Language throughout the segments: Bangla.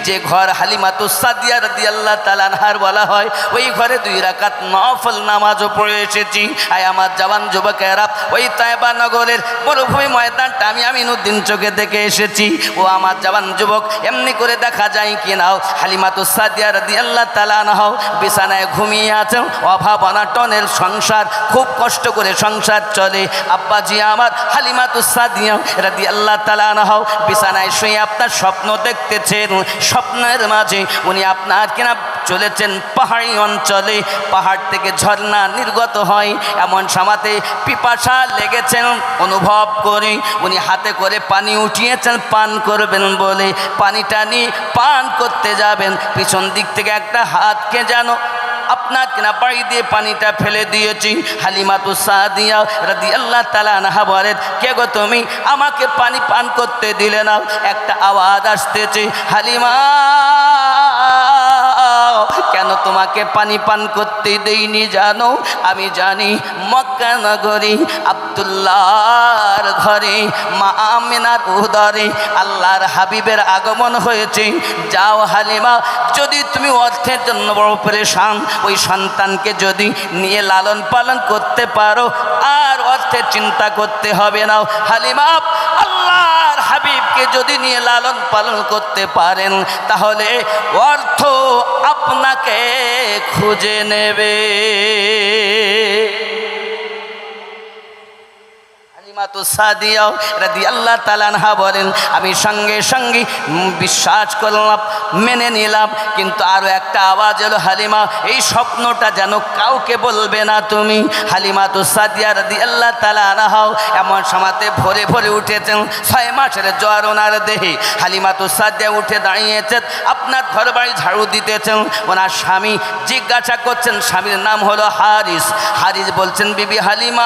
যে ঘর হালিমাতুস সাদিয়া রাদিয়াল্লাহু তাআলা আনহার বলা হয়, ওই ঘরে 2 রাকাত নফল নামাজও পড়ে এসেছি। আয় আমার জওয়ান যুবকেরা, ওই তায়েবা নগরের মরুভূমি ময়দানটা আমি আমিনুদ্দিন চোখে দেখে এসেছি। ও আমার জওয়ান যুবক, এমনি করে দেখা যায় কি নাও, হালিমাতুস সাদিয়া রাদিয়াল্লাহু তাআলা আনহা বিছানায় ঘুমিয়ে আছেন। অভাব অনাটনের সংসার, খুব কষ্ট করে সংসার চলে। আব্বাজি আমার হালিমাতুস সাদিয়া রাদিয়াল্লাহু তাআলা আনহা বিছানায় শুয়ে আপনার স্বপ্ন দেখতেছেন। স্বপ্নের মাঝে উনি আপনার কিনা চলেছেন পাহাড়ি অঞ্চলে, পাহাড় থেকে ঝর্ণা নির্গত হয়। এমন সময়তে পিপাসা লেগেছেন অনুভব করে উনি হাতে করে পানি উঠিয়েছেন পান করবেন বলে। পানিটা নিয়ে পান করতে যাবেন, পিছন দিক থেকে একটা হাতকে যেন আপনার কিনা বাড়ি দিয়ে পানিটা ফেলে দিয়েছি। হালিমাতুস সাদিয়া রাদিয়াল্লাহু তাআলা আনহা বলেন, কে গো তুমি, আমাকে পানি পান করতে দিলে না? একটা আওয়াজ আসতেছে, হালিমা কেন তোমাকে পানি পান করতে দেইনি জানো? আমি জানি মক্কা নগরী আব্দুল্লাহর ঘরে মা আমিনার উদরে আল্লাহর হাবিবের আগমন হয়েছে। যাও হালিমা, যদি তুমি অর্থের জন্য বড় পরেশান, ওই সন্তানকে যদি নিয়ে লালন পালন করতে পারো আর অর্থের চিন্তা করতে হবে না। হালিমা, আল্লাহর হাবিবকে যদি নিয়ে লালন পালন করতে পারেন তাহলে অর্থ আপনাকে খুঁজে নেবে। হালিমাতুস সাদিয়া রাদিয়াল্লাহু তাআলা আনহা বলেন, আমি সঙ্গে সঙ্গে বিশ্বাস করলাম, মেনে নিলাম, কিন্তু আরও একটা আওয়াজ এলো, হালিমা এই স্বপ্নটা যেন কাউকে বলবে না তুমি। হালিমাতুস সাদিয়া রাদিয়াল্লাহু তাআলা আনহা এমন সময়তে ভোরে ভোরে উঠেছেন, 6 মাসের জ্বর ওনার দেহে। হালিমাতুস সাদিয়া উঠে দাঁড়িয়েছেন, আপনার ঘর বাড়ি ঝাড়ু দিতেছেন। ওনার স্বামী জিজ্ঞাসা করছেন, স্বামীর নাম হলো হারিস। হারিস বলছেন, বিবি হালিমা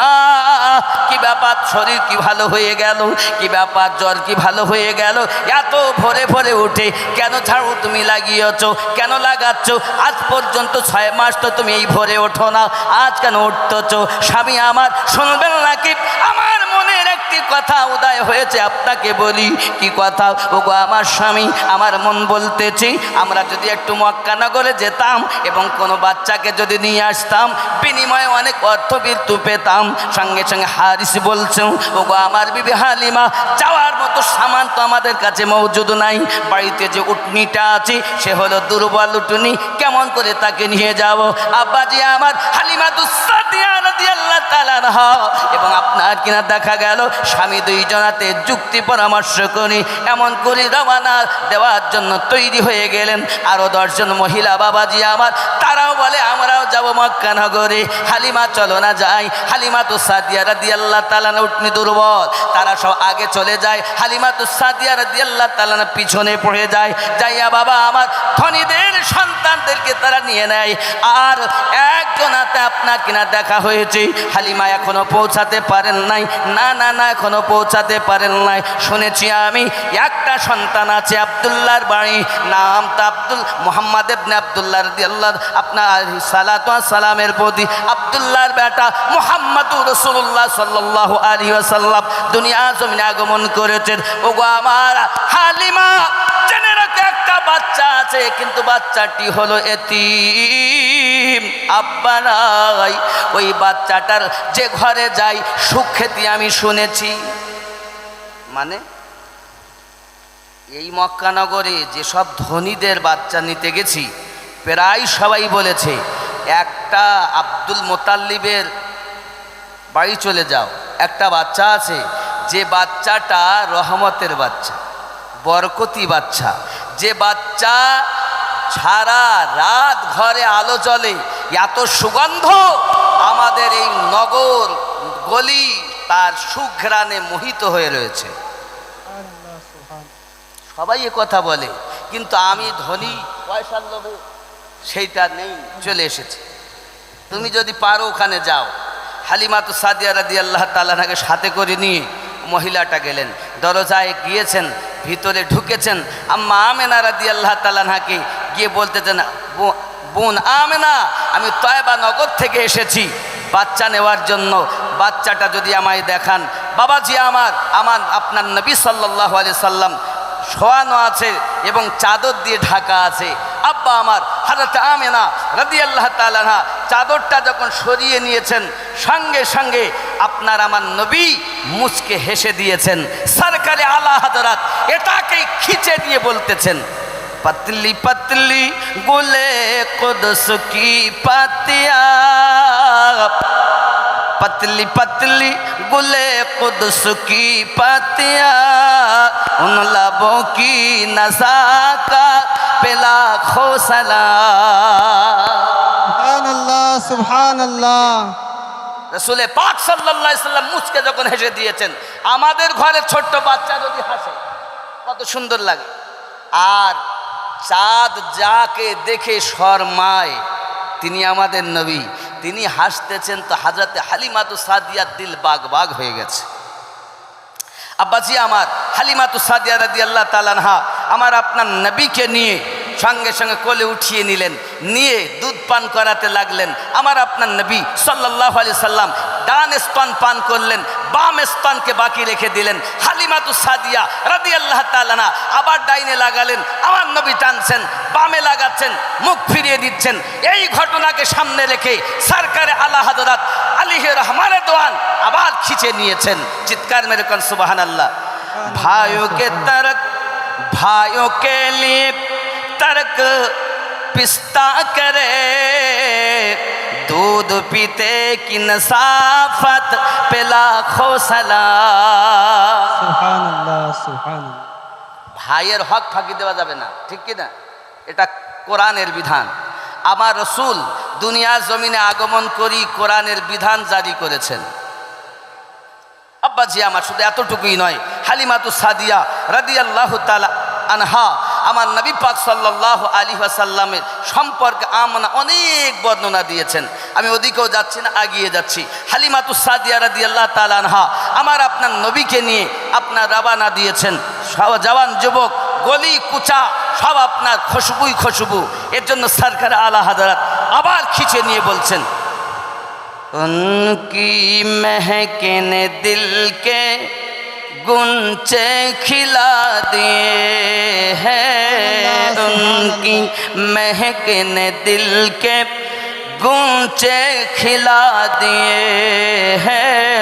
কি ব্যাপার, শরীর কি ভালো হয়ে গেল? কি ব্যাপার, জ্বর কি ভালো হয়ে গেল? এত ভোরে ভোরে উঠে কেন ঝাড়ু তুমি লাগিয়েছ, কেন লাগাচ্ছ? আজ পর্যন্ত 6 মাস তো তুমি এই ভোরে ওঠো না, আজ কেন উঠতেছ? স্বামী আমার, শুনবেন নাকি? আমার মনের একটি কথা উদয় হয়েছে, আপনাকে বলি। কি কথা? ওগো আমার স্বামী, আমার মন বলতেছে আমরা যদি একটু মক্কা নগরে যেতাম এবং কোনো বাচ্চাকে যদি নিয়ে আসতাম, বিনিময়ে অনেক অর্থবৃত্তি পেতাম। সঙ্গে সঙ্গে হারিস বলছেন, ওগো আমার বিবি হালিমা, যাওয়ার মতো সামান তো আমাদের কাছে মজুদ নাই। বাড়িতে যে উটনিটা আছে সে হলো দুর্বল উটনি, কেমন করে তাকে নিয়ে যাব? আব্বাজি আমার হালিমাতুস সাদিয়া রাদিয়াল্লাহু তাআলা আনহা এবং আপনার কিনা দেখা গেল স্বামী দুইজনাতে যুক্তি পরামর্শ করে এমন করে রওনা দেওয়ার জন্য তৈরি হয়ে গেলেন। আরও 10 জন মহিলা বাবাজি আমার, তারাও বলে আমরাও যাব মক্কা নগরে। হালিমা চলো না যাই। হালিমাতুস সাদিয়া রাদিয়াল্লাহু তাআলা উটনি দুর্বল, তারা সব আগে চলে যায়, হালিমাতুস সাদিয়া রাদিয়াল্লাহু তাআলা পিছনে পড়ে যায়। যাইয়া বাবা আমার ধনীদের সন্তানদেরকে তারা নিয়ে নেয়। আর একজনাতে আপনার কিনা দেখা হয়েছে, হালিমা এখনো পৌঁছাতে পারেন নাই। না না না, এখনো পৌঁছাতে পারেন নাই। শুনেছি আমি একটা সন্তান আছে আব্দুল্লাহর বাড়ি, নাম তো আব্দুল মুহাম্মদ ইবনে আব্দুল্লাহ রাদিয়াল্লাহু আপনার সালাতু ওয়াস সালামের প্রতি আব্দুল্লাহর বেটা মুহাম্মদুর রাসূলুল্লাহ সাল্লাল্লাহু আলাইহি ওয়াসাল্লাম দুনিয়া জমিনে আগমন করেছেন। ওগো আমার হালিমা, জেনে রাখো একটা বাচ্চা আছে, কিন্তু বাচ্চাটি হলো এতিম, আব্বা নাই। ওই বাচ্চাটার যে ঘরে যাই সুখ খেতে আমি শুনেছি। মানে এই মক্কা নগরে যেসব ধনীদের বাচ্চা নিতে গেছি, প্রায় সবাই বলেছে একটা আব্দুল মোতাল্লিবের বাড়ি চলে যাও, একটা বাচ্চা আছে, যে বাচ্চাটা রহমতের বাচ্চা, বরকতি বাচ্চা, যে বাচ্চা সারা রাত ঘরে আলো জ্বলে, এত সুগন্ধ, আমাদের এই নগর গলি তার সুঘ্রাণে মোহিত হয়ে রয়েছে। সবাই এ কথা বলে, কিন্তু আমি ধনী পয়সার লোভে সেইটা নেই, চলে এসেছে। তুমি যদি পারো ওখানে যাও। হালিমাতুস সাদিয়া রাদিয়াল্লাহু তাআলা আনহাকে সাথে করে নিয়ে মহিলাটা গেলেন, দরজায় গিয়েছেন, ভিতরে ঢুকেছেন। আম্মা আমেনা রাদিয়াল্লাহু তাআলা আনহাকে গিয়ে বলতেছেন, বোন আমেনা, আমি তয়বা নগর থেকে এসেছি বাচ্চা নেওয়ার জন্য, বাচ্চাটা যদি আমায় দেখান। বাবাজি আমার আপনার নবী সাল্লাল্লাহু আলাইহি সাল্লাম শোয়ানো আছে এবং চাদর দিয়ে ঢাকা আছে। আব্বা আমার হযরত আমেনা রাদিয়াল্লাহু তাআলা আনহা চাদরটা যখন সরিয়ে নিয়েছেন, সঙ্গে সঙ্গে আপনার আমার নবী মুচকে হেসে দিয়েছেন। সরকারে আলা হযরত এটাকেই খিচে দিয়ে বলতেছেন, पतली पतली गुले कुद्स की पत्तियां, पतली पतली गुले कुद्स की पत्तियां, उन लबों की नज़ाकत पे लाखों सलाम। সুবহানাল্লাহ সুবহানাল্লাহ। রসুলে পাক সাল্লাল্লাহু আলাইহি সাল্লাম মুচকে যখন হেসে দিয়েছেন, আমাদের ঘরে ছোট্ট বাচ্চা যদি হাসে কত সুন্দর লাগে। আর চাঁদ যাকে দেখে শর্মায় তিনি আমাদের নবী, তিনি হাসতেছেন, তো হযরতে হালিমাতু সাদিয়ার দিল বাগ বাগ হয়ে গেছে। আব্বাজি আমার হালিমাতু সাদিয়া রাদিয়াল্লাহু তাআলা আনহা আমার আপনার নবীকে নিয়ে সঙ্গে সঙ্গে কোলে উঠিয়ে নিলেন, নিয়ে দুধ পান করাতে লাগলেন। আমার আপনার নবী সাল্লাল্লাহু আলাইহি সাল্লাম ডান স্তন পান করলেন, বাম স্তনকে বাকি রেখে দিলেন। হালিমাতু সাদিয়া রাদিয়াল্লাহু তাআলা আনহা আবার ডাইনে লাগালেন, আমার নবী টানছেন, বামে লাগাচ্ছেন, মুখ ফিরিয়ে দিচ্ছেন। এই ঘটনাকে সামনে রেখে সরকারে আলা হযরত আলিহি রহমানে দোয়ান আবার খিচে নিয়েছেন। চিৎকার মেরে কোন সুবহানাল্লাহ। ভাইयों के तरक भाइयों के लिए तर्क पिस्ता करे, दूध पीते की नसाफत पे लाखों सलाम। সুবহানাল্লাহ সুবহানাল্লাহ। ভাইয়ের হক ফাঁকি দেওয়া যাবে না, ঠিক কি না? এটা কোরআনের বিধান। আমার রসুল দুনিয়ার জমিনে আগমন করি কোরআনের বিধান জারি করেছেন। আব্বাজি আমার শুধু এতটুকুই নয়, হালিমাতু সাদিয়া রাদিয়াল্লাহু তাআলা আনহা আমার নবী পাক সাল্লাল্লাহু আলাইহি ওয়াসাল্লামের সম্পর্কে আমনা অনেক বর্ণনা দিয়েছেন। আমি ওদিকেও যাচ্ছি না, আগিয়ে যাচ্ছি। হালিমাতু সাদিয়া রাদিয়াল্লাহু তাআলা আনহা আমার আপনার নবীকে নিয়ে আপনার রওনা দিয়েছেন। সব জওয়ান যুবক গলি কুচা সব আপনার খুশবুই খুশবু। এর জন্য সরকার আলা হযরত আবার খিচে নিয়ে বলছেন, उनकी महके ने दिल के गुंचे खिला दिए हैं, उनकी महके ने दिल के गुंचे खिला दिए हैं,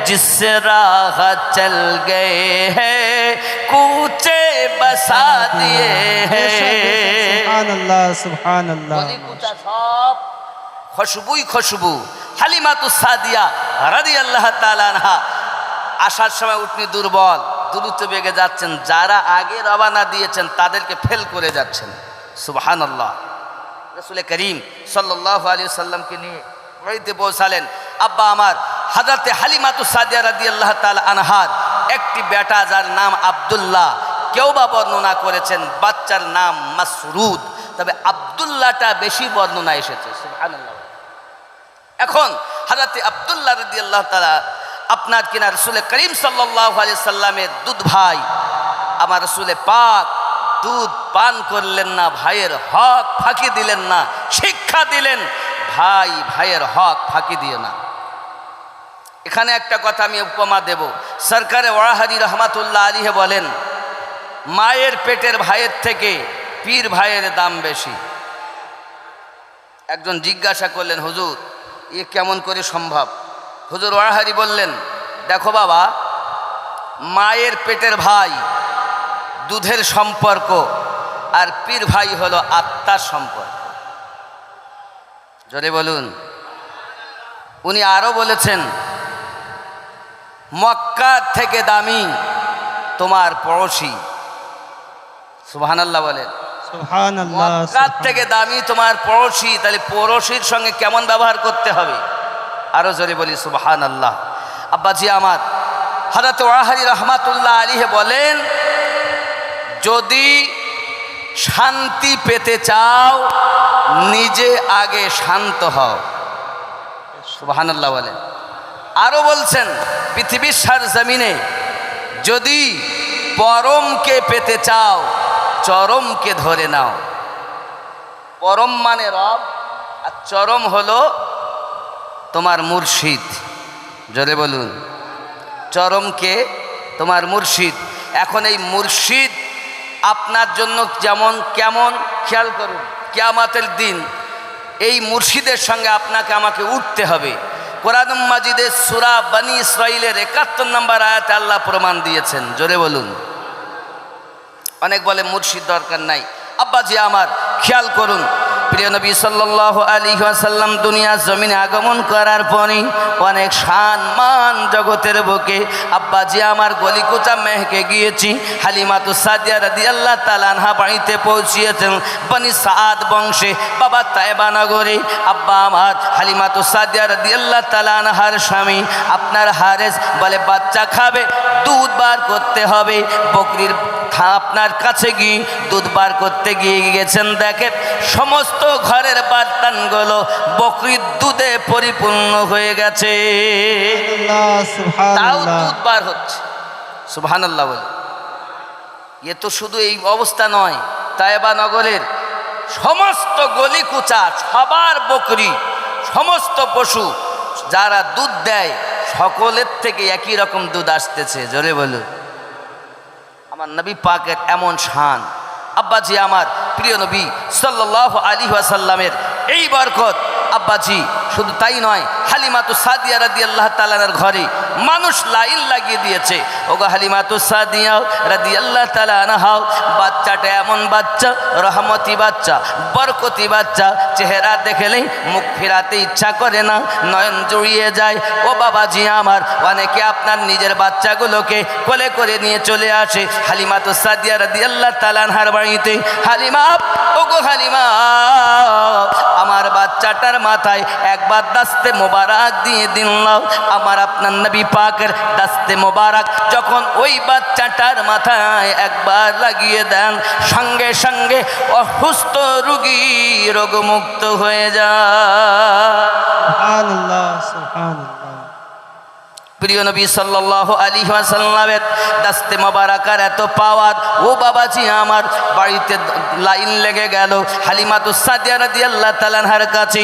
जिस राह चल गए हैं कूचे बसा दिए हैं। সুবহানাল্লাহ সুবহানাল্লাহ। গলি কুচা সব খুশবুই খুশবু। হালিমাতু সাদিয়া রাদিয়াল্লাহু তাআলা আনহা আসার সময় উটনি দুর্বল, দ্রুত বেগে যাচ্ছেন, যারা আগে রওনা দিয়েছেন তাদেরকে ফেল করে যাচ্ছেন। সুবহানাল্লাহ। রাসূল করিম সাল্লাল্লাহু আলাইহি সাল্লামকে নিয়ে বাড়িতে পৌঁছালেন। আব্বা আমার হযরতে হালিমাতু সাদিয়া রাদিয়াল্লাহু তাআলা আনহার একটি বেটা যার নাম আব্দুল্লাহ, কেউ বা বর্ণনা করেছেন বাচ্চার নাম মাসরুদ, তবে আব্দুল্লাহটা বেশি বর্ণনা এসেছে। সুবহানাল্লাহ। এখন হযরতে আব্দুল্লাহ রাদিয়াল্লাহু তাআলা আপনার কিনা রাসূল করিম সাল্লাল্লাহু আলাইহি সাল্লামের দুধ ভাই, আমার রাসূল পাক দুধ পান করলেন না, ভাইয়ের হক ফাঁকি দিলেন না, শিক্ষা দিলেন ভাই ভাইয়ের হক ফাঁকি দিও না। এখানে একটা কথা আমি উপমা দেব। সরকারে ওয়াহারি রহমাতুল্লাহ আলাইহি বলেন, মায়ের পেটের ভাইয়ের থেকে পীর ভাইয়ের দাম বেশি। একজন জিজ্ঞাসা করলেন, হুজুর এ কেমন করে সম্ভব? হুজুর ওয়াহারি বললেন, দেখো বাবা, মায়ের পেটের ভাই দুধের সম্পর্ক, আর পীর ভাই হলো আত্মার সম্পর্ক। জোরে বলুন। উনি আরও বলেছেন, মক্কা থেকে দামি তোমার পড়োশি। সুবহানাল্লাহ বলেন। সুবহানাল্লাহ। মক্কার থেকে দামি তোমার পড়োশি, তাহলে পড়োশির সঙ্গে কেমন ব্যবহার করতে হবে? আরো জোরে বলি সুবহানাল্লাহ। আব্বাজি আমার হযরত ওয়াহারি রহমাতুল্লাহ আলাইহি বলেন, যদি শান্তি পেতে চাও নিজে আগে শান্ত হও। সুবহানাল্লাহ বলেন। আরো বলছেন, পৃথিবীর সারজমিনে যদি পরমকে পেতে চাও চরমকে ধরে নাও। পরম মানে রব, আর চরম হলো তোমার মুর্শিদ। জোরে বলুন। চরমকে তোমার মুর্শিদ। এখন এই মুর্শিদ আপনার জন্য যেমন কেমন খেয়াল করুন, কিয়ামতের দিন এই মুর্শিদের সঙ্গে আপনাকে আমাকে উঠতে হবে। কোরআন মাজিদের সূরা বনী ইসরাঈলের ৭১ নম্বর আয়াতে আল্লাহ প্রমাণ দিয়েছেন, জোরে বলুন। অনেক বলে মুর্শিদ দরকার নাই। আব্বাজি আমার খেয়াল করুন, প্রিয় নবী সাল্লাল্লাহু আলাইহি ওয়াসাল্লাম দুনিয়ার জমিনে আগমন করার পরই অনেক শান মান জগতের বুকে আব্বাজি আমার গলিকুচা মেহকে গিয়েছি। হালিমাতুস সাদিয়া রাদিয়াল্লাহু তাআলা আনহা বাড়িতে পৌঁছিয়েছেন বনি সাদ বংশে, বাবা তায়েবা নগরে। আব্বা আমার হালিমাতুস সাদিয়া রাদিয়াল্লাহু তাআলা আনহার স্বামী আপনার হারেস বলে বাচ্চা খাবে, দুধ বার করতে হবে। বকরির আপনার কাছে গিয়ে দুধ বার করতে গিয়ে গেছেন, দেখেন সমস্ত ঘরের বার্তানগুলো বকরির দুধে পরিপূর্ণ হয়ে গেছে, তাও দুধ বার হচ্ছে। সুবহানাল্লাহ বলে। এ তো শুধু এই অবস্থা নয়, তায়েবা নগরের সমস্ত গলিকুচা সবার বকরি, সমস্ত পশু যারা দুধ দেয় সকলের থেকে একই রকম দুধ আসতেছে, জোরে বলো। আমার নবী পাকের এমন শান। আব্বাজি আমার প্রিয় নবী সাল্লাল্লাহু আলাইহি ওয়াসাল্লামের এই বরকত আব্বাজি শুধু তাই নয়, হালিমাতুস সাদিয়া রাদিয়াল্লাহু তাআলার ঘরে মানুষ লাইন লাগিয়ে দিয়েছে। ওগো হালিমাতুস সাদিয়া রাদিয়াল্লাহু তাআলা আনহা, বাচ্চাটা এমন বাচ্চা, রহমতি বাচ্চা, বরকতি বাচ্চা, চেহারা দেখলেই মুখ ফেরাতে ইচ্ছা করে না, নয়ন জুড়িয়ে যায়। ও বাবাজি আমার, অনেকে আপনার নিজের বাচ্চাগুলোকে কোলে করে নিয়ে চলে আসে হালিমাতুস সাদিয়া রাদিয়াল্লাহু তাআলা আনহার বাড়িতে। হালিমা, ওগো হালিমা, আমার বাচ্চাটার মাথায় একবার দাস্তে মোবারক দিয়ে দিলাম। আমার আপনার নবী পাকের দাস্তে মোবারক যখন ওই বাচ্চাটার মাথায় একবার লাগিয়ে দেন, সঙ্গে সঙ্গে অসুস্থ রোগী রোগমুক্ত হয়ে যায়। সুবহানাল্লাহ, সুবহানাল্লাহ। প্রিয় নবী সাল্লাল্লাহু আলাইহি ওয়াসাল্লামের দাস্তে মোবারকার এত পাওয়ার। ও বাবাজি আমার, বাড়িতে লাইন লেগে গেল হালিমাতুস সাদিয়া রাদিয়াল্লাহু তাআলা আনহার কাছে।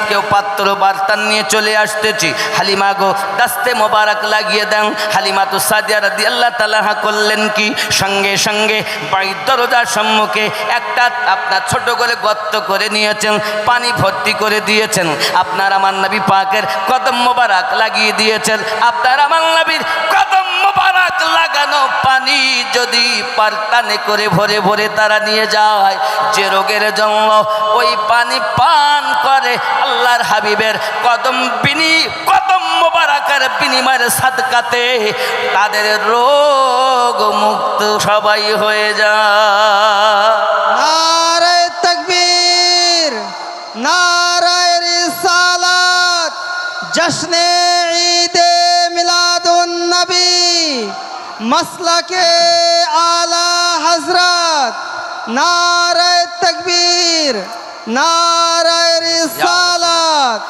কেউ পাত্র বার্তান নিয়ে চলে আসতেছি, হালিমা গো দাস্তে মোবারক লাগিয়ে দেন। হালিমাতুস সাদিয়া রাদিয়াল্লাহু তাআলা আনহা করলেন কি, সঙ্গে সঙ্গে বাড়ির দরজার সম্মুখে একটা আপনার ছোট করে গর্ত করে নিয়েছেন, পানি ভর্তি করে দিয়েছেন। আপনার আমার নবী পাকের কদম মোবারক লাগিয়ে দিয়েছেন। আপনার আমার নবীর কদম মোবারক লাগানো পানি যদি পারতানে করে ভরে ভরে তারা নিয়ে যায়, যে রোগের জন্য ওই পানি পান করে আল্লাহর হাবিবের কদম মোবারকের বিনিময়ের সাদকাতে তাদের রোগ মুক্ত সবাই হয়ে যায়। নারে তাকবীর, নারে রিসালাত, জশ্নে ঈদে মিলাদুন নবী, মাসলাকে আলা হযরত, নারে তাকবীর, নারে রিসালাত।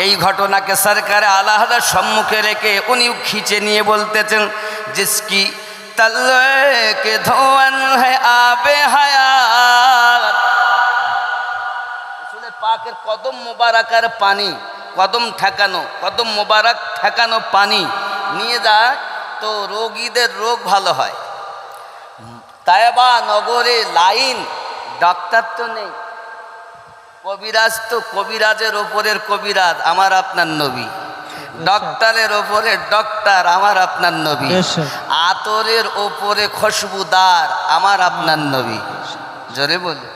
এই ঘটনাকে সরকারে আলাহাদার সম্মুখে রেখে উনি খিচে নিয়ে বলতেছেন, জিসকি তলওয়ে কে ধোয়ান হ্যায় আবে হায়াত। রাসূলের পাকের কদম মোবারকের পানি, কদম মোবারক ঠেকানো পানি নিয়ে যায় তো রোগীদের রোগ ভালো হয়। তায়েবা নগরে লাইন, ডাক্তার তো নেই, কবিরাজ তো কবিরাজের ওপরের কবিরাজ আমার আপনার নবী, ডক্টরের ওপরে ডক্টর আমার আপনার নবী, আতরের ওপরে খুশবুদার আমার আপনার নবী, জোরে বলে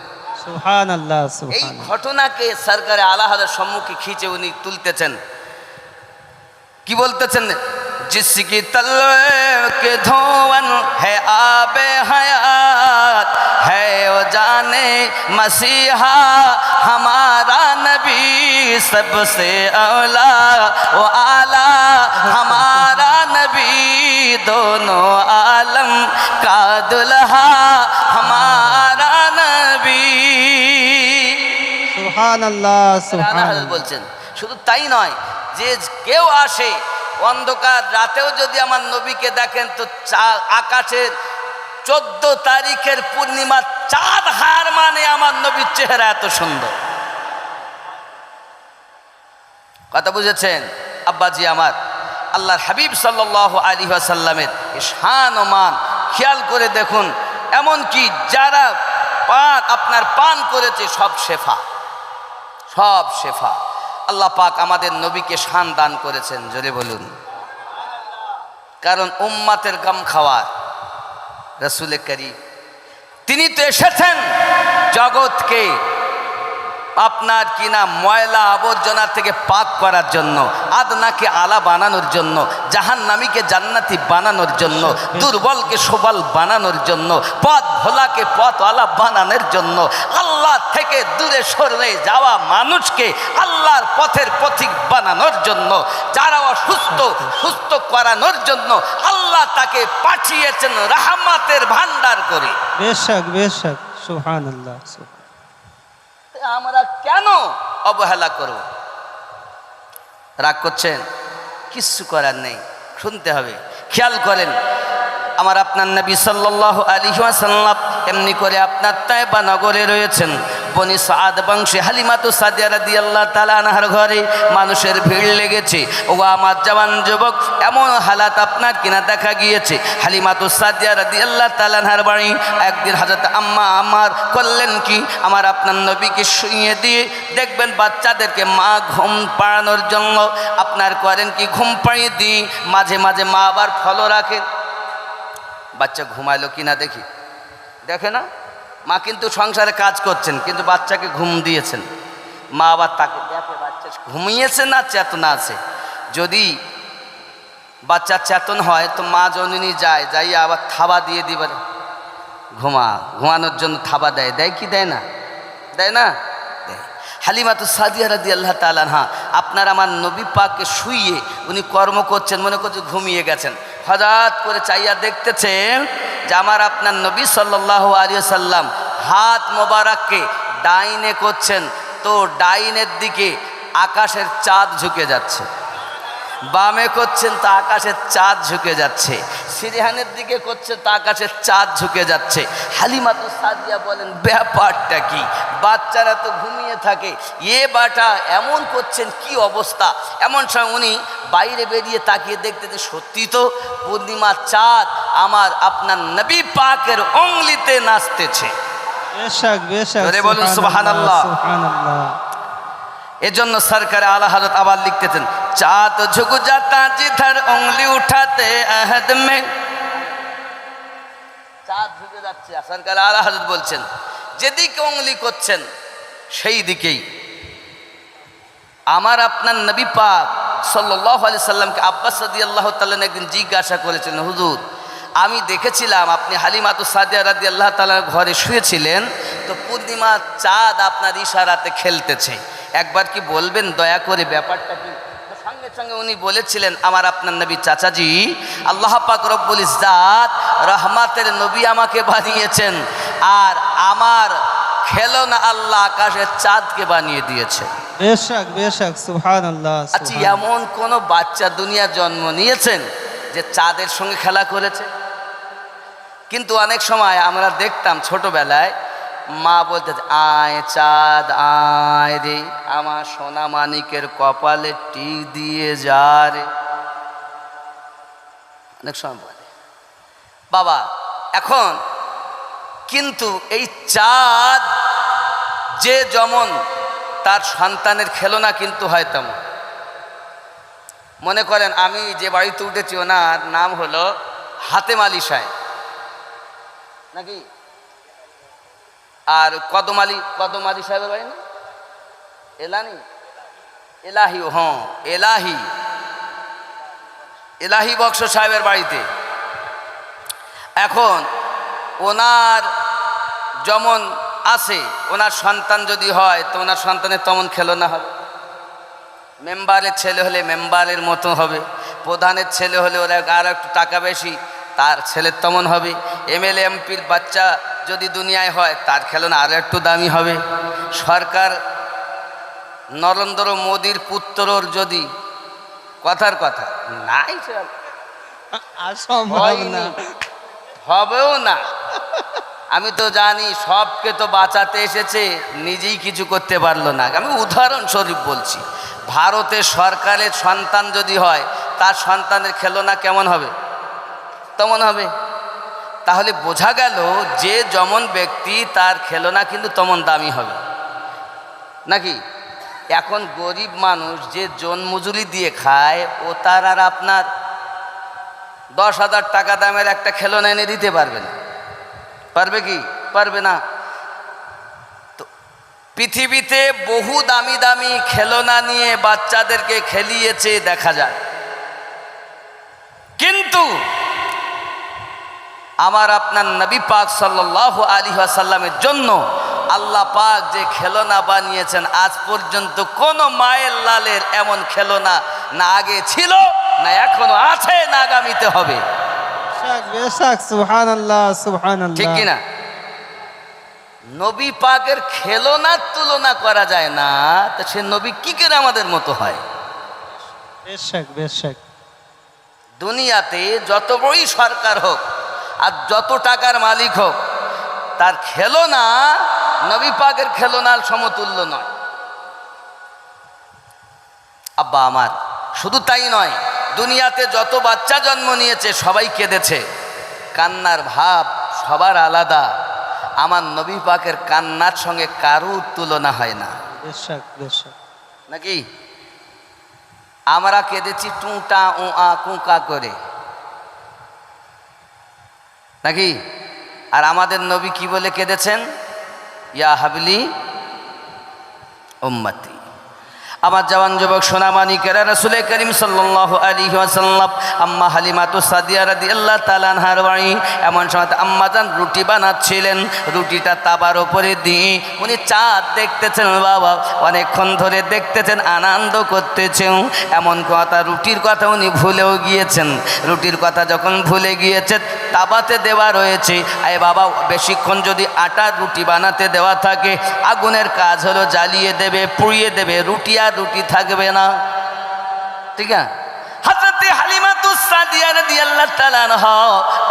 সুবহানাল্লাহ, এই সুবহানাল্লাহ। ঘটনাকে সরকারে আলাহাদের সম্মুখে খিচে উনি তুলতেছেন, কি বলতেছেন, जिसकी तलवे के धोवन है आबे हयात है वो जाने मसीहा हमारा नबी सबसे औला वो आला हमारा नबी दोनों आलम का दुल्हा हमारा नबी। সুবহানাল্লাহ, সুবহানাল্লাহ বলছেন। শুধু তাই নয়, যে কেউ আসে অন্ধকার রাতেও যদি আমার নবীকে দেখেন তো আকাশের 14 তারিখের পূর্ণিমা চাঁদ হার মানে আমার নবীর চেহারা এত সুন্দর। কথা বুঝেছেন আব্বাজি আমার? আল্লাহর হাবিব সাল্লাল্লাহু আলাইহি ওয়াসাল্লামের শান ও মান খেয়াল করে দেখুন। এমনকি যারা আপনার পান করেছে সব শেফা, সব শেফা। আল্লাহ পাক আমাদের নবীকে শান দান করেছেন, জোরে বলুন। কারণ উম্মাতের গাম খাওয়ার রাসূল করিম তিনি তো এসেছেন জগৎকে আপনার কিনা ময়লা আবর্জনা থেকে পাক করার জন্য, আদনাকে আলা বানানোর জন্য, জাহান্নামীকে জান্নাতি বানানোর জন্য, দুর্বলকে সবল বানানোর জন্য, পথ ভোলাকে পথওয়ালা বানানোর জন্য, আল্লাহ থেকে দূরে সরে যাওয়া মানুষকে আল্লাহর পথের পথিক বানানোর জন্য, যারা অসুস্থ সুস্থ করানোর জন্য আল্লাহ তাকে পাঠিয়েছেন রাহমাতের ভান্ডার করে। বেশক বেশক, সুবহানাল্লাহ। আমরা কেন অবহেলা করব? রাগ করছেন? কিচ্ছু করার নেই, শুনতে হবে। খেয়াল করেন, আমার আপনার নবী সাল্লাল্লাহু আলাইহি ওয়াসাল্লাম এমনি করে আপনার তায়েবা নগরে রয়েছেন। বনি সাদ বংশে হালিমাতু সাদিয়া রাদিয়াল্লাহু তাআলা আনহার ঘরে মানুষের ভিড় লেগেছে। ও আমার জওয়ান যুবক, এমন হালাত আপনার কিনা দেখা গিয়েছে। হালিমাতু সাদিয়া রাদিয়াল্লাহু তাআলা আনহার বাড়ি একদিন হযরত আম্মা আমার করলেন কি, আমার আপনার নবীকে শুইয়ে দিয়ে দেখবেন বাচ্চাদেরকে মা ঘুম পাড়ানোর জন্য আপনার করেন কি, ঘুম পাড়িয়ে দিই। মাঝে মাঝে মা আবার ফলো রাখেন, বাচ্চা ঘুমাইলো কিনা দেখি, দেখে না? মা কিন্তু সংসারে কাজ করছেন, কিন্তু বাচ্চাকে ঘুম দিয়েছেন। মা আবার তাকে দেখে বাচ্চা ঘুমিয়েছে না চেতনা আছে। যদি বাচ্চা চেতন হয় তো মা জননী যায়, যাই আবার থাবা দিয়ে দিবে, ঘুমানোর জন্য থাবা দেয়, দেয় কি দেয় না? দেয় না? দেয়। হালিমাতু সাদিয়া রাদিয়াল্লাহু তাআলা আনহা আপনার আমার নবী পাককে শুইয়ে উনি কর্ম করছেন, মনে করছে ঘুমিয়ে গেছেন। হঠাৎ করে চাইয়া দেখতেছেন যে আমার আপনার নবী সাল্লাল্লাহু আলাইহি ওয়াসাল্লাম হাত মোবারককে ডাইনে করছেন, তো ডাইনের দিকে আকাশের চাঁদ ঝুঁকে যাচ্ছে। বামে করছেন তা আকাশের চাঁদ ঝুঁকে যাচ্ছে। সিরিহানের দিকে করছেন তা আকাশের চাঁদ ঝুঁকে যাচ্ছে। হালিমাতু সাদিয়া বলেন, ব্যাপারটা কি? বাচ্চারা তো ঘুমিয়ে থাকে, এ বাটা এমন করছেন, কি অবস্থা? এমন সময় উনি বাইরে বেরিয়ে তাকিয়ে দেখতে যে সত্যি তো পূর্ণিমা চাঁদ আমার আপনার নবী পাকের অঙ্গলিতে নাচতেছে। বেশক বেশক, বলুন সুবহানাল্লাহ, সুবহানাল্লাহ। এজন্য সরকার আলা হযরত আবার লিখতেছেন, চাঁদ ঝুক जाता जिधर उंगली उठाते अहद में। চাঁদ ঝুঁকে যাচ্ছে, সরকার আলা হযরত বলছেন যেদিকে উংলি করছেন সেই দিকেই। আমার আপনার নবী পাক সাল্লাল্লাহু আলাইহি সাল্লামকে আব্বাস রাদিয়াল্লাহু তাআলা একদিন জিজ্ঞাসা করেছিলেন, হুজুর আমি দেখেছিলাম আপনি হালিমাতু সাদিয়া রাদিয়াল্লাহু তাআলার ঘরে শুয়েছিলেন, তো পূর্ণিমা চাঁদ আপনার ইশারাতে খেলতেছে, একবার কি বলবেন দয়া করে ব্যাপারটা কি? সঙ্গে সঙ্গে উনি বলেছিলেন, আমার আপনার নবী চাচাজি, আল্লাহ পাক রব্বুল ইজ্জাত রহমাতের নবী আমাকে বানিয়েছেন, আর আমার খেলনা আল্লাহ আকাশের চাঁদকে বানিয়ে দিয়েছে। বেশক বেশক, সুবহানাল্লাহ। আচ্ছা, এমন কোন বাচ্চা দুনিয়া জন্ম নিয়েছেন যে চাঁদের সঙ্গে খেলা করেছে? কিন্তু অনেক সময় আমরা দেখতাম ছোটবেলায় মা বলতে, আয় চাঁদ আয় রে, আমার সোনা মানিকের কপালে টিক দিয়ে যা রে। অনেক সময় বলে বাবা। এখন কিন্তু এই চাঁদ যে যেমন তার সন্তানের খেলনা কিন্তু হয় তেমন। মনে করেন আমি যে বাড়িতে উঠেছি ওনার নাম হলো হাতেম আলী সাহেব, নাকি? আর কদম আলী সাহেবের বাড়ি না এলানি, এলাহি, হ্যাঁ এলাহি বক্স সাহেবের বাড়িতে। এখন ওনার যেমন আছে, ওনার সন্তান যদি হয় তো ওনার সন্তানের তেমন খেলনা হবে। মেম্বারের ছেলে হলে মেম্বারের মতো হবে, প্রধানের ছেলে হলে ওরা আর একটু টাকা বেশি, তার ছেলের তেমন হবে। এমএলএ এমপির বাচ্চা যদি দুনিয়ায় হয় তার খেলনা আরও একটু দামি হবে। সরকার নরেন্দ্র মোদীর পুত্রর যদি, কথার কথা নাই, হবেও না। আমি তো জানি সবকে তো বাঁচাতে এসেছে, নিজেই কিছু করতে পারলো না। আমি উদাহরণস্বরূপ বলছি, ভারতের সরকারের সন্তান যদি হয় তার সন্তানের খেলনা কেমন হবে? তেমন হবে। তাহলে বোঝা গেল যে যেমন ব্যক্তি তার খেলনা কিন্তু তেমন দামি হবে নাকি। এখন গরিব মানুষ যে জন মজুরি দিয়ে খায় ও তার আর আপনার 10,000 টাকা দামের একটা খেলনা এনে দিতে পারবে না, পারবে কি? পারবে না। তো পৃথিবীতে বহু দামি দামি খেলনা নিয়ে বাচ্চাদেরকে খেলিয়েছে দেখা যায়, কিন্তু আমার আপনার নবী পাক সাল্লাল্লাহু আলাইহি ওয়াসাল্লামের জন্য আল্লাহ পাক যে খেলনা বানিয়েছেন আজ পর্যন্ত কোনো মায়ের লালের এমন খেলনা না আগে ছিল, না এখনো আছে, না আগামীতে হবে। বেশক সুবহানাল্লাহ সুবহানাল্লাহ, ঠিক কিনা? নবী পাকের খেলনার তুলনা করা যায় না, তো সে নবী কি করে আমাদের মতো হয়? বেশক বেশক। দুনিয়াতে যত বড়ই সরকার হোক আর যত টাকার মালিক হোক, তার খেলনা নবী পাকের খেলনার সমতুল্য নয়। আব্বা আমার, শুধু তাই নয়, দুনিয়াতে যত বাচ্চা জন্ম নিয়েছে সবাই কেঁদেছে, কান্নার ভাব সবার আলাদা। আমার নবী পাকের কান্নার সঙ্গে কারুর তুলনা হয় না। বেশক বেশক নাকি? আমরা কেঁদেছি টুঁটা উ আ কুঁকা করে নাকি? আর আমাদের নবী কি বলে কেঁদেছেন? ইয়া হাবলি উম্মতি। আমার জওয়ান যুবক সোনামানিকেরা, রাসূল করিম সাল্লাল্লাহু আলাইহি ওয়াসাল্লাম আম্মা হালিমাতু সাদিয়া রাদিয়াল্লাহু তাআলা আনহার বাড়ি এমন সময় আম্মাজান রুটি বানাচ্ছিলেন, রুটিটা তাবার উপরে দিয়ে উনি চাঁদ দেখতেছেন বাবা, অনেকক্ষণ ধরে দেখতেছেন, আনন্দ করতেছেন। এমন কথা, রুটির কথা উনি ভুলেও গিয়েছেন। রুটির কথা যখন ভুলে গিয়েছেন, তাবাতে দেওয়া রয়েছে। আরে বাবা, বেশিক্ষণ যদি আটার রুটি বানাতে দেওয়া থাকে, আগুনের কাজ হলো জ্বালিয়ে দেবে, পুড়িয়ে দেবে, রুটি আর রুটি থাকবে না। ঠিক আছে? হযরত হালিমাতু সাদিয়া রাদিয়াল্লাহু তাআলা আনহা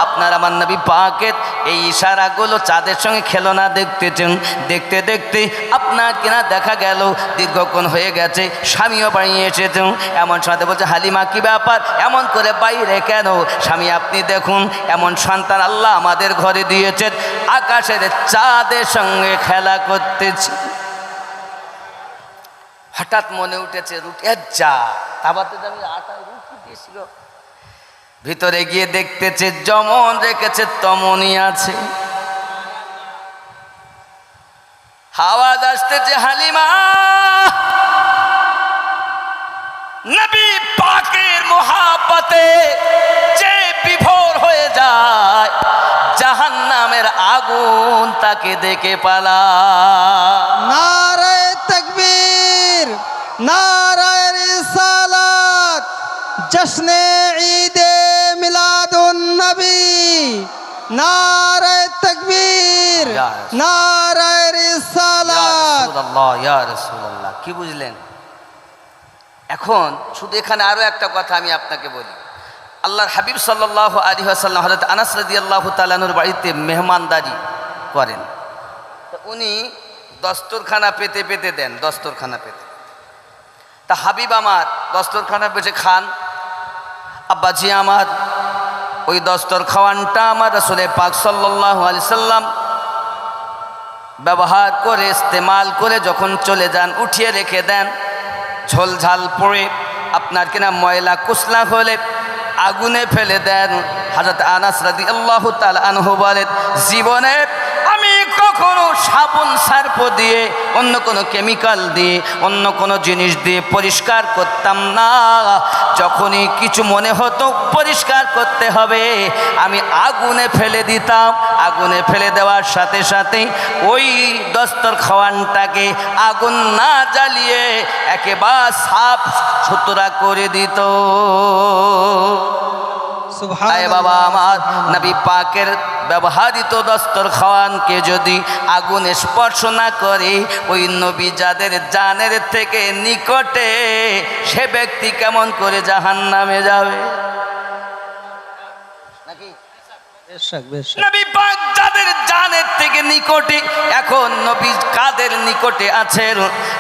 আপনার আমার নবী পাকের এই ইশারাগুলো চাঁদের সঙ্গে খেলনা দেখতেছেন। দেখতে দেখতে আপনার কিনা দেখা গেল দীর্ঘক্ষণ হয়ে গেছে, স্বামীও বাড়ি এসেছেন। এমন সাথে বলছে, হালিমা কি ব্যাপার, এমন করে বাইরে কেন? স্বামী আপনি দেখুন, এমন সন্তান আল্লাহ আমাদের ঘরে দিয়েছেন, আকাশের চাঁদের সঙ্গে খেলা করতেছি। হঠাৎ মনে উঠেছে রুটি যা তাবাতে আমি আটায় রুটি দিয়েছিল, ভিতরে গিয়ে দেখতেছে যেমন রেখেছে তেমনই আছে। আওয়াজ আসতেছে, হালিমা। নবী পাকের মোহাব্বতে যে বিভোর হয়ে যায়, জাহান্নামের আগুন তাকে দেখে পালায়। নারায়ে তাকবীর, নারায়ে রিসালাত, জশ্নে ঈদে মিলাদুন নবী, নারায়ে তাকবীর, নারায়ে রিসালাত। ইয়া রাসূলুল্লাহ, কি বুঝলেন? এখন শুধু এখানে আরো একটা কথা আমি আপনাকে বলি। আল্লাহর হাবিব সাল্লাল্লাহু আলাইহি ওয়াসাল্লাম হযরত আনাস রাদিয়াল্লাহু তাআলা আনহুর বাড়িতে মেহমানদারি করেন। তো উনি দস্তরখানা পেতে পেতে দেন, দস্তরখানা পেতে। তা হাবিব আমার দস্তরখানা পেতে খান। আব্বাজি আমার ওই দস্তর খাওয়ানটা আমার রাসূল পাক সাল্লাল্লাহু আলাইহি সাল্লাম ব্যবহার করে, ইস্তেমাল করে যখন চলে যান, উঠিয়ে রেখে দেন। ঝোল ঝাল পড়ে আপনার কিনা ময়লা কুসলা হলে আগুনে ফেলে দেন। হযরত আনাস রাদিয়াল্লাহু তাআলা আনহু বলেন, জীবনে আমি কখনো সাবুন সার্ফ দিয়ে, অন্য কোনো কেমিক্যাল দিয়ে, অন্য কোনো জিনিস দিয়ে পরিষ্কার করতাম না। যখনই কিছু মনে হতো পরিষ্কার করতে হবে, আমি আগুনে ফেলে দিতাম। আগুনে ফেলে দেওয়ার সাথে সাথে ওই দস্তরখাওয়ানটাকে আগুন না জ্বালিয়ে একেবারে সাফ সুতরা করে দিত। আয় বাবা আমার, নবী পাকের ব্যবহৃত দস্তরখাওয়ানকে যদি আগুন স্পর্শ না করে, ওই নবী যাদের জানের থেকে নিকটে, সে ব্যক্তি কেমন করে জাহান্নামে যাবে? নাকি বেশক বেশক নবী পাক যাদের জানের থেকে নিকটে, এখন নবী কাদের নিকটে আছেন?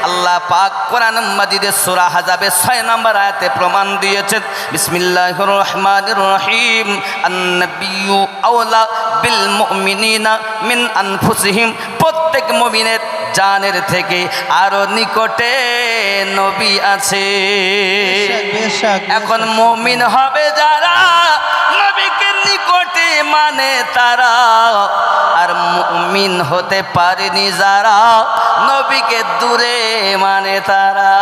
আল্লাহ পাক কোরআন মাজিদে সূরা হাজাবের 6 নম্বর আয়াতে প্রমাণ দিয়েছেন। বিসমিল্লাহির রহমানির রহিম। আন-নাবিয়্যু আওলা বিল মুমিনিনা মিন আনফুসিহিম। প্রত্যেক মুমিনের জানের থেকে আরো নিকটে নবী আছে। বেশক এখন মুমিন হবে যারা, নবীকে নিকটে মানে তারা, আর মুমিন হতে পারেনি যারা, নবীকে দূরে মানে তারা।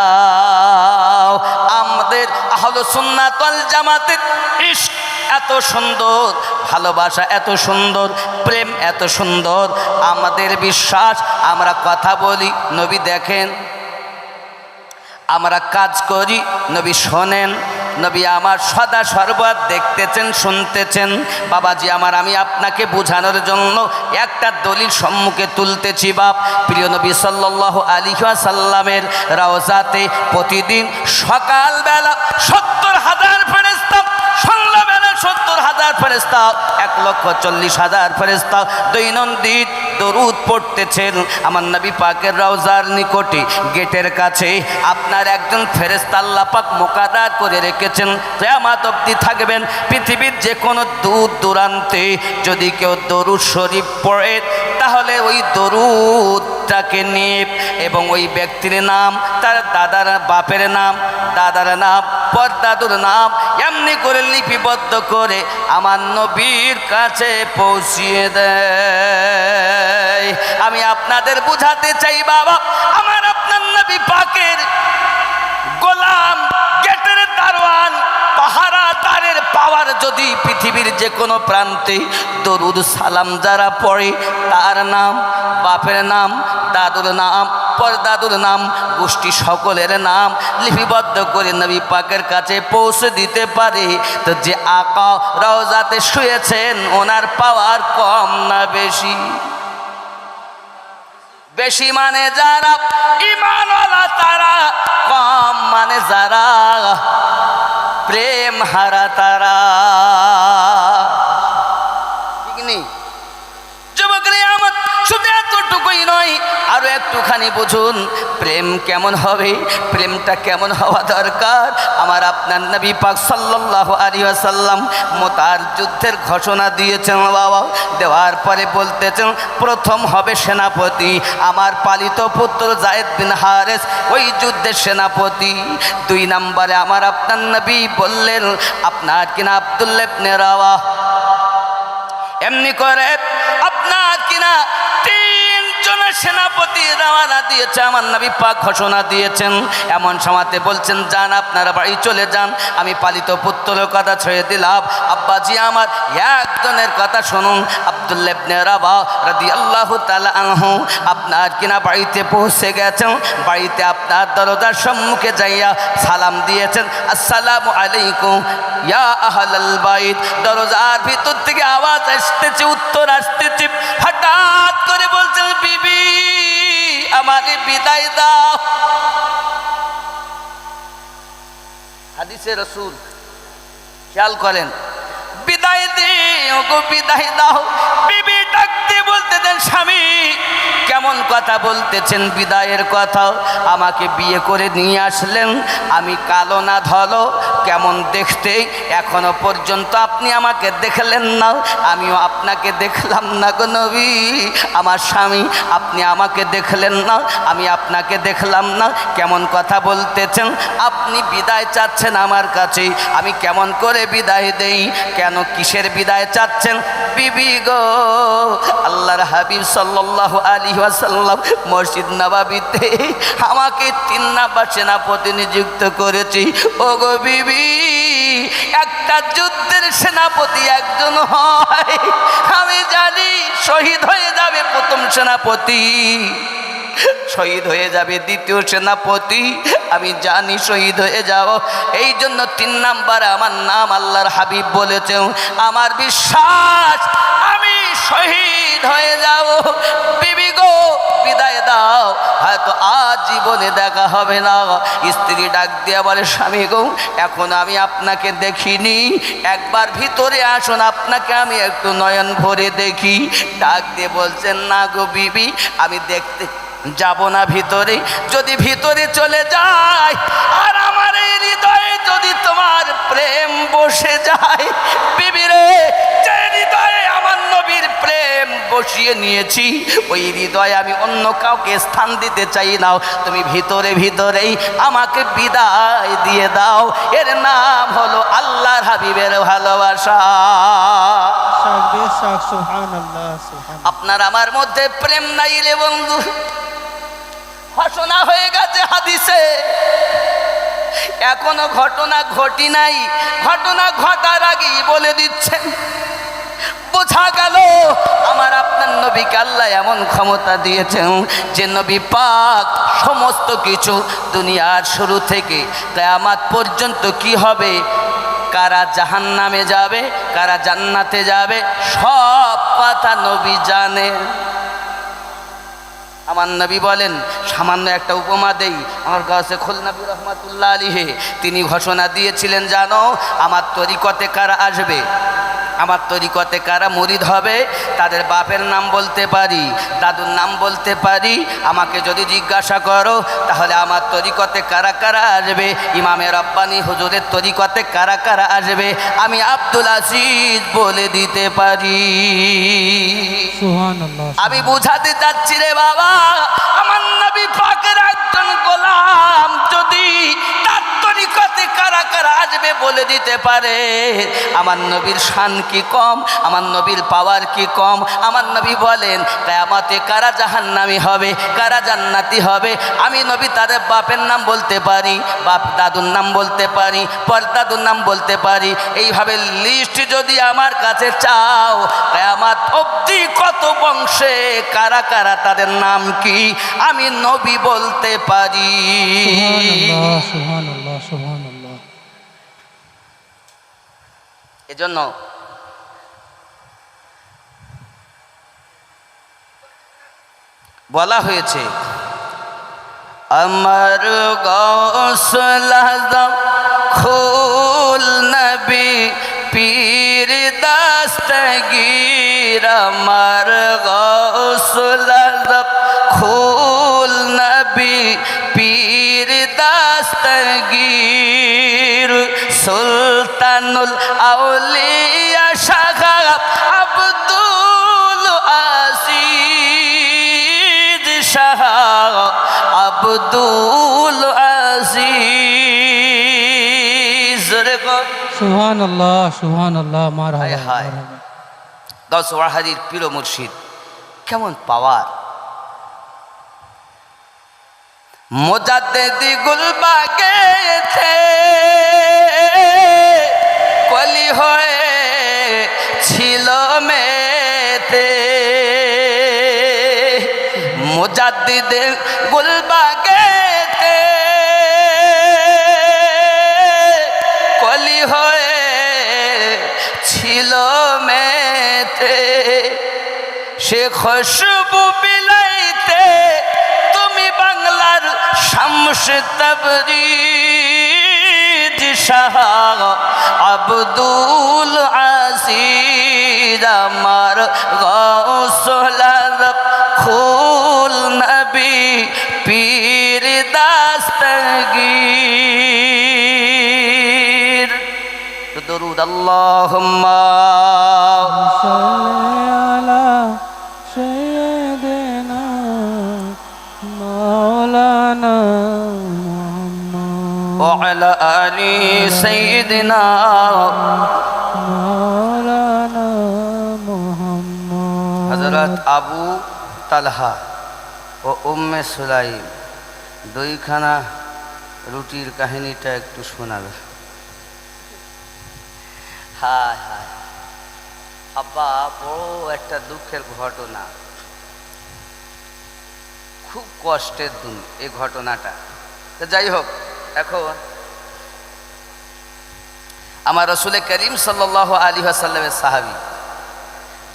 আমাদের আহলে সুন্নাত ওয়াল জামাতের ইশক এত সুন্দর, ভালোবাসা এত সুন্দর, প্রেম এত সুন্দর, আমাদের বিশ্বাস, আমরা কথা বলি নবী দেখেন, আমরা কাজ করি নবী শোনেন, নবী আমার সদা সর্বদা দেখতেছেন, শুনতেছেন। বাবাজি আমার, আমি আপনাকে বোঝানোর জন্য একটা দলিল সম্মুখে তুলতেছি বাপ। প্রিয় নবী সাল্লাল্লাহু আলাইহি ওয়াসাল্লামের রওজাতে প্রতিদিন সকালবেলা 70,000 ফেরেশতা, সন্ধ্যাবেলা 70,000 ফেরেশতা, 1,40,000 ফেরেশতা দৈনন্দিন দরুদ পড়তেছেন আমার নবী পাকের রওজার নিকটে। গেটের কাছে আপনার একজন ফেরেশতা আল্লাহ পাক মুকাদ্দার করে রেখেছেন, কিয়ামত অবধি থাকবেন। পৃথিবীর যে কোনো দূর দূরান্তে যদি কেউ দরুদ শরীফ পড়ে, তাহলে ওই দরুদটাকে নিয়ে এবং ওই ব্যক্তির নাম, তার দাদার বাপের নাম, দাদার নাম, পরদাদুর নাম এমনি করে লিপিবদ্ধ করে আমার নবীর কাছে পৌঁছিয়ে দেয়। আমি আপনাদের বুঝাতে চাই বাবা, আমার আপনার নবী পাকের গোলাম, গেটের দারোয়ান, পাহারাদারের পাওয়ার যদি পৃথিবীর যে কোনো প্রান্তে দরুদ সালাম যারা পড়ে, তার নাম, বাপের নাম, দাদুর নাম, পরদাদুর নাম, গোষ্ঠী সকলের নাম লিপিবদ্ধ করে নবী পাকের কাছে পৌঁছে দিতে পারে, তো যে আকা রওজাতে শুয়েছেন ওনার পাওয়ার কম না বেশি? বেশি মানে যারা ঈমানওয়ালা তারা, কম মানে যারা প্রেম হারা তারা। ঠিক নেই যুবকরা আমার? শুধু এতটুকুই নয়, আরো একটুখানি বুঝুন প্রেম কেমন হবে, প্রেমটা কেমন হওয়া দরকার। আমার আপনার নবী পাক সাল্লাল্লাহু আলাইহি ওয়াসাল্লাম মুতার যুদ্ধের ঘোষণা দিয়েছেন বাবা। দেওয়ার পরে বলতেছেন প্রথম হবে সেনাপতি আমার পালিত পুত্র যায়েদ বিন হারেস, ওই যুদ্ধের সেনাপতি। 2 নম্বরে আমার আপনার নবী বললেন আপনার কিনা আব্দুল্লাহ ইবনে রাওয়াহ। এমনি করে আপনার কিনা 3 জনের সেনাপতি রওনা দিয়েছে, আমার নবী পাক ঘোষণা দিয়েছেন। এমন সময়তে বলছেন যান আপনারা বাড়ি চলে যান, আমি পালিত পুত্রের কথা ছেড়ে দিলাম। আব্বাজি আমার একজনের কথা শুনুন, আব্দুল্লাহ ইবনে রাওয়াহ রাদিয়াল্লাহু তাআলা আনহু আপনার কিনা বাড়িতে পৌঁছে গেছেন। বাড়িতে আপনার দরজার সম্মুখে যাইয়া সালাম দিয়েছেন, আসসালামু আলাইকুম ইয়া আহলাল বাইত। দরজার ভিতর থেকে আওয়াজ আসতেছে, উত্তর আসতেছে। হঠাৎ করে বলছেন বিবি আমাকে বিদায় দাও। হাদিসে রাসূল খেয়াল করেন, বিদায় দিও গো, বিদায় দাও। বিবি ডাকতে বলতে দেন স্বামী কেমন কথা বলতেছেন, বিদায়ের কথা। আমাকে বিয়ে করে নিয়ে আসলেন, আমি কালো না ধলো, কেমন দেখতে, এখনো পর্যন্ত আপনি আমাকে দেখলেন না, আমিও আপনাকে দেখলাম না গো নবী। আমার স্বামী আপনি আমাকে দেখলেন না, আমি আপনাকে দেখলাম না, কেমন কথা বলতেছেন। আপনি বিদায় চাচ্ছেন আমার কাছে, আমি কেমন করে বিদায় দেই? কেন কিসের বিদায় চাচ্ছেন বিবি গো? আল্লাহর হাবিব সাল্লাল্লাহু আলাইহি ওয়াসাল্লাম মসজিদ নববীতে আমাকে 3 নাম্বার সেনাপতি নিযুক্ত করেছি। ও গো বিবি, একটা যুদ্ধের সেনাপতি একজন হয়, আমি জানি শহীদ হয়ে যাবে প্রথম সেনাপতি, শহীদ হয়ে যাবে দ্বিতীয় সেনাপতি, আমি জানি শহীদ হয়ে যাও। এই জন্য 3 নাম্বারে আমার নাম আল্লাহর হাবিব বলেছেন, আমার বিশ্বাস আমি শহীদ হয়ে যাব। বিবি গো বিদায় দাও। হয়তো আজ জীবনে দেখা হবে না। স্ত্রী ডাক দিয়ে বলে, স্বামী গো, এখন আমি আপনাকে দেখিনি, একবার ভিতরে আসুন, আপনাকে আমি একটু নয়ন ভরে দেখি। ডাক দিয়ে বলছেন, না গো বিবি, আমি দেখতে যাব না ভিতরে। যদি ভিতরে চলে যায় আর আমার এই হৃদয়ে যদি তোমার প্রেম বসে যায়, বিবি রে, যে হৃদয়ে আমার নবীর প্রেম বসিয়ে নিয়েছি, ওই হৃদয়ে আমি অন্য কাউকে স্থান দিতে চাই না। তুমি ভিতরে ভিতরেই আমাকে বিদায় দিয়ে দাও। এর নাম হলো আল্লাহর হাবিবের ভালোবাসা। বেশক সুবহানাল্লাহ সুবহানাল্লাহ। আপনার আমার মধ্যে প্রেম নাই রে বন্ধু, ঘোষণা হয়ে গেছে হাদিসে, এখনো ঘটনা ঘটি নাই, ঘটনা ঘটার আগেই বলে দিচ্ছেন। বোঝা গেল আমার আপনার নবীকে আল্লাহ এমন ক্ষমতা দিয়েছেন যে নবী পাক সমস্ত কিছু দুনিয়ার শুরু থেকে কিয়ামত পর্যন্ত কি হবে, কারা জাহান্নামে যাবে, কারা জান্নাতে যাবে, সব কথা নবী জানেন। আমার নবী বলেন, সামান্য একটা উপমা দেই, আমার কাছে খুলনাবী রহমাতুল্লাহ আলাইহি তিনি ঘোষণা দিয়েছিলেন, জানো আমার তরিকতে কারা আসবে, আমার তরিকতে কারা মুরিদ হবে, তাদের বাপের নাম বলতে পারি, দাদুর নাম বলতে পারি। আমাকে যদি জিজ্ঞাসা করো তাহলে আমার তরিকতে কারা কারা আসবে, ইমামে রব্বানী হুজুরের তরিকতে কারা কারা আসবে, আমি আব্দুল আজিজ বলে দিতে পারি। সুবহানাল্লাহ। আমি বুঝাতে চাচ্ছি রে বাবা, আমার নবী পাকের একজন গোলাম যদি তার তরিকতে কারা কারা আসবে বলে দিতে পারে, আমার নবীর শান কি কম, আমার নবীর পাওয়ার কি কম। আমার নবী বলেন, কিয়ামতে কারা জাহান্নামী হবে, কারা জান্নাতি হবে, আমি নবী তাদের বাপের নাম বলতে পারি, বাপ দাদুর নাম বলতে পারি, পরদাদুর নাম বলতে পারি। এইভাবে লিস্ট যদি আমার কাছে চাও, কিয়ামত অবধি কত বংশে কারা কারা তাদের নাম কি আমি নবী বলতে পারি। সুবহানাল্লাহ সুবহানাল্লাহ সুবহানাল্লাহ। এজন্য বলা হয়েছে, আমার গৌসুল আজম খুল নবী পীর দস্তগীর, আমার গৌসুল আজম খুল নবী পীর দস্তগীর, সুলতানুল আউলিয়া শাহ আব্দুল আজিজ, শাহ আব্দুল আজিজ। সুবহানাল্লাহ সুবহানাল্লাহ। মারহাবা হায় গাউস ওয়াহাদির পীর মুর্শিদ, কেমন পাওয়ার। মুজাদ্দিদ গুলবাগে थे কলি হয়ে ছিল মেতে, মুজাদ্দিদ গুলবাগে थे কলি হয়ে ছিল মেতে, সে খুশবু বিলাইতে তুমি বাংলার শামস তবরিজ, শাহ আব্দুল আজিজ, আমার গৌসুল আজম খুল নবী পীর দস্তগীর। দরুদ আল্লাহুম্মা সাল্লি আলা সাইয়্যিদিনা মাওলানা মুহাম্মদ ওয়া আলা আলি সাইয়্যিদিনা মাওলানা মুহাম্মদ। হযরত আবু তালহা ও উম্মে সুলাইম দুইখানা রুটির কাহিনীটা একটু শোনাবে। হায় হায় আব্বা, বড় একটা দুঃখের ঘটনা, খুব কষ্টের দিন এই ঘটনাটা। তো যাই হোক, এখন আমার রসুল করিম সাল্লাল্লাহু আলাইহি ওয়াসাল্লামের সাহাবী,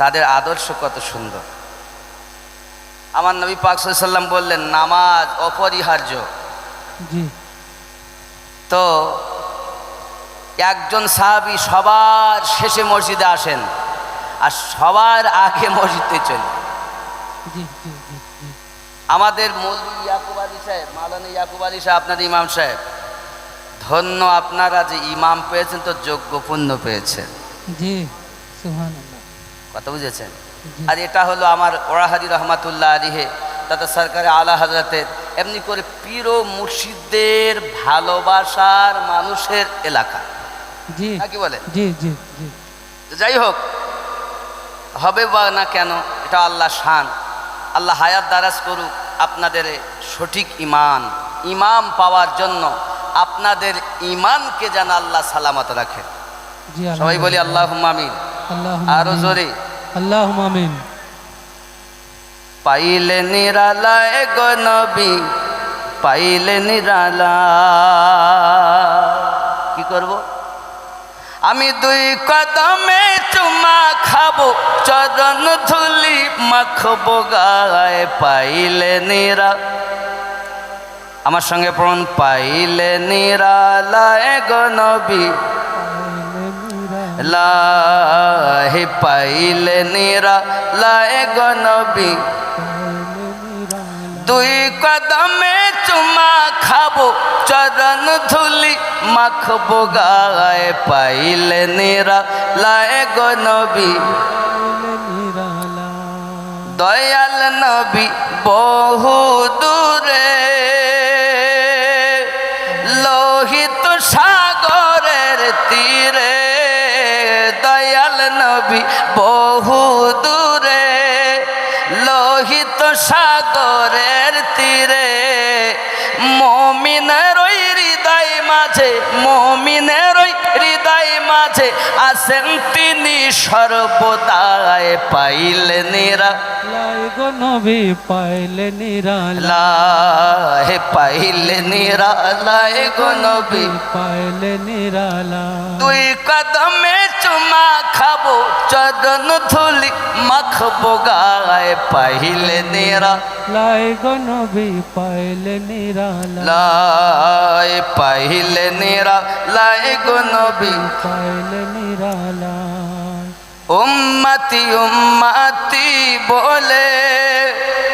তাদের আদর্শ কত সুন্দর। আমার নবী পাক সাল্লাল্লাহু আলাইহি সাল্লাম বললেন নামাজ অপরিহার্য। জি তো একজন সাহাবী সবার শেষে মসজিদে আসেন আর সবার আগে মসজিদে চলে। জি জি জি জি আমাদের মৌলভী ইয়াকুব আলী সাহেব, মাওলানা ইয়াকুব আলী সাহেব, আপনাদের ইমাম সাহেব, ধন্য আপনারা যে ইমাম পেয়েছেন তো যোগ্যপূর্ণ পেয়েছেন। জি সুবহানাল্লাহ। কথা বুঝেছেন? জি আর এটা হলো আমার ওরাহাদি রহমাতুল্লাহ আলিহে দাদা সরকারে আলা হজরতের এমনি করে পীর ও মুর্শিদদের ভালোবাসার মানুষের এলাকা, জি নাকি বলে? জি জি জি যাই হোক, হবে বা না কেন এটা আল্লাহ শান। আল্লাহ হায়াত দারাজ করুক আপনাদের সঠিক ইমাম পাওয়ার জন্য আপনাদের ইমানকে যেন আল্লাহ সালামত রাখেন। জি সবাই বলি আল্লাহুম্মা আমিন। আল্লাহুম্মা আরো আমিন। জোরে আল্লাহুম্মা আমিন। পাইলে নিরালায় গো নবী, পাইলে নিরালা। কি করব? আমি দুই কদমে চুমা খাবো, চরণ ধুলি মাখবো গায়ে। পাইলে নিরা, আমার সঙ্গে পড়ুন, পাইলে নিরালায় গো নবী, লাহে পাইলে নিরালায় গো নবী। দুই কদমে চুমা খাবো, চরণ ধুলি মাখবো গায়ে। পাইলে নিরালায় গো নবী, দয়াল নবী বহু দূরে, লোহিত সাগরের তীরে। দয়াল নবী বহু দূরে, লোহিত সাগরের তীরে। মুমিনের ওই হৃদয় মাঝে, মুমিনের ওই হৃদয় মাঝে আছেন তিনি সর্বদাই। পাইলে লাই গো নবী, পাইলে নিরালা। নিরালায়, পাইলে নিরালায় গো নবী, পাইলে নিরালা। দুই কদমে চুমা খাবো, চরণ ধুলি মাখবো গায়ে। পাইলে লাই গো নবী, পাইলে নিরালা। নিরালায়, পাইলে নিরালায় গো নবী। পাইলে নিরালা। উম্মতি উম্মতি বলে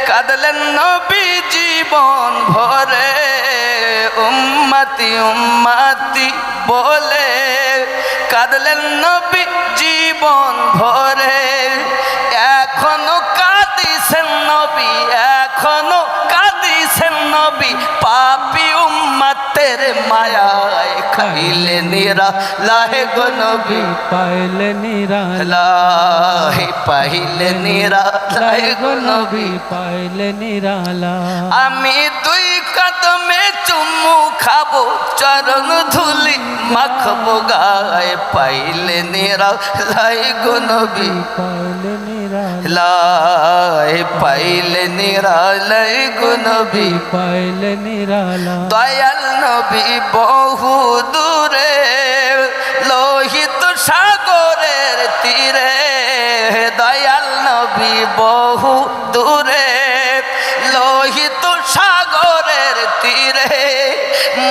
কাঁদলেন নবী জীবন ভরে। উম্মতি উম্মতি বলে কাঁদলেন নবী জীবন ভরে। এখনো কাঁদিছেন নবী, এখনো কাঁদিছেন নবী, পাপী উম্মতের মায়ায়। খাইলে নিরালায় গো নবী, পাইলে নিরালা। লাহে পাইলে নিরালায় গো নবী। পাইলে নিরালা। আমি দুই কদমে চুমু খাবো, চরণ ধুলি মাখবো গায়ে। পাইলে নিরালায় গো নবী, পাইলে নিরালা। লাহে পাইলে নিরালায় গো নবী। পাইলে নিরালা। দয়াল নবী বহু দূরে, লোহিত সাগরের তীরে। দয়াল নবী বহু দূরে, লোহিত সাগরের তীরে।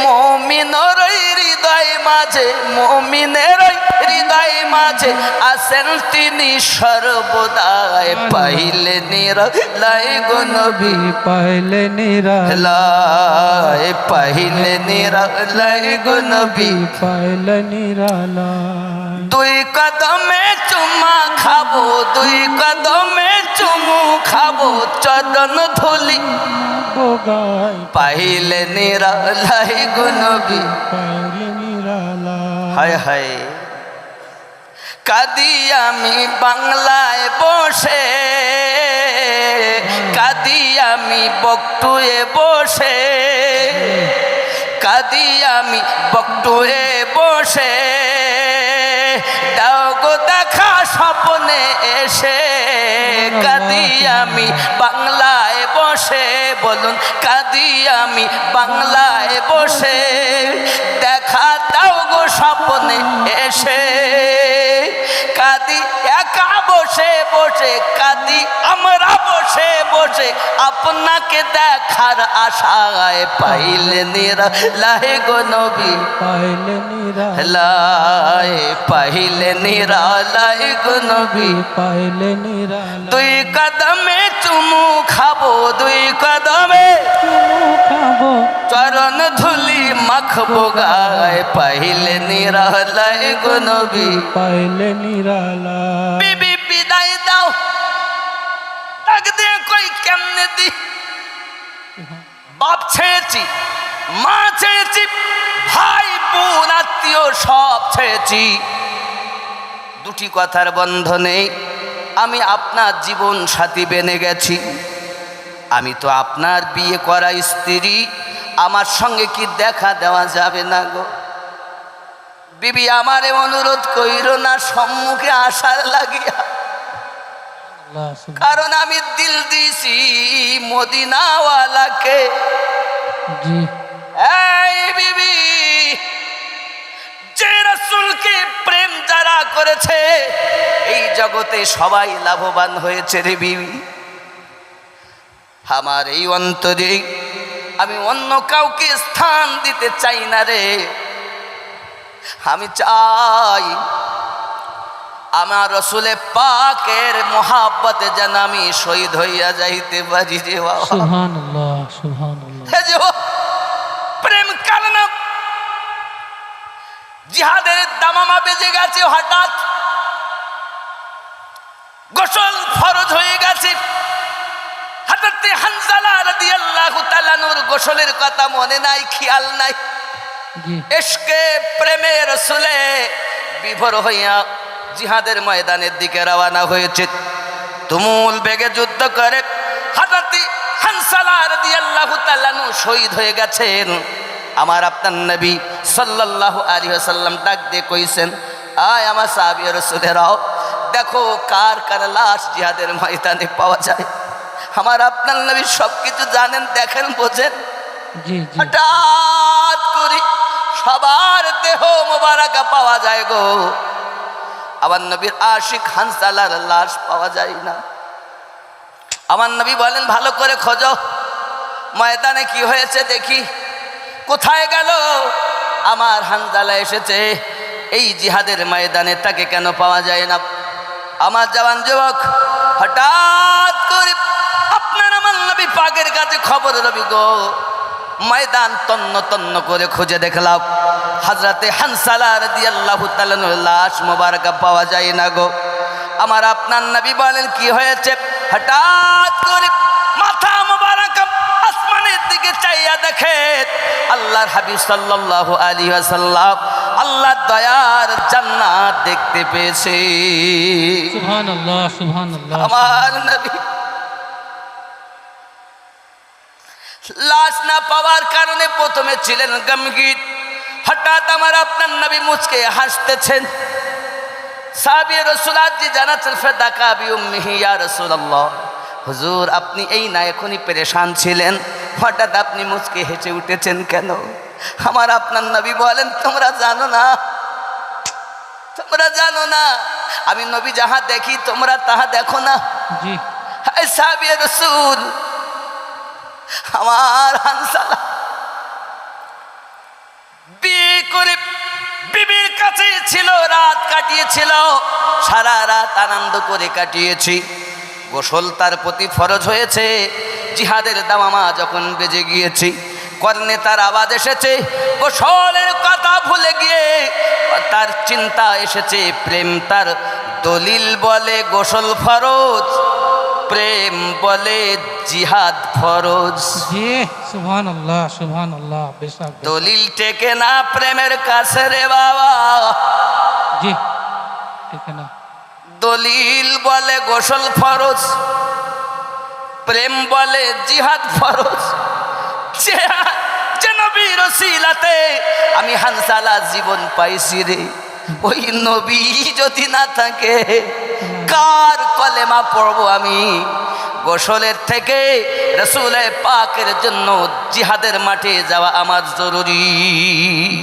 মুমিনের হৃদয় মাঝে, মুমিনের হৃদয় মাঝে আছেন তিনি সর্বদাই। পাইলে নিরালায় গো নবী, পাইলে নিরালা। লাহে পাইলে নিরালায় গো নবী। পাইলে নিরালা। দুই কদমে চুমা খাবো, দুই কদমে চুমু খাবো, চরণ ধুলি গায়। পাইলে নিরালায় গো নবী। পাইলে নিরালা। হায় হায়, কাঁদি আমি বাংলায় বসে, কাঁদি আমি বকটুয়ে বসে, কাঁদি আমি বকটুয়ে বসে। দাও গো দেখা স্বপ্নে এসে, কাঁদি আমি বাংলায় বসে। বলুন, কাঁদি আমি বাংলায় বসে, দেখা দাও গো স্বপ্নে এসে। কাঁদি একা বসে বসে, কাঁদি আমরা বসে বসে আপনাকে দেখার আশায় পাইলে নিরালায় গো নবী, পাইলে নিরালায়, লাই পাইলে নিরালায় গো নবী। পাইলে নিরালায়, দুই কদমে চুমু খাবো, দুই কদমে চুমু খাবো, চরণ ধুলি মাখবো গায়ে, পাইলে নিরালায় গো নবী। পাইলে নিরালায়। বিবি বিদায় দাও, ডাক দিয়ে কই কেমনে দি, বাপ ছেড়েছি, মা ছেড়েছি, ভাই বোন আত্মীয় সব ছেড়েছি। দুটি কথার বন্ধনে আমি আপনার জীবন সাথী বেনে গেছি। আমি তো আপনার বিয়ে করা স্ত্রী, আমার সঙ্গে কি দেখা দেওয়া যাবে না গো? বিবি আমারে অনুরোধ কইর না সম্মুখে আসার লাগিয়া, আল্লাহ সুবহান, কারণ আমি দিল দিছি মদিনাওয়ালাকে। জি এই বিবি, যে রাসূলকে প্রেম যারা করেছে এই জগতে সবাই লাভবান হয়েছে রে বিবি। আমার এই অন্তরে আমি অন্য কাউকে স্থান দিতে চাই না রে। আমি চাই আমার রসুলে পাকের মহাব্বতে যেন আমি শহীদ হইয়া যাইতে পারি রে বাবা। সুবহানাল্লাহ, সুবহানাল্লাহ। হে যে প্রেম কারণ জিহাদের দামামা বেজে গেছে, হঠাৎ গোসল ফরজ হয়ে গেছে। হযরতে হানজালা রাদিয়াল্লাহু তাআলা নূর গোসলের কথা মনে নাই, খেয়াল নাই। জি ইশকে প্রেমে রসুলে বিভোর হইয়া জিহাদের ময়দানের দিকে রওনা হয়েছে। তুমুল বেগে যুদ্ধ করে হযরতে হানজালা রাদিয়াল্লাহু তাআলা নূর শহীদ হয়ে গেছেন। আমার আপনার নবী সাল্লাল্লাহু আলাইহি ওয়াসাল্লাম ডাক দিয়ে কইছেন, আয় আমার সাহাবী রাসূলেরাও, দেখো কার কার লাশ জিহাদের ময়দানে পাওয়া যায়। আমার আপনার নবী সব কিছু জানেন, দেখেন, বোঝেন। জি জি হঠাৎ করে সবার দেহ মোবারকা পাওয়া যায় গো, আমার নবীর আশিক হানজালার লাশ পাওয়া যায় না। আমার নবী বলেন, ভালো করে খোঁজো, ময়দানে কি হয়েছে দেখি, কোথায় গেল আমার হানজালা এসেছে এই জিহাদের ময়দানে, তাকে কেন পাওয়া যায় না? আমার জওয়ান যুবক, হঠাৎ করে আপনার আমার নবী পাকের কাছে খবর রবি গো। ময়দান তন্ন তন্ন করে খুঁজে দেখলাম হযরতে হানজালা রাদিয়াল্লাহু তাআলার লাশ মোবারকা পাওয়া যায় না গো। আমার আপনার নবী বলেন, কি হয়েছে? হঠাৎ করে মাথা মোবারকা আসমানের দিকে চাইয়া দেখে আল্লাহর হাবিব সাল্লাল্লাহু আলাইহি ওয়াসাল্লাম আল্লাহর দয়ার জান্নাত দেখতে পেয়েছে। সুবহানাল্লাহ, সুবহানাল্লাহ। আমার নবী লাশ না পাওয়ার কারণে প্রথমে ছিলেন গমগীন। হঠাৎ আমার আপনার নবী মুচকে হাসতেছেন। সাহাবী রাসূল আজি জানাতেন, ফাদাকা বিউম্মিহি ইয়া রাসূলুল্লাহ, হুজুর আপনি এই না এখনই পেরেশান ছিলেন, হঠাৎ আপনি মুচকে হেসে উঠেছেন কেন? আমার আপনার নবী বলেন, তোমরা জানো না, তোমরা জানো না আমি নবী যাহা দেখি তোমরা তাহা দেখো না। জি হায় সাহাবী রাসূল, আমার হানজালা বিয়ে করে বিবির কাছে ছিল, রাত কাটিয়েছিল, সারা রাত আনন্দ করে কাটিয়েছি। গোসল তার প্রতি ফরজ হয়েছে। জিহাদের দামামা যখন বেজে গিয়েছি, কর্ণে তার আওয়াজ এসেছে, গোসলের কথা ভুলে গিয়ে তার চিন্তা এসেছে প্রেম। তার দলিল বলে গোসল ফরজ, প্রেম বলে জিহাদ ফরজ। জি সুবহানাল্লাহ, সুবহানাল্লাহ। বেশক দলিল টেকে না প্রেমের কাছে রে বাবা। জি ঠিক না, দলিল বলে গোসল ফরজ, প্রেম বলে জিহাদ ফরজ। যে নবীর ওসিলাতে আমি হানজালা জীবন পাইছি রে, ওই নবী যদি না থাকে কার কলেমা পড়বো আমি? গোসলের থেকে রাসূল পাকের জন্য জিহাদের মাঠে যাওয়া আমার জরুরি।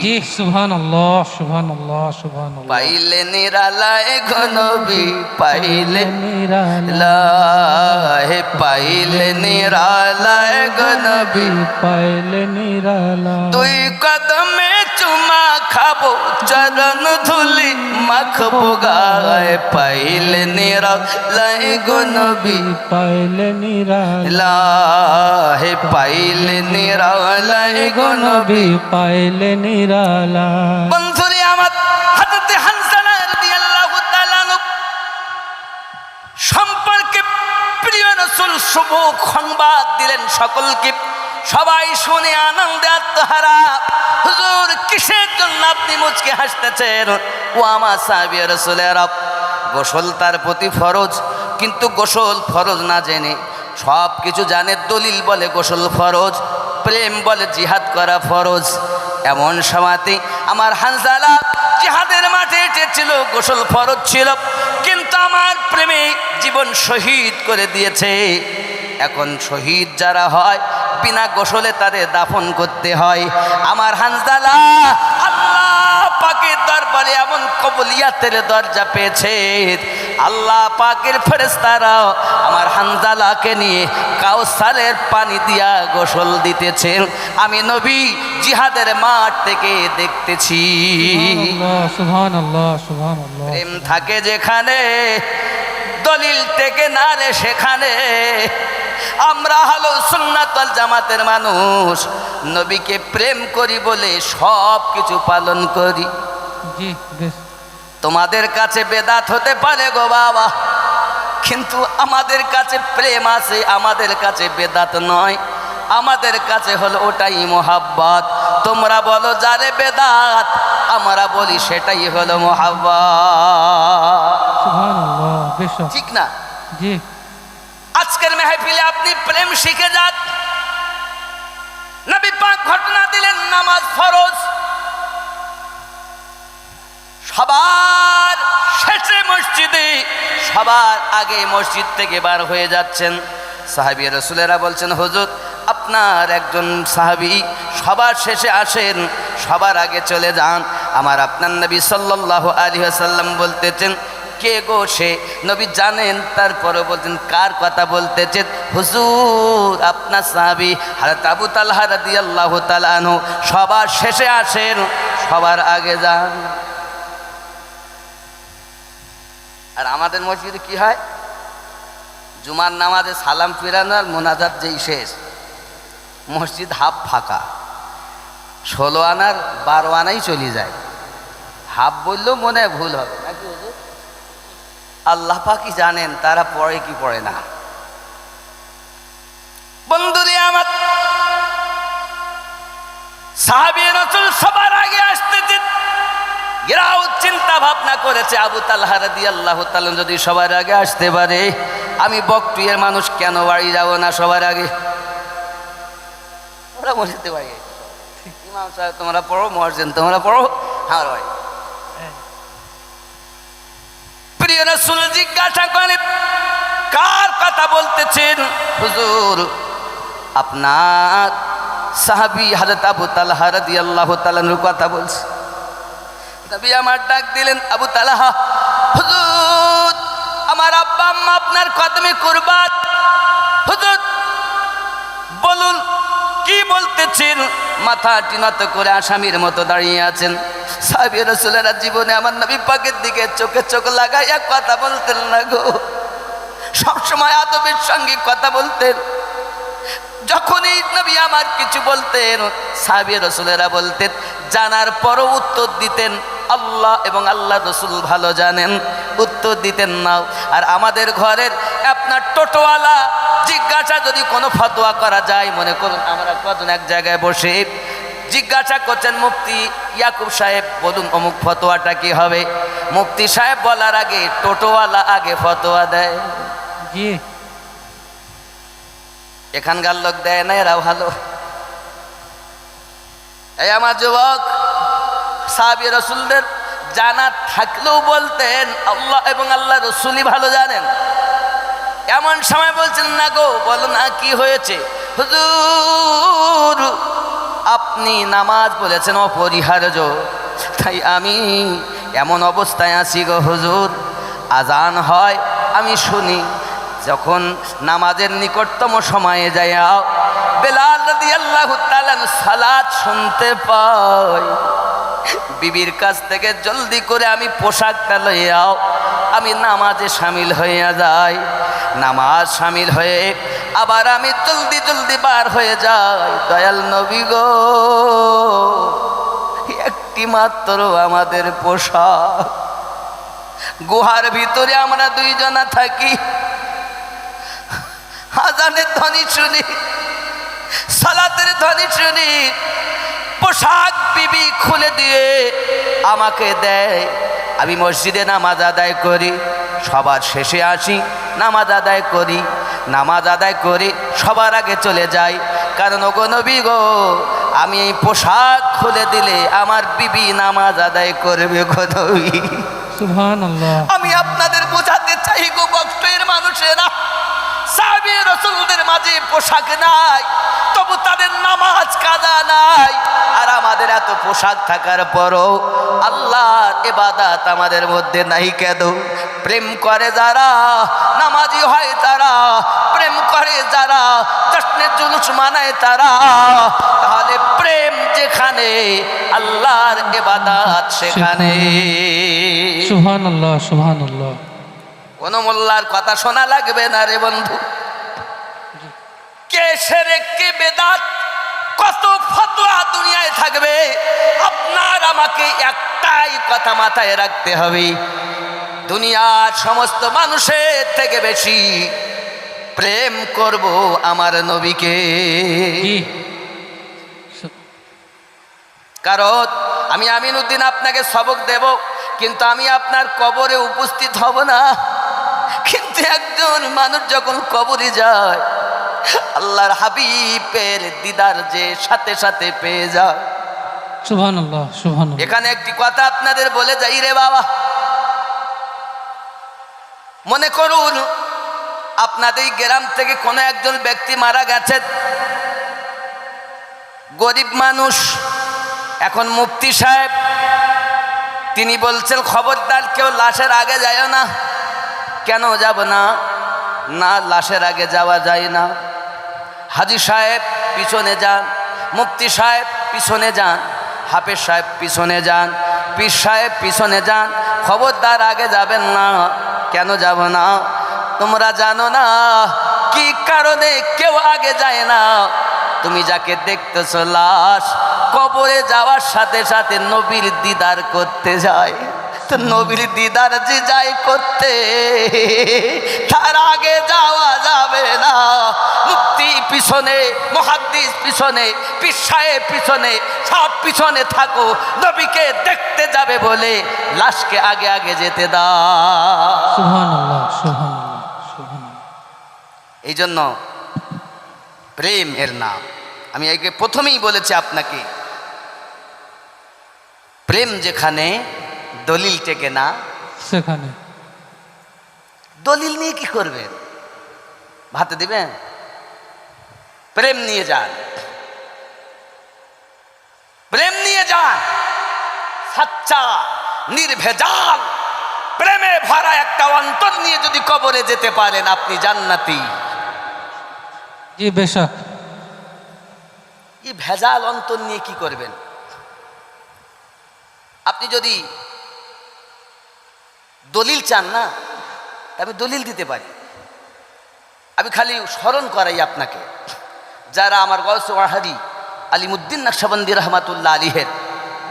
জি সুবহানাল্লাহ সুবহানাল্লাহ সুবহানাল্লাহ। পাইলে নিরালায় গো নবী পাইলে নিরালায় হে পাইলে নিরালায় গো নবী পাইলে নিরালায়। দুই কদমে চুমা খাবো চরণ ধুলি মাখবো গায়ে পাইলে নিরালায় গো নবী পাইলে নিরালায় হে পাইলে নিরালায় গো নবী। পাইলে নিরালায়। বন্ধুরে আমার হযরতে হানজালা রাদিয়াল্লাহু তাআলা আনহু সম্পর্কে প্রিয় রাসূল শুভ সংবাদ দিলেন সকলকে। সবাই শুনে আনন্দে আত্মহারা। হুজুর কিসের জন্য আপনি মুচকে হাসতেছেন? ও আমার সাহাবী রাসূলেরা, গোসল তার প্রতি ফরজ, কিন্তু গোসল ফরজ না জেনে সব কিছু জানে। দলিল বলে গোসল ফরজ, প্রেম বলে জিহাদ করা ফরজ। এমন সময়তে আমার হানজালা জিহাদের মাঠে এসেছিল, গোসল ফরজ ছিল, কিন্তু আমার প্রেমে জীবন শহীদ করে দিয়েছে। এখন শহীদ যারা হয় বিনা গোসলে তাদের দাফন করতে হয়। আমার হানজালা আল্লাহ পাকের দরবারে এমন কবুলিয়াতের দরজা পেয়েছে, আল্লাহ পাকের ফেরেশতারা আমার হানজালাকে নিয়ে কাউসারের পানি দিয়া গোসল দিতেছেন। আমি নবী জিহাদের মাঠ থেকে দেখতেছি। সুবহানাল্লাহ সুবহানাল্লাহ। প্রেম থাকে যেখানে, দলিল থেকে না রে সেখানে। আমরা হলো সুন্নাত ওয়াল জামাতের মানুষ, নবীকে প্রেম করি বলে সব কিছু পালন করি। জি বেশ। তোমাদের কাছে বেদাত হতে পারে গো বাবা, কিন্তু আমাদের কাছে প্রেম আছে, আমাদের কাছে বেদাত নয়, আমাদের কাছে হলো ওটাই মোহাব্বত। তোমরা বলো যারে বেদাত, আমরা বলি সেটাই হলো মোহাব্বত। সুবহানাল্লাহ বেশ। ঠিক না? জি। আজকের মেহফিলে আপনি প্রেম শিখে যান। নবী পাক ঘটনা দিলেন, নামাজ ফরজ, সবার শেষে মসজিদে, সবার আগে মসজিদ থেকে বার হয়ে যাচ্ছেন। সাহাবী রাসূলেরা বলছেন, হুজুর আপনার একজন সাহাবী সবার শেষে আসেন, সবার আগে চলে যান। আমার আপনার নবী সাল্লাল্লাহু আলাইহি ওয়াসাল্লাম বলতেছেন, কে গো সে? নবী জানেন, তারপরে বলছেন কার কথা বলতেছেন? হুজুর আপনার সাহাবী হযরত আবু তালহা রাদিয়াল্লাহু তাআলা আনহু সবার শেষে আসেন, সবার আগে যান। আর আমাদের মসজিদে কি হয়? জুমার নামাজে সালাম ফিরানো আর মোনাজাত যেই শেষ, মসজিদ হাফ ফাঁকা। 16 আনার 12 আনাই চলে যায়। হাফ বললেও মনে হয় ভুল হবে নাকি হুজুর? আল্লাহ পাকই জানেন তারা পড়ে কি পড়ে না। বন্ধুরে আমার, সাহাবী রাসূল সবার আগে আসতেছেন। এরাও চিন্তা ভাবনা করেছে, আবু তালহা রাদিয়াল্লাহু তাআলা যদি সবার আগে আসতে পারে, আমি বকটুয়ের মানুষ কেন বাড়ি যাব না সবার আগে? ওরা মসজিদে বাড়ি, ইমাম সাহেব তোমরা পড়ো, মুয়াজ্জিন তোমরা পড়ো, আমার ভাই। প্রিয় রাসূল জিজ্ঞাসা করে, কার কথা বলতেছেন? হুজুর আপনার সাহাবী হযরত আবু তালহা রাদিয়াল্লাহু তাআলার কথা বলছি। নবী আমার ডাক দিলেন, আবু তালহা, হুজুর আমার আব্বা আম্মা আপনার কদমে কুরবান। হুজুর বলুন কি বলতেছেন? মাথা নত করে আসামির মতো দাঁড়িয়ে আছেন। সাহাবী রাসূলেরা জীবনে আমার নবী পাকের দিকে চোখে চোখ লাগাইয়া কথা বলতেন না গো, সবসময় আদবের সঙ্গে কথা বলতেন। যখনই নবী আমার কিছু বলতেন, সাহাবী রাসূলেরা বলতেন, জানার পরও উত্তর দিতেন, আল্লাহ এবং আল্লাহ রসুল ভালো জানেন, উত্তর দিতেন না। আর আমাদের ঘরের আপনার টোটোওয়ালা জিজ্ঞাসা যদি কোনো ফতোয়া করা যায়, মনে করুন আমরা কজন এক জায়গায় বসে জিজ্ঞাসা করছেন, মুফতি ইয়াকুব সাহেব বলুন অমুক ফতোয়াটা কি হবে? মুফতি সাহেব বলার আগে টোটোওয়ালা আগে ফতোয়া দেয়। জি। এখানকার লোক দেয় না, এরাও ভালো। এই আমার যুবক, সাহাবী রাসূলদের জানা থাকলেও বলতেন আল্লাহ এবং আল্লাহ রসুলই ভালো জানেন। এমন সময় বলছেন, না গো, বলো না কি হয়েছে। হুজুর, আপনি নামাজ বলেছেন অপরিহার্য, তাই আমি এমন অবস্থায় আছি গো হুজুর। আজান হয়, আমি শুনি, যখন নামাজের নিকটতম সময়ে যাই, বেলাল রাদিয়াল্লাহু তাআলা সালাত শুনতে পাই। বিবির কাছ থেকে জলদি করে আমি পোশাকটা লইয়াও, আমি নামাজে শামিল হইয়া যাই। নামাজ শামিল হয়ে আবার আমি জলদি জলদি বার হয়ে যাই। দয়াল নবী গো, একটি মাত্র আমাদের পোশাক, গুহার ভিতরে আমরা দুইজনা থাকি। আজানের ধ্বনি শুনি, সালাতের ধ্বনি শুনি, পোশাক বিবি খুলে দিয়ে আমাকে দেয়। আমি মসজিদে নামাজ আদায় করি, সবার শেষে আসি, নামাজ আদায় করি। নামাজ আদায় করে সবার আগে চলে যাই, কারণ ওগো নবী গো, আমি এই পোশাক খুলে দিলে আমার বিবি নামাজ আদায় করবে গো নবী। সুবহানাল্লাহ। আমি আপনাদের বোঝাতে চাই গো বক্তের মানুষেরা, সাহাবী রাসূলদের মাঝে পোশাক নাই, তবু তাদের নামাজ কাজা নাই। আর আমাদের এত পোশাক থাকার পরও আল্লাহর ইবাদত আমাদের মধ্যে নাই কেন? প্রেম করে যারা, নামাজি হয় তারা, প্রেম করে যারা, জশ্নে জুলুস মানায় তারা। তাহলে প্রেম যেখানে, আল্লাহর ইবাদত সেখানে। সুবহানাল্লাহ, সুবহানাল্লাহ। কোন মোল্লার কথা শোনা লাগবে না রে বন্ধু। কে শিরক, কে বেদাত, কত ফতোয়া দুনিয়ায় থাকবে, আপনার আমাকে একটাই কথা মাথায় রাখতে হবে, দুনিয়ার সমস্ত মানুষের থেকে বেশি প্রেম করব আমার নবীকে। জি। কারণ আমি আমিনউদ্দিন আপনাকে সবক দেব, কিন্তু আমি আপনার কবরে উপস্থিত হব না। কিন্তু একজন মানুষ যখন কবরে যায়, আল্লাহর হাবিবের দিদার যে সাথে সাথে পেয়ে যায়। সুবহানাল্লাহ, সুবহানাল্লাহ। এখানে একটি কথা আপনাদের বলে যাই রে বাবা, মনে করুন আপনাদের গ্রাম থেকে কোনো একজন ব্যক্তি মারা গেছেন, গরিব মানুষ। এখন মুফতি সাহেব তিনি বলছেন, খবরদার কেউ লাশের আগে যায় না। কেন যাব না? না, লাশের আগে যাওয়া যায় না। হাজী সাহেব পিছনে যান, মুফতি সাহেব পিছনে যান, হাফেজ সাহেব পিছনে যান, পীর সাহেব পিছনে যান, খবরদার আগে যাবেন না। কেন যাব না? তোমরা জানো না কি কারণে কেউ আগে যায় না? তুমি যাকে দেখতেছ লাশ, কবরে যাওয়ার সাথে সাথে নবীর দিদার করতে যায়। তো নবীর দিদার যে যায় করতে, তার আগে যাওয়া যাবে না। মুফতি পিছনে, মুহাদ্দিস পিছনে, পীর সাহেব পিছনে, সব পিছনে থাকো, নবীকে দেখতে যাবে বলে লাশকে আগে আগে যেতে দাও। সুবহানাল্লাহ, সুবহানাল্লাহ, সুবহানাল্লাহ। এই জন্য প্রেম এর নাম। আমি একে প্রথমেই বলেছি আপনাকে, প্রেম যেখানে দলিল টেকে না, সেখানে দলিল নিয়ে কি করবেন? ভাতে দিবেন? প্রেম নিয়ে যান, প্রেম নিয়ে যান। সাচ্চা নির্ভেজাল প্রেমে ভরা একটা অন্তর নিয়ে যদি কবরে যেতে পারেন, আপনি জান্নাতি। জি, বেশক। এই ভেজাল অন্তর নিয়ে কি করবেন? আপনি যদি দলিল চান না, আমি দলিল দিতে পারি। আমি খালি স্মরণ করাই আপনাকে, যারা আমার গৌস ওয়াহাদি আলিমুদ্দিন নকশবন্দি রহমাতুল্লাহ আলিহের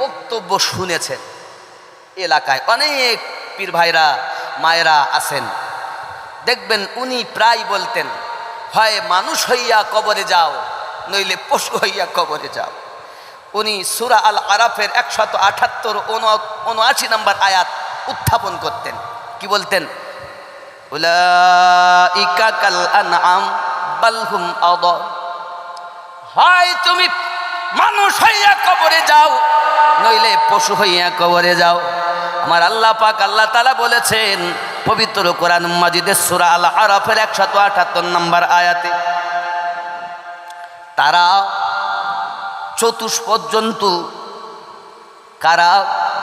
বক্তব্য শুনেছেন, এলাকায় অনেক পীর ভাইরা মায়েরা আছেন, দেখবেন উনি প্রায় বলতেন, হয় মানুষ হইয়া কবরে যাও, নইলে পশু হইয়া কবরে যাও। উনি সূরা আল আরাফের 178 নম্বর আয়াত উত্থাপন করতেন। কি বলতেন? উলাইকা কাল আনআম বাল হুম আদাল। হয় তুমি মানুষ হইয়া কবরে যাও, নইলে পশু হইয়া কবরে যাও। আমার আল্লাহ পাক আল্লাহ তাআলা বলেছেন, পবিত্র কোরআন মাজিদের সূরা আল আরাফের 178 নম্বর আয়াতে তারা চতুষ্পদ জন্তু কারা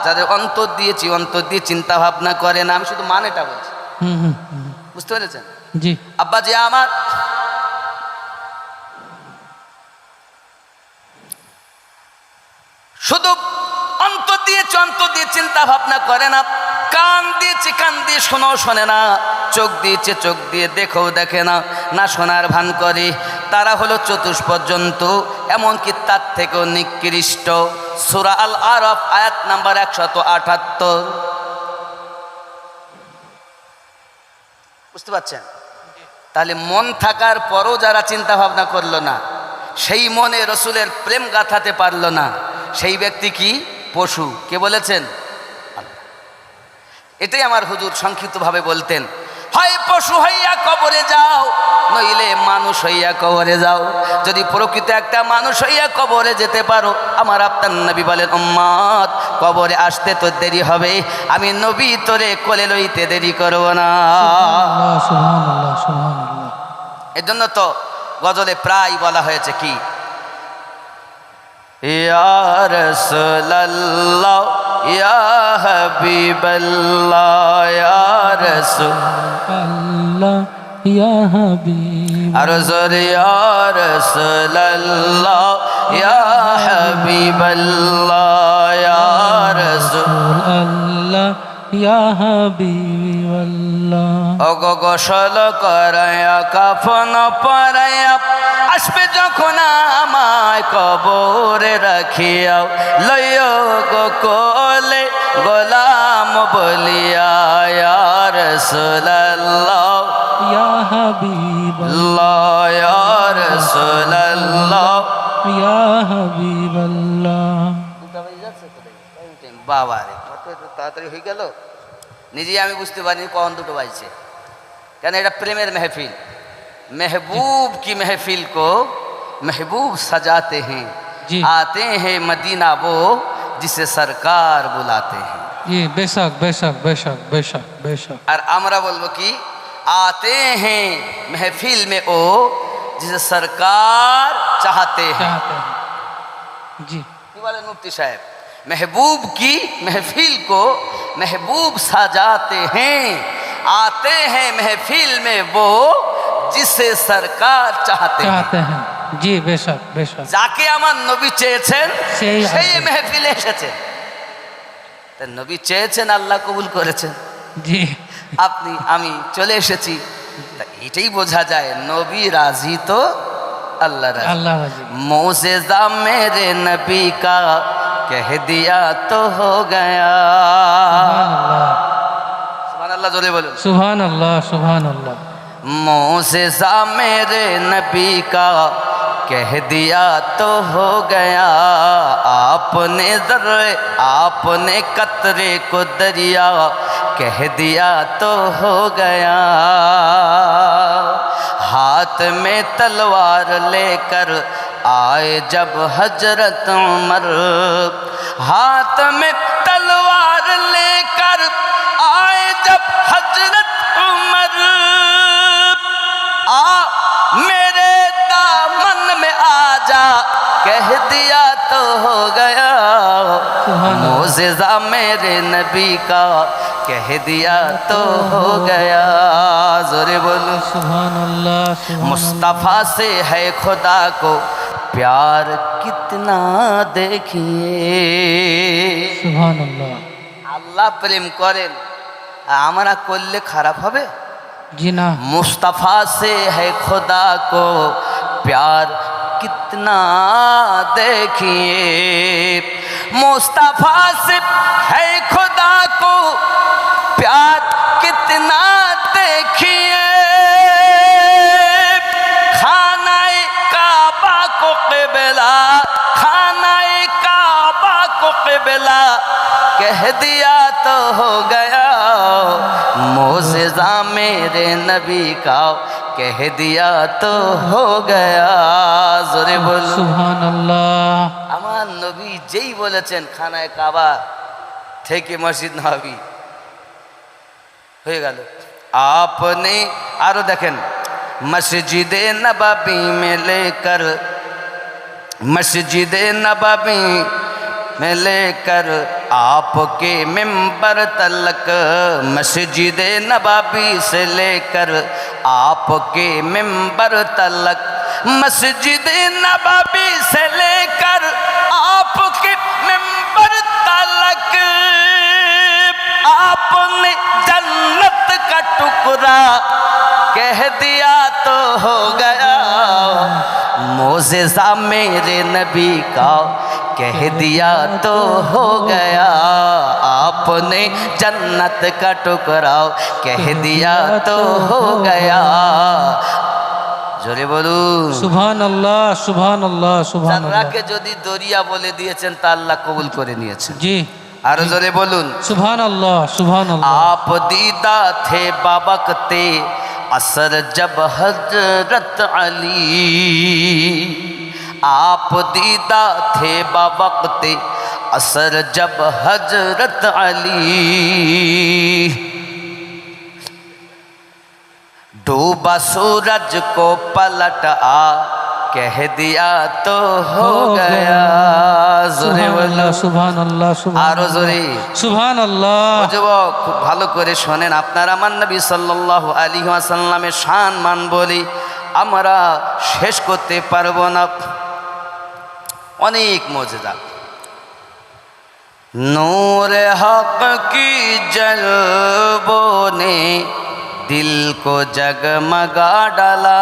যাদের অন্তর দিয়েছি, অন্তর দিয়ে চিন্তা ভাবনা করে না। আমি শুধু মানেটা বলছি, বুঝতে পেরেছেন? জি আব্বাজি আমার, শুধু অন্তর দিয়েছে, অন্তর দিয়ে চিন্তা ভাবনা করে না। কান দিয়েছে, কান দিয়ে শোনাও শোনে না। চোখ দিয়েছে, চোখ দিয়ে দেখেও দেখে না, না শোনার ভান করে। তারা হলো চতুষ্পদ জন্তু, এমনকি তার থেকেও নিকৃষ্ট। সূরা আল আরাফ আয়াত নাম্বার 178। বুঝতে পারছেন? তাহলে মন থাকার পরও যারা চিন্তা ভাবনা করলো না, সেই মনে রসুলের প্রেম গাথাতে পারলো না, সেই ব্যক্তি কি পশু? কে বলেছেন? এটাই আমার হুজুর সংক্ষিপ্তভাবে বলতেন, হয় পশু হইয়া কবরে যাও, নইলে মানুষ হইয়া কবরে যাও। যদি প্রকৃত একটা মানুষ হইয়া কবরে যেতে পারো, আমার আপনার নবী বলেন, উম্মত কবরে আসতে তো দেরি হবে, আমি নবী তোরে কোলে লইতে দেরি করব না। সুবহানাল্লাহ সুবহানাল্লাহ। এজন্য তো গজলে প্রায় বলা হয়েছে কি, ইয়া রাসূলুল্লাহ ইয়া হাবিবাল্লাহ ইয়া রাসূলুল্লাহ ইয়া হাবিব, আর জোরে ইয়া রাসূলুল্লাহ ইয়া হাবিবাল্লাহ ইয়া রাসূলুল্লাহ ইয়া হাবিবাল্লাহ। ওগো গোসল করায়া কাফন পরায়া আসবে যখন আমায় কবরে রাখিয়াও, লইও গো কোলে গোলাম বলিয়া ইয়া রাসূলুল্লাহ ইয়া হাবিবাল্লাহ ইয়া রাসূলুল্লাহ ইয়া হাবিবাল্লাহ। বাবা রে, কত তাড়াতাড়ি হয়ে গেল, নিজেই আমি বুঝতে পারিনি কখন দুটো বাজছে। কেন? এটা প্রেমের মেহফিল। महबूब की महफिल को महबूब सजाते हैं, जी। आते हैं मदीना वो जिसे सरकार बुलाते हैं। ये बेशक बेशक बेशक बेशक बेशक। और আমরা বলবো কি, आते हैं महफिल में वो जिसे सरकार चाहते हैं। चाहते हैं जी। কি বলেন মুফতি সাহেব? महबूब की महफिल को महबूब सजाते हैं, आते हैं महफिल में वो जिसे सरकार चाहते हैं। जी बेशक बेशक। যাকে আমার নবী চেয়েছেন সেই সেই মেহফিলে এসেছেন। তা নবী চেয়েছেন, আল্লাহ কবুল করেছেন। জি, আপনি আমি চলে এসেছি, তা এটাই বোঝা যায় নবী রাজি তো अल्लाह राजी। अल्लाह राजी। मोज़ेज़ा मेरे नबी का कह दिया तो हो गया। सुभान अल्लाह जोरे बोलो। सुभान अल्लाह सुभान अल्लाह। मोज़ेज़ा मेरे नबी का कह दिया तो हो गया, आपने ज़र्रे आपने कतरे को दरिया कह दिया तो हो गया। हाथ में तलवार लेकर आए जब हजरत उमर, हाथ में तलवार लेकर आए जब हजरत उमर, आ मेरे दामन में आजा कह दिया तो हो गया। मोज़ेज़ा मेरे नबी का कह दिया तो हो गया। जोरे बोलो सुभान अल्लाह। मुस्तफ़ा से है खुदा को प्यार कितना देखिए। सुभान अल्लाह। আল্লাহ প্রেম করেন, আমরা করলে খারাপ হবে? जी ना। मुस्तफ़ा से है खुदा को प्यार कितना देखिए, मुस्तफ़ा से है खुदा को प्यार कितना देखिए। खानाए काबा को क़िबला, खानाए काबा को क़िबला कह दिया तो हो गया। मोज़ेज़ा मेरे नबी का कह दिया तो हो गया। जोरे बोलो सुभान अल्लाह। আমার নবী যেই বলেছেন খানায় কাবা থেকে মসজিদ নববী হয়ে গেল। আপনি আরো দেখেন, মসজিদে নববী में लेकर, मस्जिद नबवी में लेकर आपके मिंबर तलक, मस्जिद नबवी से लेकर आपके मिंबर तलक, मस्जिद नबवी से लेकर आपके मिंबर तलक, आपने जन्नत का टुकड़ा कह दिया तो हो गया, मोज़ेज़ा मेरे नबी का कह दिया तो हो गया, आपने जन्नत का टुकड़ा कह दिया तो हो गया। জোরে বলুন সুবহানাল্লাহ, সুবহানাল্লাহ, সুবহানাল্লাহ। জান্নাতকে যদি দরিয়া বলে দিয়েছেন তা আল্লাহ কবুল করে নিয়েছেন। জি, আরো জোরে বলুন সুবহানাল্লাহ, সুবহানাল্লাহ। आप दीदा थे बाबकते असर जब हजरत अली, आप दीदा थे बाबकते असर जब हजरत अली, डूबा सूरज को पलट आ कह दिया तो हो गया। জোরে বলো সুবহানাল্লাহ, সুবহানাল্লাহ, আরো জোরে সুবহানাল্লাহ। যুবক খুব ভালো করে শোনেন, আপনারা আমার নবী সাল্লাল্লাহু আলাইহি ওয়াসাল্লামের শান মান বলি আমরা শেষ করতে পারবো না, অনেক মুজিজা। নূর হক কি জলবों ने दिल को जगमगा डाला।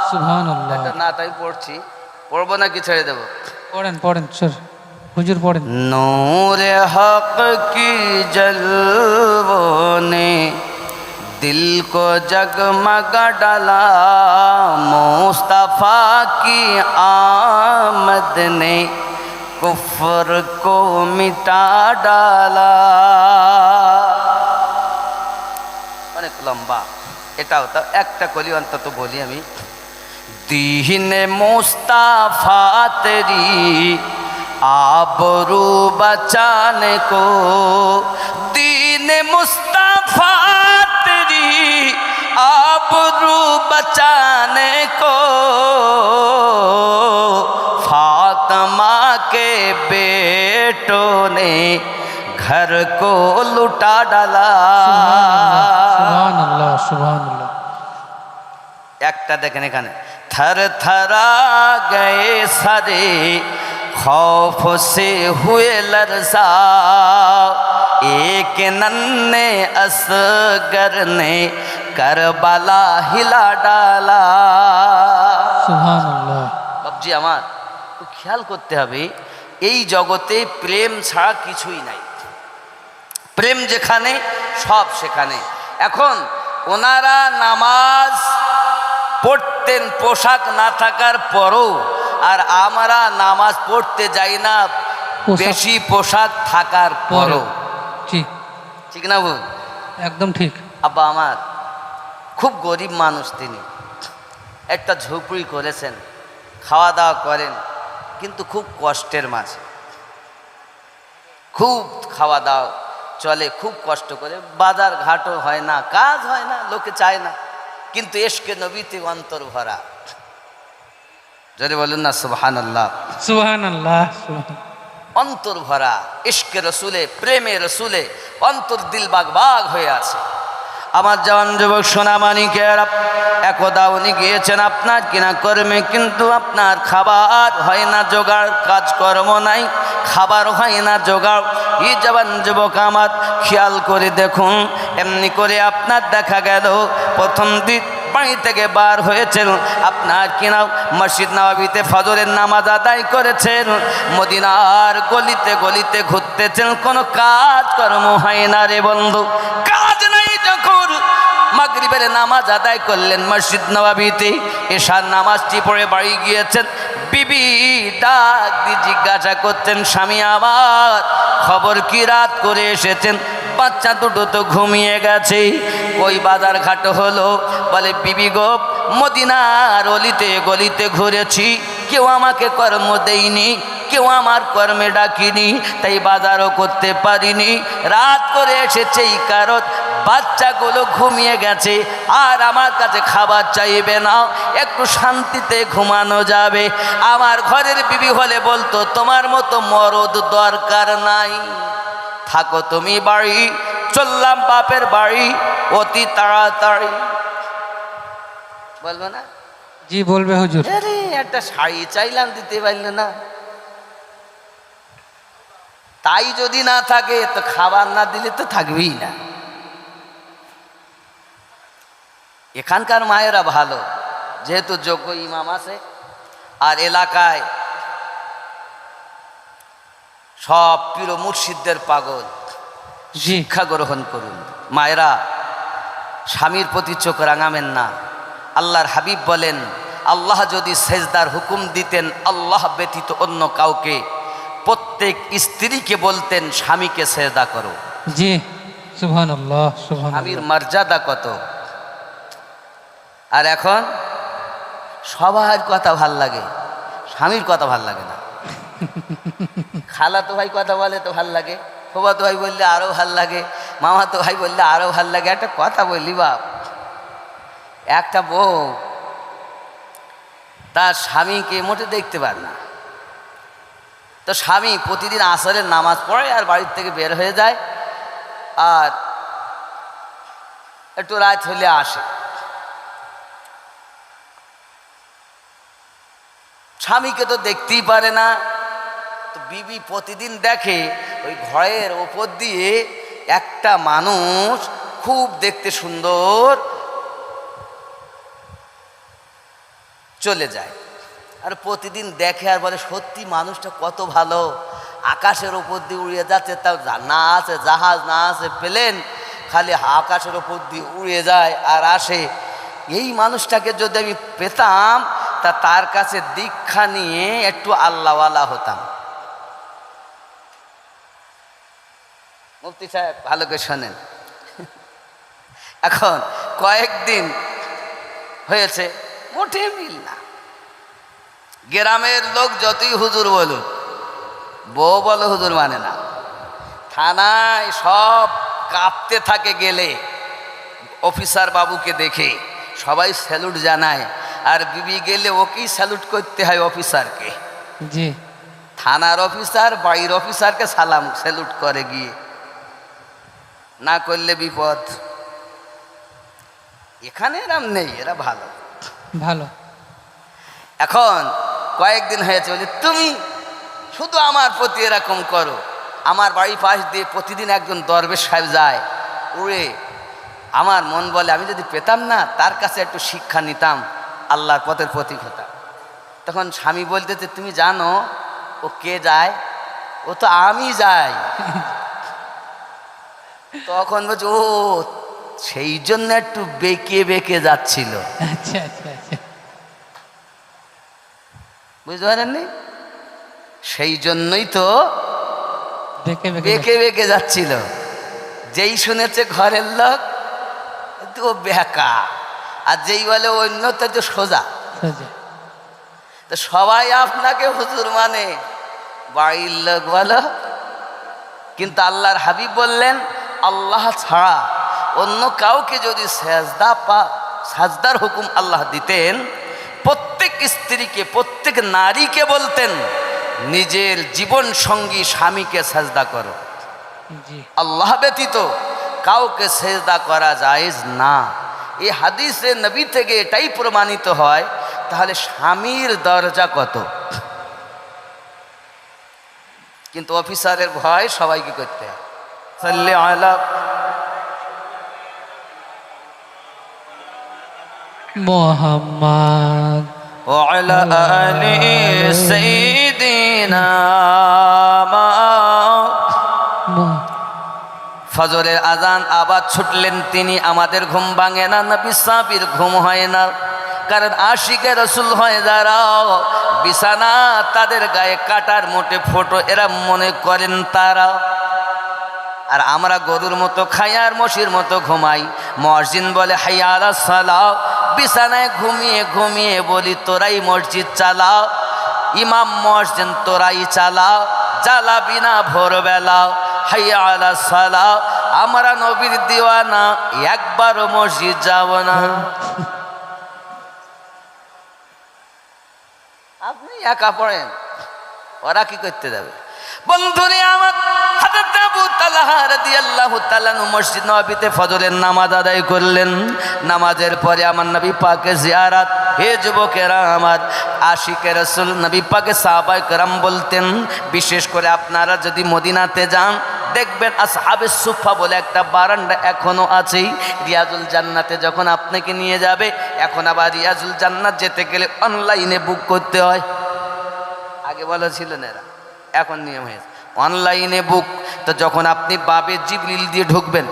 সুবহানাল্লাহ। এটা না তাই পড়ছি, পড়বো নাকি ছেড়ে দেবো? পড়েন, পড়েন স্যার, হুজুর পড়েন। नूर हक की जलवों ने दिल को जगमगा डाला, मुस्तफा की आमद ने कुफ्र को मिटा डाला। অনেক লম্বা, এটাও তো একটা কলি অন্তত বলি আমি। दीन मुस्तफा तेरी आबरू बचाने को, दीन मुस्तफा तेरी आबरू बचाने को, फातिमा के बेटों ने घर को लुटा डाला। সুবহানাল্লাহ, সুবহানাল্লাহ। একটা দেখেন এখানে, थर थरा गए सारे खौफ से हुए लरसा, एक नन्हे असगर ने करबला हिला डाला। সুবহানাল্লাহ। বাবজি আমার খুব খেয়াল করতে হবে, এই জগতে প্রেম ছাড়া কিছুই নাই, প্রেম যেখানে সব সেখানে। এখন ওনারা নামাজ পড়তেন পোশাক না থাকার পরও, আর আমরা নামাজ পড়তে যাই না বেশি পোশাক থাকার পরও। ঠিক, ঠিক না বল? একদম ঠিক। আব্বা আমার খুব গরিব মানুষ, তিনি একটা ঝুপড়ি করেছেন, খাওয়া দাওয়া করেন, কিন্তু খুব কষ্টের মাঝে, খুব খাওয়া দাওয়া চলে খুব কষ্ট করে, বাজার ঘাটও হয় না, কাজ হয় না, লোকে চায় না, কিন্তু এশকে নবীতে অন্তর ভরা। যদি বলুন না সুবহানাল্লাহ, সুবহানাল্লাহ, অন্তর ভরা ইশকে রসুলে, প্রেমে রসুলে অন্তর দিল বাগ বাগ হয়ে আছে। আমার জওয়ান যুবক সোনামানিকেরা, একদা উনি গিয়েছেন আপনার কিনা কর্মে, কিন্তু আপনার খাবার হয় না জোগাড়, কাজকর্ম নাই, খাবার হয় না জোগাড়। এই জওয়ান যুবক আমার খেয়াল করে দেখুন, এমনি করে আপনার দেখা গেল প্রথম দিন বাড়ি থেকে বার হয়েছেন, আপনার কিনা মসজিদ নববীতে ফজরের নামাজ আদায় করেছেন, মদিনার গলিতে গলিতে ঘুরতেছেন, কোনো কাজ কর্ম হয় না রে বন্ধু। কাজ নাই যখন মাগরিবের নামাজ আদায় করলেন মসজিদ নববীতে, এশার নামাজটি পড়ে বাড়ি গিয়েছেন, বিবি ডাক দিয়ে জিজ্ঞাসা করতেন, স্বামী আমার খবর কি, রাত করে এসেছেন, বাচ্চা দুটো তো ঘুমিয়ে গেছে, ওই বাজার ঘাট হলো? বলে বিবি গো, মদিনার অলিতে গলিতে ঘুরেছি, কেউ আমাকে কর্ম দেয়নি, কেউ আমার কর্মে ডাকিনি, তাই বাজারও করতে পারিনি। রাত করে এসেছে এই কারণ বাচ্চাগুলো ঘুমিয়ে গেছে, আর আমার কাছে খাবার চাইবে না, একটু শান্তিতে ঘুমানো যাবে। আমার ঘরের বিবি হলে বলতো তোমার মতো মরদ দরকার নাই, থাকো তুমি বাড়ি। চললাম বাপের বাড়ি অতি তাড়াতাড়ি। বলবো না? জি বলবে হুজুর। আরে একটা শাড়ি চাইলাম, দিতে পারলে না। তাই যদি না থাকে তো খাবার না দিলে তো থাকবেই না। এখানকার মায়েরা ভালো, যেহেতু যোগ্য ইমাম আছে, আর এলাকায় সব পীর মুর্শিদদের পাগল। শিক্ষা গ্রহণ করুন মায়েরা, স্বামীর প্রতি চোখ রাঙাবেন না। আল্লাহর হাবিব বলেন, আল্লাহ যদি সেজদার হুকুম দিতেন আল্লাহ ব্যতীত অন্য কাউকে, প্রত্যেক স্ত্রীকে বলতেন স্বামীকে সেজদা করো। জি সুবহানাল্লাহ সুবহানাল্লাহ। স্বামীর মর্যাদা কত! আর এখন সবার কথা ভাল লাগে, স্বামীর কথা ভাল লাগে না। খালাতো ভাই কথা বলে তো ভাল লাগে, ফুফাতো ভাই বললে আরও ভাল লাগে, মামাতো ভাই বললে আরও ভাল লাগে। একটা কথা বললি বাপ, একটা বউ তার স্বামীকে মোটে দেখতে পারে না, তো স্বামী প্রতিদিন আসরের নামাজ পড়ে আর বাড়ির থেকে বের হয়ে যায়, আর একটু রাত হলে আসে। স্বামীকে তো দেখতেই পারে না, তো বিবি প্রতিদিন দেখে ওই ঘরের ওপর দিয়ে একটা মানুষ খুব দেখতে সুন্দর চলে যায়, আর প্রতিদিন দেখে আর বলে সত্যি মানুষটা কত ভালো, আকাশের ওপর দিয়ে উড়িয়ে যাচ্ছে, তাও না আছে জাহাজ, না আছে প্লেন, খালি আকাশের ওপর দিয়ে উড়িয়ে যায় আর আসে। এই মানুষটাকে যদি আমি পেতাম তা তার কাছে দীক্ষা নিয়ে একটু আল্লাহওয়ালা হতাম। মুফতি সাহেব ভালো করে শোনেন। এখন কয়েকদিন হয়েছে, মোটে মিল না। গ্রামের লোক যতই হুজুর বলুন, বউ বলো হুজুর মানে না। থানায় সব কাঁপতে থাকে গেলে, অফিসার বাবুকে দেখে সবাই স্যালুট জানায়, আর বিবি গেলে ওকেই স্যালুট করতে হয় অফিসারকে। জি থানার অফিসার বাড়ির অফিসারকে সালাম স্যালুট করে গিয়ে, না করলে বিপদ। এখানে এরম নেই, এরা ভালো ভালো। এখন কয়েকদিন হয়েছে বলে তুমি শুধু আমার প্রতি এরকম করো। আমার বাড়ির পাশ দিয়ে প্রতিদিন একজন দরবেশ সাহেব যায় উড়ে, আমার মন বলে আমি যদি পেতাম না তার কাছে একটু শিক্ষা নিতাম, আল্লাহর পথের প্রতীক হতাম। তখন স্বামী বলতেছে তুমি জানো ও কে যায়? ও তো আমি যাই। তখন বলছে ও সেই জন্য একটু বেঁকে বেঁকে যাচ্ছিল। আচ্ছা আচ্ছা আচ্ছা। বুঝতে পারেননি? সেই জন্যই তো বেঁকে বেঁকে বেঁকে যাচ্ছিল। যেই শুনেছে ঘরের লোক তো ও বেঁকা, আর যেই বলে অন্য তো সোজা। সোজা। তো সবাই আপনাকে হুজুর মানে, বাড়ির লোক বলো, কিন্তু আল্লাহর হাবিব বললেন আল্লাহ ছাড়া অন্য কাউকে যদি সাজদার হুকুম আল্লাহ দিতেন, প্রত্যেক স্ত্রীকে প্রত্যেক নারীকে বলতেন নিজের জীবন সঙ্গী স্বামীকে সাজদা করো। জি আল্লাহ ব্যতীত কাউকে সেজদা করা জায়েজ না। এই হাদিসে নবী থেকে এটাই প্রমাণিত হয়। তাহলে স্বামীর দরজা কত! কিন্তু অফিসারের ভয় সবাইকে করতে হয়। সাল্লি আলা মুহাম্মদ ওয়া আলা আলি সাইয়্যিদিনা। ফজরের আজান আবার ছুটলেন তিনি, আমাদের ঘুম ভাঙে না, নবী সাহাবীর ঘুম হয় না। কারণ আশিকে রসুল হয় যারা, বিছানা তাদের গায়ে কাটার মোটে ফোটো এরা মনে করেন তারা। আর আমরা গরুর মতো খাই আর মশির মতো ঘুমাই। মুয়াজ্জিন বলে হাইয়া আলাস সালাহ, বিছানায় ঘুমিয়ে ঘুমিয়ে বলি তোরাই মসজিদ চালাও। ইমাম মুয়াজ্জিন তোরাই চালাও, জ্বালাবি না ভোরবেলা, হাইয়া আলা সালাহ। আমরা নবীর দিওয়ানা, একবারও মসজিদ যাব না। আপনি একা পড়েন, ওরা কি করতে যাবে? বন্ধুরে আমার, হযরত আবু তালহা রাদিয়াল্লাহু তাআলা মসজিদ নববীতে ফজরের নামাজ আদায় করলেন। নামাজের পরে আমার নবী পাকের জিয়ারত। হে যুবকেরা আমার, আশিকে রাসূল নবী পাকে সাহাবায়ে কেরাম বলতেন, বিশেষ করে আপনারা যদি মদিনাতে যান দেখবেন আসহাবে সুফা বলে একটা বারান্দা এখনো আছেই। রিয়াজুল জান্নাতে যখন আপনাকে নিয়ে যাবে, এখন আবার রিয়াজুল জান্নাত যেতে গেলে অনলাইনে বুক করতে হয়। আগে বলা ছিল না, এরা এখন নিয়ম হয়েছে অনলাইনে বুক। তো যখন আপনি বাবে জিবরিল দিয়ে ঢুকবেন,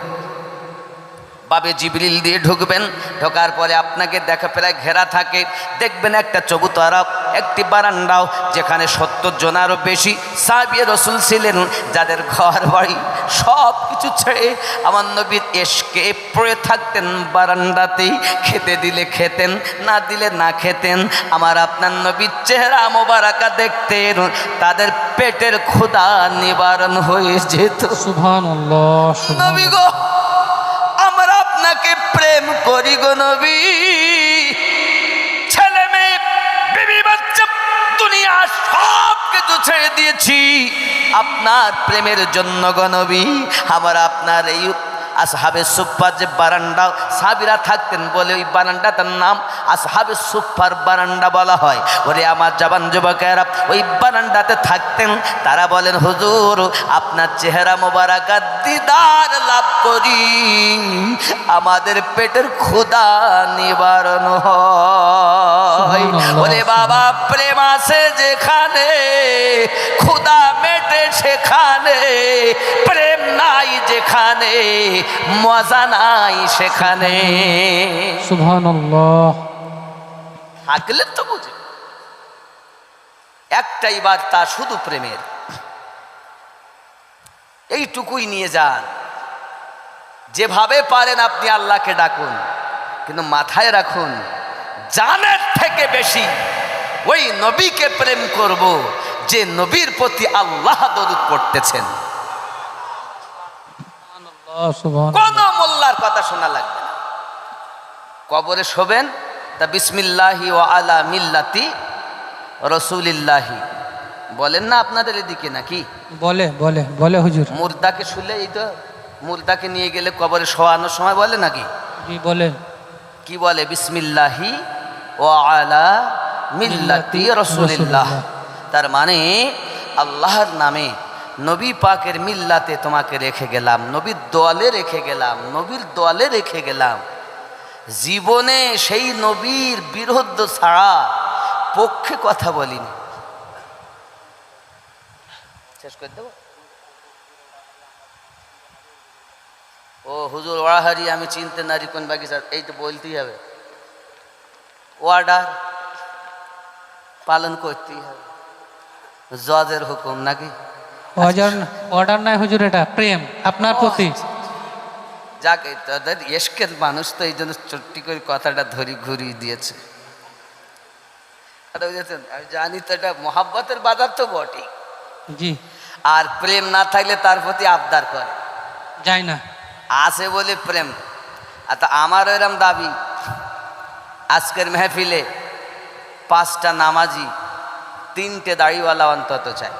বাবে জিবরিল দিয়ে ঢুকবেন, ঢোকার পরে আপনাকে দেখা প্রায় ঘেরা থাকে, দেখবেন একটা চবুতরা, একটি বারান্দাও, যেখানে 70 জনারও বেশি সাহাবী রাসূল ছিলেন, যাদের ঘর বাড়ি সব কিছু ছেড়ে আমার নবীর এশকে পড়ে থাকতেন বারান্দাতেই। খেতে দিলে খেতেন, না দিলে না খেতেন। আমার আপনার নবীর চেহারা মোবারকা দেখতেন, তাদের পেটের ক্ষুধা নিবারণ হয়ে যেত। সুবহানাল্লাহ, নবী গো, আমরা আপনাকে প্রেম করি গো নবী। ছেলে মেয়ে, বিবি বাচ্চা, দুনিয়া সব কিছু ছেড়ে দিয়েছি আপনার প্রেমের জন্য গো নবী। আমার আপনার এই আসহাবে সুফফার যে বারান্দা সাহাবীরা থাকতেন বলে ওই বারান্দাটার নাম আসহাবে সুফফার বারান্দা বলা হয়। ওরে আমার জবান যুবকেরা ওই বারান্দাতে থাকতেন। তারা বলেন, হুজুর আপনার চেহারা মোবারকা দিদার লাভ করি, আমাদের পেটের ক্ষুধা নিবারণ হয়। ওরে বাবা, প্রেম আছে যেখানে ক্ষুধা মেটে সেখানে, প্রেম নাই যেখানে মজা নাই সেখানে। সুবহানাল্লাহ। থাকলে তো বুঝে একটাই বার্তা, শুধু প্রেমের। এইটুকুই নিয়ে যান। যেভাবে পারেন আপনি আল্লাহকে ডাকুন, কিন্তু মাথায় রাখুন জানের থেকে বেশি ওই নবীকে প্রেম করব যে নবীর প্রতি আল্লাহ দরুদ পড়তেছেন। কোন মোল্লার কথা শোনা লাগবে না। কবরে শোবেন তা বিসমিল্লাহি ওয়া আলা মিল্লাতি রাসূলিল্লাহি বলেন না আপনাদের এদিকে নাকি? বলে বলে বলে হুজুর। মুর্দাকে শুলে, এই তো মুর্দাকে নিয়ে গেলে কবরে শোয়ানোর সময় বলে নাকি? জি বলেন। কি বলে? বিসমিল্লাহি ওয়া আলা মিল্লাতি রাসূলিল্লাহ। তার মানে আল্লাহর নামে, নবী পাকের মিল্লাতে তোমাকে রেখে গেলাম, নবীর দোয়ালে রেখে গেলাম, নবীর দোয়ালে রেখে গেলাম। জীবনে সেই নবীর বিরুদ্ধ ছাড়া পক্ষে কথা বলিনি। শেষ করে দেব? ও হুজুর ওয়াহারি আমি চিনতে নারী কোন বাগিচা, এই তো বলতেই হবে, অর্ডার পালন করতেই হবে, জজের হুকুম নাকি? অর্ডার নাই হুজুর, এটা প্রেম আপনার প্রতি। যাক, তাদের এশকের মানুষ তো এই জন্য চট্টি করে কথাটা ধরি ঘুরিয়ে দিয়েছে। আমি জানি তো এটা মহাব্বতের বাজার তো বটেই। জি। আর প্রেম না থাকলে তার প্রতি আবদার করে যায় না, আছে বলে প্রেম। আর তা আমার এরম দাবি, আজকের মেহফিলে 5টা নামাজি, 3টে দাড়িওয়ালা অন্তত চাই।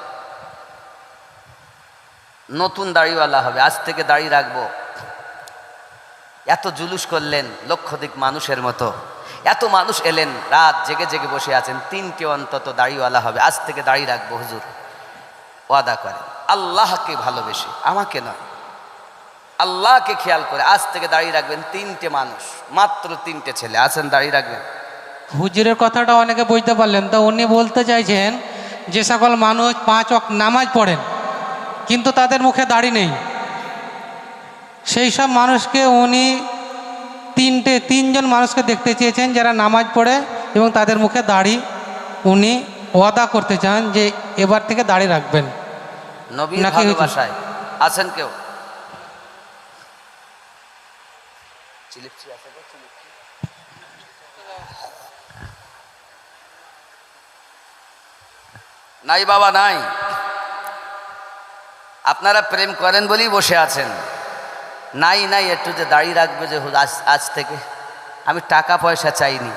নতুন দাড়িওয়ালা হবে, আজ থেকে দাড়ি রাখবো। এত জুলুস করলেন লক্ষাধিক মানুষের মতো, এত মানুষ এলেন, রাত জেগে জেগে বসে আছেন, 3টে অন্তত দাড়িওয়ালা হবে, আজ থেকে দাড়ি রাখবো হুজুর। ওয়াদা করে আল্লাহকে ভালোবেসে, আমাকে নয়, আল্লাহকে খেয়াল করে আজ থেকে দাঁড়িয়ে রাখবেন। 3টে মানুষ, মাত্র 3টে ছেলে আছেন, দাঁড়িয়ে রাখবেন। হুজুরের কথাটা অনেকে বুঝতে পারলেন, তো উনি বলতে চাইছেন যে সকল মানুষ 5 ওয়াক্ত নামাজ পড়েন কিন্তু তাদের মুখে দাড়ি নেই, সেই সব মানুষকে উনি 3জন মানুষকে দেখতে চেয়েছেন যারা নামাজ পড়ে এবং তাদের মুখে দাড়ি। উনি ওয়াদা করতে চান যে এবার থেকে দাড়ি রাখবেন। নবীর ভালোবাসায় আছেন কেউ? নাই বাবা নাই। আপনারা প্রেম করেন বলেই বসে আছেন। নাই নাই, একটু যে দাঁড়িয়ে রাখবে যে আজ থেকে। আমি টাকা পয়সা চাইনি,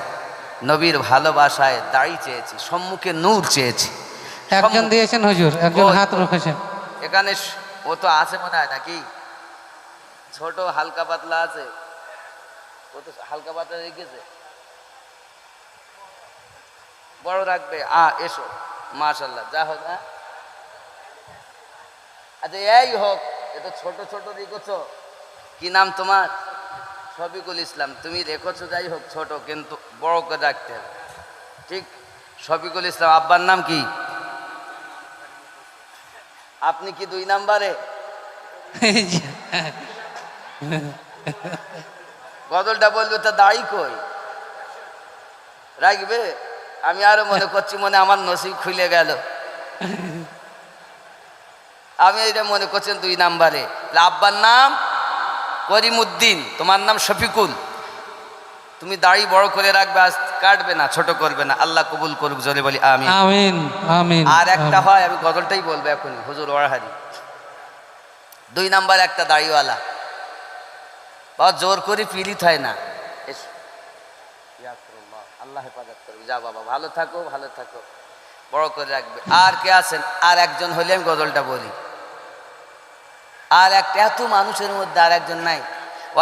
নবীর ভালোবাসায় দাঁড়িয়ে চেয়েছি, সম্মুখে নূর চেয়েছি। একজন দিয়েছেন হুজুর, একজন হাত রেখেছেন এখানে। ও তো আছে মনে হয় নাকি, ছোট হালকা পাতলা আছে, ও তো হালকা পাতলা রেখেছে, বড় রাখবে। এসো, মাশাল্লাহ, যা হোক। হ্যাঁ, আচ্ছা এই হোক, এ তো ছোট ছোট রেখেছ। কি নাম তোমার? শফিকুল ইসলাম। তুমি রেখেছো, যাই হোক ছোট, কিন্তু বড় করে রাখতে হবে, ঠিক? শফিকুল ইসলাম। আব্বার নাম কি? আপনি কি 2 নাম্বারে? গজলটা বলবে তো দাড়ি কই রাখবে? আমি আরো মনে করছি, মনে আমার নসিব খুলে গেল। আমি এটা মনে করছেন 2 নাম্বারে। আব্বার নাম করিমউদ্দিন, তোমার নাম শফিকুল। তুমি দাড়ি বড় করে রাখবে, আজ কাটবে না, ছোট করবে না। আল্লাহ কবুল করুক, জোরে বলি আমিন। আমিন আমিন। আর একটা হয়, আমি গজলটাই বলবো এখনই, হুজুর ওয়াহারি। 2 নাম্বার একটা দাড়িওয়ালা, বা জোর করে পীড়িত হয় না। আল্লাহ হেফাজত করবে। যা বাবা, ভালো থাকো, ভালো থাকো, বড় করে রাখবে। আর কে আছেন? আর একজন হলে আমি গজলটা বলি। আর একটা, এত মানুষের মধ্যে আর একজন নাই।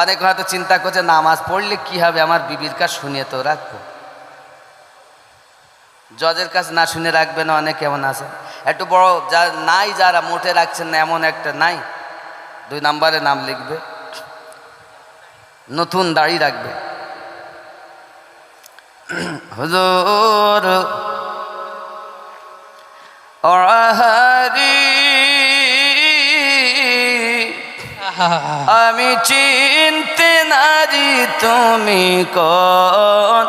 অনেক হয়তো চিন্তা করছে নামাজ পড়লে কি হবে, আমার বিবির কাছে শুনিয়ে তো রাখবো। জজের কাছে না শুনে রাখবে না, অনেক এমন আছে। একটু বড় যা নাই, যারা মোটে রাখছেন না, এমন একটা নাই, 2 নাম্বারে নাম লিখবে, নতুন দাড়ি রাখবে। হুজুর ওয়াহারি, আমি চিনতে নারি তুমি কোন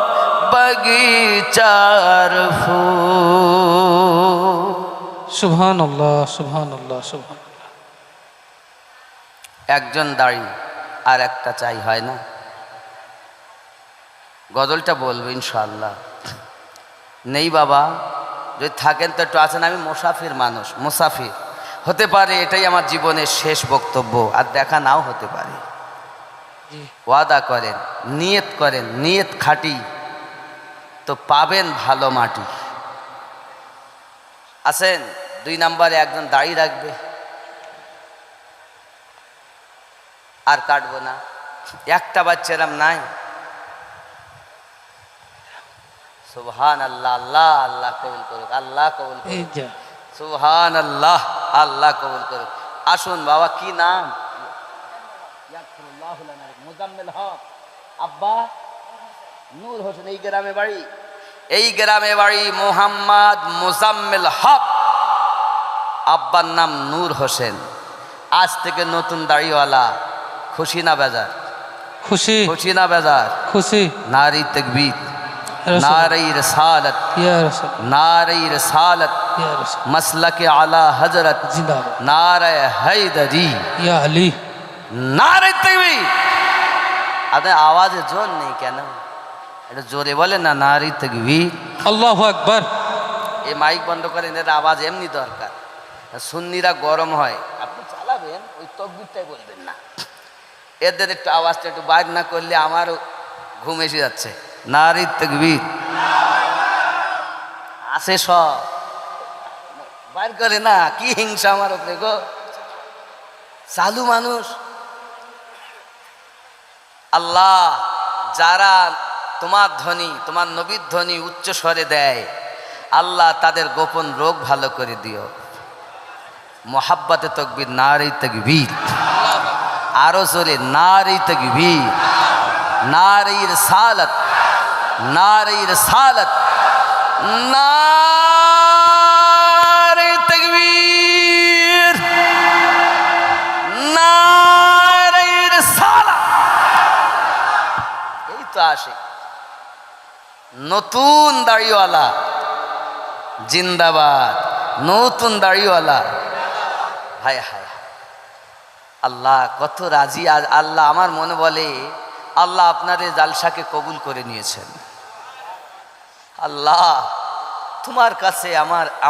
বগিচার ফুল। সুবহানাল্লাহ সুবহানাল্লাহ সুবহানাল্লাহ। একজন দাড়ি আর একটা চাই, হয় না? গজলটা বলবো ইনশাআল্লাহ। নেই বাবা, যদি থাকেন তো একটু আছেন। আমি মুসাফির মানুষ, মুসাফির হতে পারে এটাই আমার জীবনের শেষ বক্তব্য, আর দেখা নাও হতে পারে। ওয়াদা করেন, নিয়ত করেন, নিয়ত খাটি তো পাবেন ভালো মাটি। আছেন? 2 নাম্বারে একজন দাড়ি রাখবে, আর কাটবো না। একটা বাচ্চারাম নাই। সুবহান আল্লাহ, আল্লাহ আল্লাহ কবুল করুক, আল্লাহ কবুল করুক। সুবহান আল্লাহ, আল্লাহ কবুল করুক। আসুন বাবা, কি নাম? মুজাম্মেল হক। আব্বা নূর হোসেন। এই গ্রামে বাড়ি, এই গ্রামে বাড়ি মোহাম্মদ মুজাম্মেল হক। আব্বার নাম নূর হোসেন। আজ থেকে নতুন দাড়িওয়ালা। খুশি না বেজার? খুশি। খুশি না বেজার? খুশি। নারী তাকবীর, নারী রিসালাত, ইয়া রাসূল, নারী রিসালাত, ইয়া রাসূল, মাসলাকে আলা হযরত জিন্দাবাদ, নারে হায়দারি, ইয়া আলী, নারী তাকবীর। আপনার আওয়াজে জোর নেই কেন? এটা জোরে বলে না, নারী তাকবীর। আল্লাহু আকবার। এই মাইক বন্ধ করেন, এর আওয়াজ এমনি দরকার। সুন্নিরা গরম হয়, আপনি চালাবেন, ওই তকবীরটাই বলবেন না। এদের একটু আওয়াজটা একটু বাইর না করলে আমারও ঘুম এসে যাচ্ছে। নারী তাকবীর আছে, সব বাইর করে না। কি হিংসা আমার উপরে গো, চালু মানুষ। আল্লাহ, যারা তোমার ধ্বনি, তোমার নবীর ধ্বনি উচ্চ স্বরে দেয়, আল্লাহ তাদের গোপন রোগ ভালো করে দিও। মোহাব্বতে তাকবীর, নারী তাকবীর। আরো জোরে, নারী তাকবীর, নারী রিসালাত, নারী রিসালাত, নারী তাকবীর, নারী রিসালাত। এই তো আসে নতুন দাড়িওয়ালা জিন্দাবাদ, নতুন দাড়িওয়ালা। হায় হায়, আল্লাহ কত রাজি। আজ আল্লাহ আমার মনে বলে, আল্লাহ আপনার এই জালসাকে কবুল করে নিয়েছেন। আল্লাহ তোমার কাছে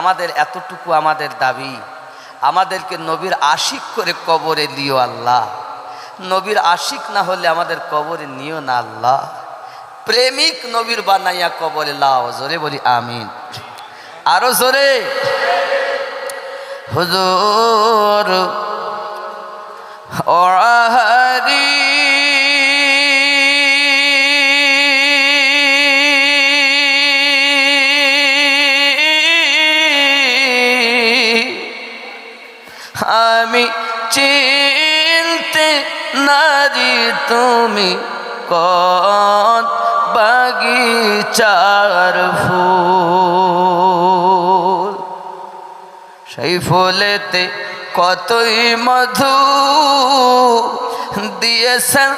আমাদের এতটুকু আমাদের দাবি, আমাদেরকে নবীর আশিক করে কবরে দিও আল্লাহ। নবীর আশিক না হলে আমাদের কবরে নিও না আল্লাহ। প্রেমিক নবীর বানাইয়া কবরে লাও। জোরে বলি আমিন, আরো জোরে। হুজুর ওয়াহারি আমি চিনতে নারি তুমি কোন বাগিচার ফুল, সেই ফুলেতে কতই মধু দিয়েছেন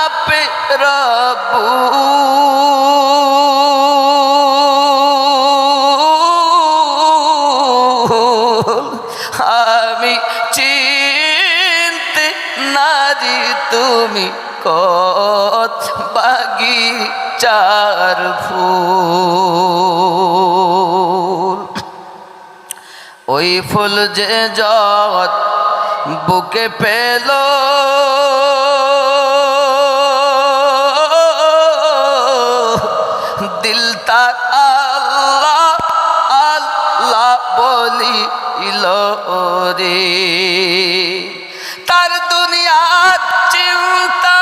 আপে রব্বুল। আমি চিনতে নারি তুমি কত বাগিচার ফুল, ওই ফুল যে যত বুকে পেল দিল তার আল্লাহ আল্লাহ বলিল রে। তার দুনিয়ার চিন্তা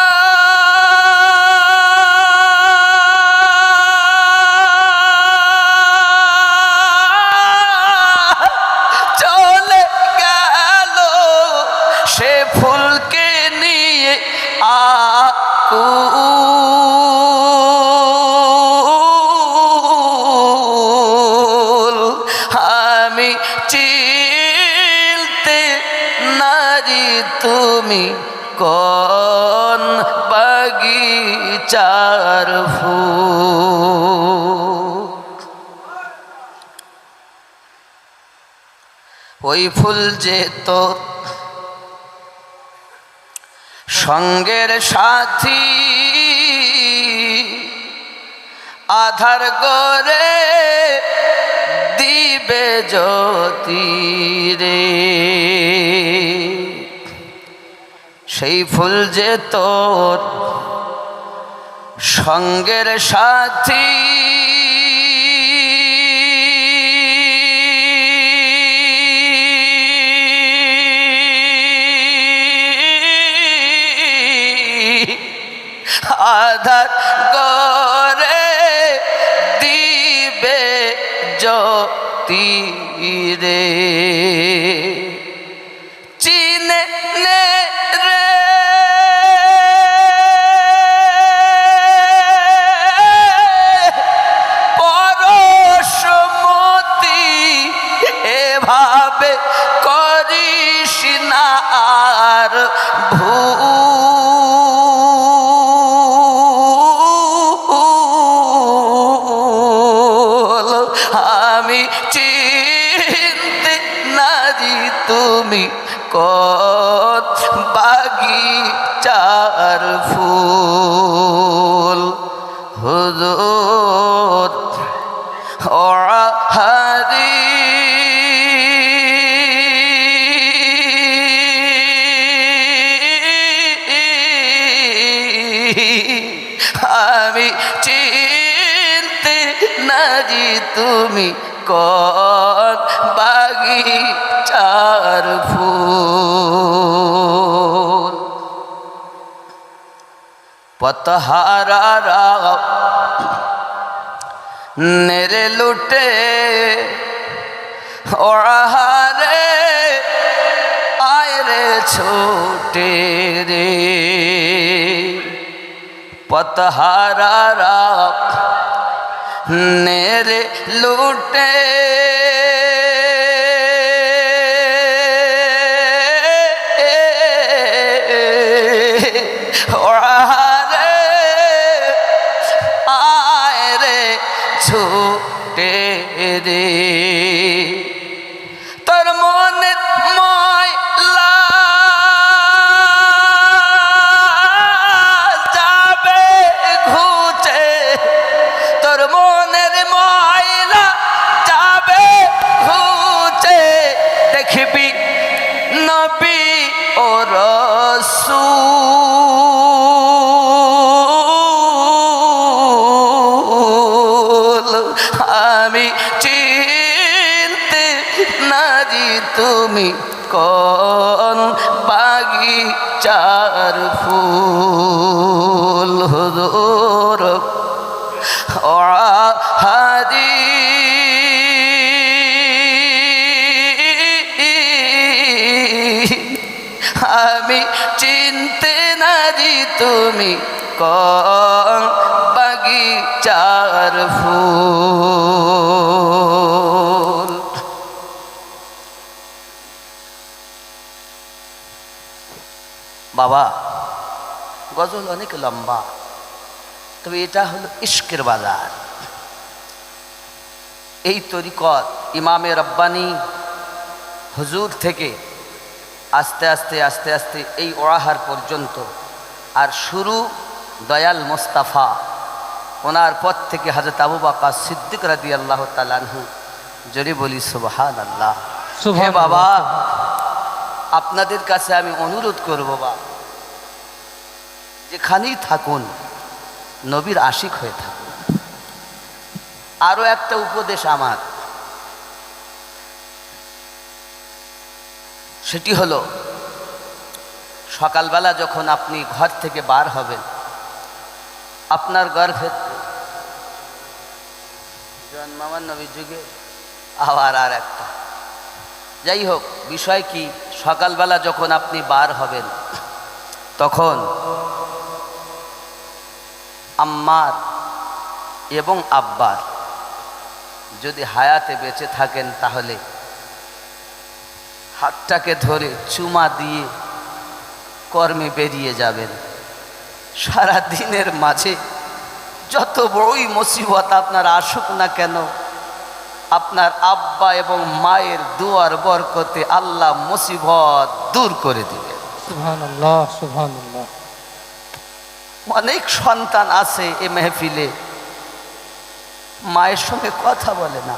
চলে গেল সে ফুলকে নিয়ে আকুল। আমি চিনতে নারি তুমি কোন বাগিচার ফুল, ওই ফুল যে তোর সঙ্গের সাথী আধার গরে দিবে জ্যোতি রে। সেই ফুল যে তোর সঙ্গের সাথী আধার গরে দিবে জ্যোতি রে। চিনে নে রে পরশমতি, এভাবে করিস না আর ভুল। আমি চিনতে নারি তুমি কত বাগিচার ফুল। হুজুর ওয়াহারি আমি চিনতে নারি তুমি কোন বাগিচার ফুল। পতহারা নেরে লুটে ওড়াহারে আয় রে ছোটে রে। পতহারা নেরে লুটে ওড়াহারে আয় রে ছোটে রে। তোর মনে ময়লা যাবে ঘুচে, তোর মনের ময়লা নাজি তুমি কোন বাগিচার ফুল হুজুর ও হাজি আমি চিনতে নাজি তুমি কোন বাগিচার ফুল। বাবা গজল অনেক লম্বা, তবে এটা হলো ইশকের বাজার। এই তরিকত ইমামে রব্বানি হুজুর থেকে আস্তে আস্তে আস্তে আস্তে এই ওয়াহার পর্যন্ত, আর শুরু দয়াল মোস্তাফা, ওনার পর থেকে হযরত আবু বকর সিদ্দিক রাদিয়াল্লাহু তাআলা আনহু। জোরে বলি সুবহানাল্লাহ। হে বাবা, আপনাদের কাছে আমি অনুরোধ করব, বাবা যেখানেই থাকুন নবীর আশিক হয়ে থাকুন। আরো একটা উপদেশ আমার, সেটি হলো সকালবেলা যখন আপনি ঘর থেকে বার হবেন, আপনার গর্ভে জন্মাবার নবীর যুগে আবার আর একটা, যাই হোক বিষয় কি, সকালবেলা যখন আপনি বার হবেন তখন আম্মার এবং আব্বার যদি হায়াতে বেঁচে থাকেন তাহলে হাতটাকে ধরে চুমা দিয়ে কর্মে বেরিয়ে যাবেন। সারা দিনের মাঝে যত বড়ই মুসিবত আপনার আসুক না কেন, আপনার আব্বা এবং মায়ের দুয়ার বরকতে আল্লাহ মুসিবত দূর করে দিবেন। সুবহানাল্লাহ, সুবহানাল্লাহ। অনেক সন্তান আছে এ মেহফিলে মায়ের সঙ্গে কথা বলে না,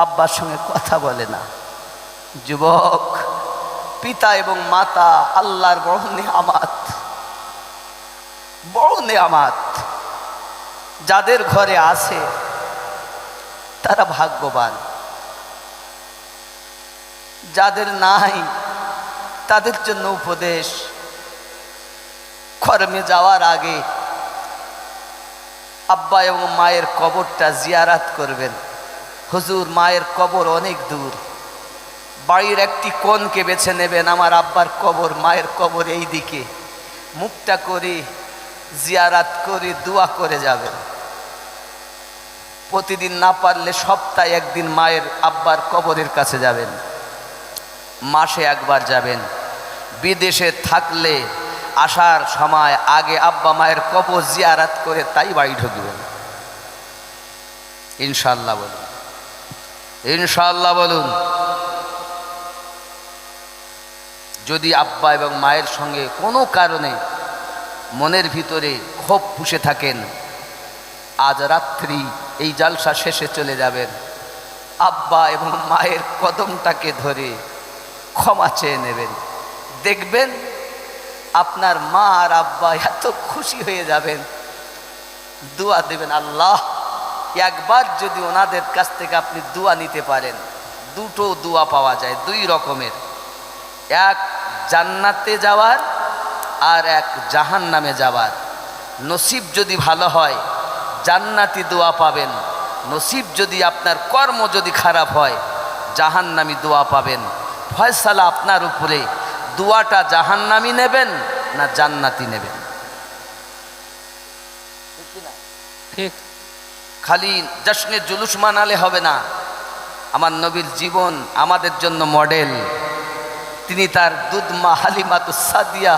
আব্বার সঙ্গে কথা বলে না। যুবক, পিতা এবং মাতা আল্লাহর বড় নেয়ামত, বড় নেয়ামত। যাদের ঘরে আছে তারা ভাগ্যবান, যাদের নাই তাদের জন্য উপদেশ, কর্মে যাওয়ার আগে আব্বা এবং মায়ের কবরটা জিয়ারাত করবেন। হুজুর মায়ের কবর অনেক দূর, বাড়ির একটি কোণকে বেছে নেবেন, আমার আব্বার কবর মায়ের কবর এই দিকে, মুখটা করে জিয়ারাত করে দোয়া করে যাবেন। প্রতিদিন না পারলে সপ্তাহে একদিন মায়ের আব্বার কবরের কাছে যাবেন, মাসে একবার যাবেন। বিদেশে থাকলে আসার সময় আগে আব্বা মায়ের কবর জিয়ারাত করে তাই বাড়ি ঢুকবেন। ইনশাআল্লাহ বলুন, ইনশাআল্লাহ বলুন। যদি আব্বা এবং মায়ের সঙ্গে কোনো কারণে মনের ভিতরে ক্ষোভ পুষে থাকেন, আজ রাত্রি এই জালসা শেষে চলে যাবেন, আব্বা এবং মায়ের কদমটাকে ধরে ক্ষমা চেয়ে নেবেন। দেখবেন আপনার মা আর আব্বা এত খুশি হয়ে যাবেন, দোয়া দেবেন। আল্লাহ, একবার যদি ওনাদের কাছ থেকে আপনি দোয়া নিতে পারেন, দুটো দোয়া পাওয়া যায়, দুই রকমের, এক জান্নাতে যাওয়ার আর এক জাহান্নামে যাওয়ার। নসিব যদি ভালো হয় জান্নাতি দোয়া পাবেন, নসিব যদি আপনার কর্ম যদি খারাপ হয় জাহান্নামী দোয়া পাবেন। ফয়সালা আপনার উপরে, দোয়াটা জাহান্নামী নেবেন না জান্নাতি নেবেন। ঠিক। খালি জশ্নে জুলুস মানালে হবে না। আমার নবীর জীবন আমাদের জন্য মডেল। তিনি তার দুধমা হালিমাতুস সাদিয়া,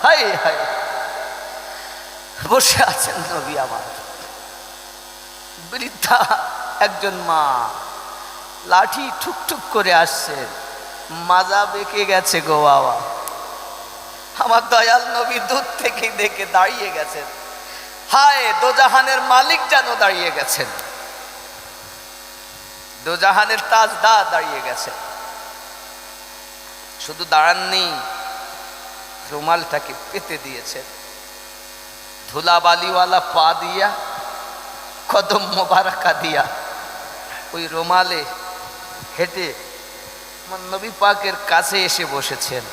হায় হায়, বসে আছেন নবী আমার, বৃদ্ধা একজন মা, লাঠি ঠুকঠুক করে আসছে, মাজা বেঁকে গেছে গো বাবা। আমার দয়াল নবী দূর থেকে দেখে দাঁড়িয়ে গেছেন, হায় দোজাহানের মালিক যেন দাঁড়িয়ে গেছেন, দোজাহানের তাজদার দাঁড়িয়ে গেছেন। শুধু দাঁড়াননি, রুমালটাকে পেতে দিয়েছেন, ধুলাবালিওয়ালা পা দিয়া, কদম মোবারকা দিয়া ওই রুমালে হেঁটে আমার নবী পাকের কাছে এসে বসেছেন।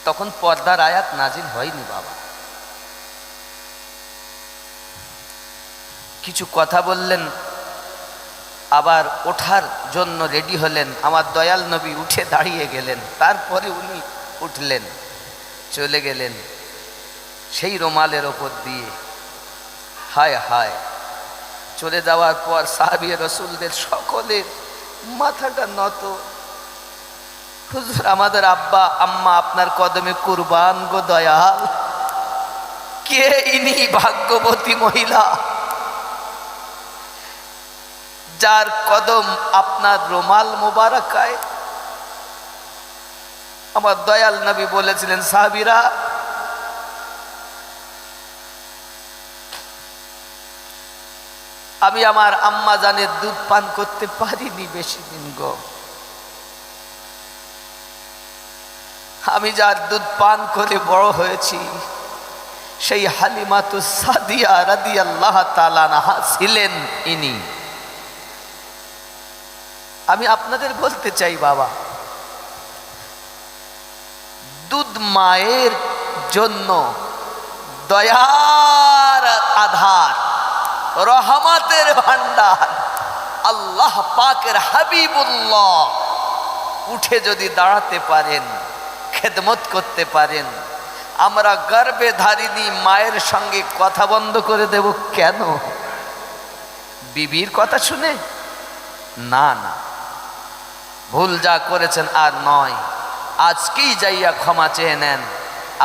তখন পর্দার আয়াত নাজিল হয়নি বাবা। কিছু কথা বললেন, আবার ওঠার জন্য রেডি হলেন। আমার দয়াল নবী উঠে দাঁড়িয়ে গেলেন, তারপরে উনি উঠলেন, চলে গেলেন সেই রুমালের ওপর দিয়ে। হায় হায়, চলে যাওয়ার পর সাহাবী রাসূলদের সকলের মাথাটা নত। হুজুর, আমাদের আব্বা আম্মা আপনার কদমে কুরবান গো দয়াল। কে ইনি ভাগ্যবতী মহিলা যার কদম আপনার রুমাল মোবারকায়? আমার দয়াল নবী বলেছিলেন, সাহাবীরা, আমি আমার আম্মা জানের দুধ পান করতে পারিনি বেশি দিন গো। আমি যার দুধ পান করে বড় হয়েছি সেই হালিমাতুস সাদিয়া রাদিয়াল্লাহু তাআলা আনহা ছিলেন ইনি। আমি আপনাদের বলতে চাই বাবা, দুধ মায়ের জন্য দয়ার আধার, রহমতের ভান্ডার আল্লাহ পাকের হাবিবুল্লাহ উঠে যদি দাঁড়াতে পারেন, খেদমত করতে পারেন, আমরা গর্ভে ধারিনী মায়ের সঙ্গে কথা বন্ধ করে দেব কেন? বিবির কথা শুনে? না না, ভুল যা করেছেন আর নয়, আজকেই যাইয়া ক্ষমা চেয়ে নেন,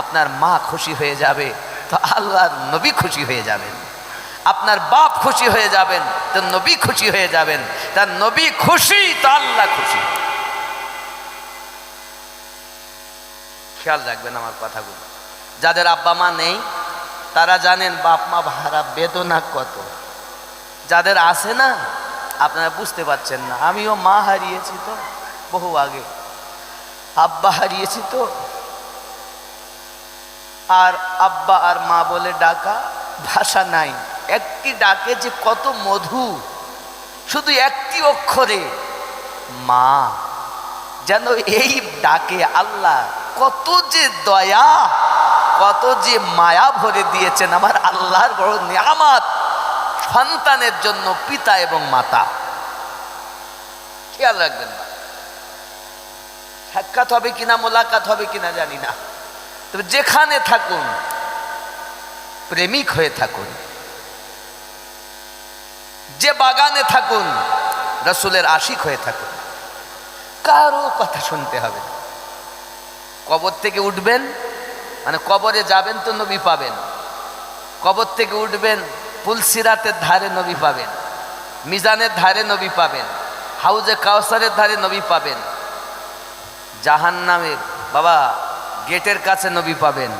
আপনার মা খুশি হয়ে যাবে তো আল্লাহর নবী খুশি হয়ে যাবেন, আপনার বাপ খুশি হয়ে যাবেন তো নবী খুশি হয়ে যাবেন, তার নবী খুশি তো আল্লাহ খুশি। খেয়াল রাখবেন আমার কথাগুলো। যাদের আব্বা মা নেই তারা জানেন বাপ মা ভাড়া বেদনা কত। যাদের আছে না, আপনারা বুঝতে পারছেন না। আমিও মা হারিয়েছি তো বহু আগে, আব্বা হারিয়েছি তো, আর আব্বা আর মা বলে ডাকা ভাষা নাই। একটি ডাকে যে কত মধু, শুধু একটি অক্ষরে মা, যেন এই ডাকে আল্লাহ কত যে দয়া, কত যে মায়া ভরে দিয়েছেন। আমার আল্লাহর বড় নিয়ামত সন্তানের জন্য পিতা এবং মাতা। খেয়াল রাখবেন, সাক্ষাৎ হবে কিনা, মোলাকাত হবে কিনা জানি না, তবে যেখানে থাকুন প্রেমিক হয়ে থাকুন, যে বাগানে থাকুন রাসূলের আশিক হয়ে থাকুন। কারো কথা শুনতে হবে না। কবর থেকে উঠবেন মানে কবরে যাবেন তো নবী পাবেন, কবর থেকে উঠবেন পুলসিরাতের ধারে নবী পাবেন, মিজানের ধারে নবী পাবেন, হাউজে কাউসারের ধারে নবী পাবেন, জাহান্নামের বাবা গেটের কাছে নবী পাবেন।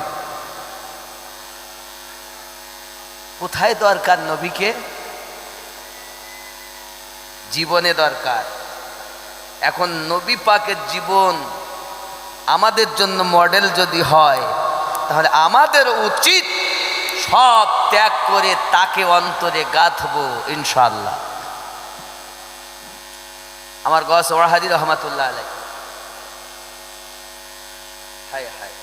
কোথায় দরকার নবীকে? জীবনে দরকার। এখন নবী পাকের জীবন আমাদের জন্য মডেল যদি হয়, তাহলে আমাদের উচিত সব ত্যাগ করে তাকে অন্তরে গাঁথবো ইনশাআল্লাহ। আমার গস ওয়াহাদি রহমাতুল্লাহ আলাই, হায় হায়,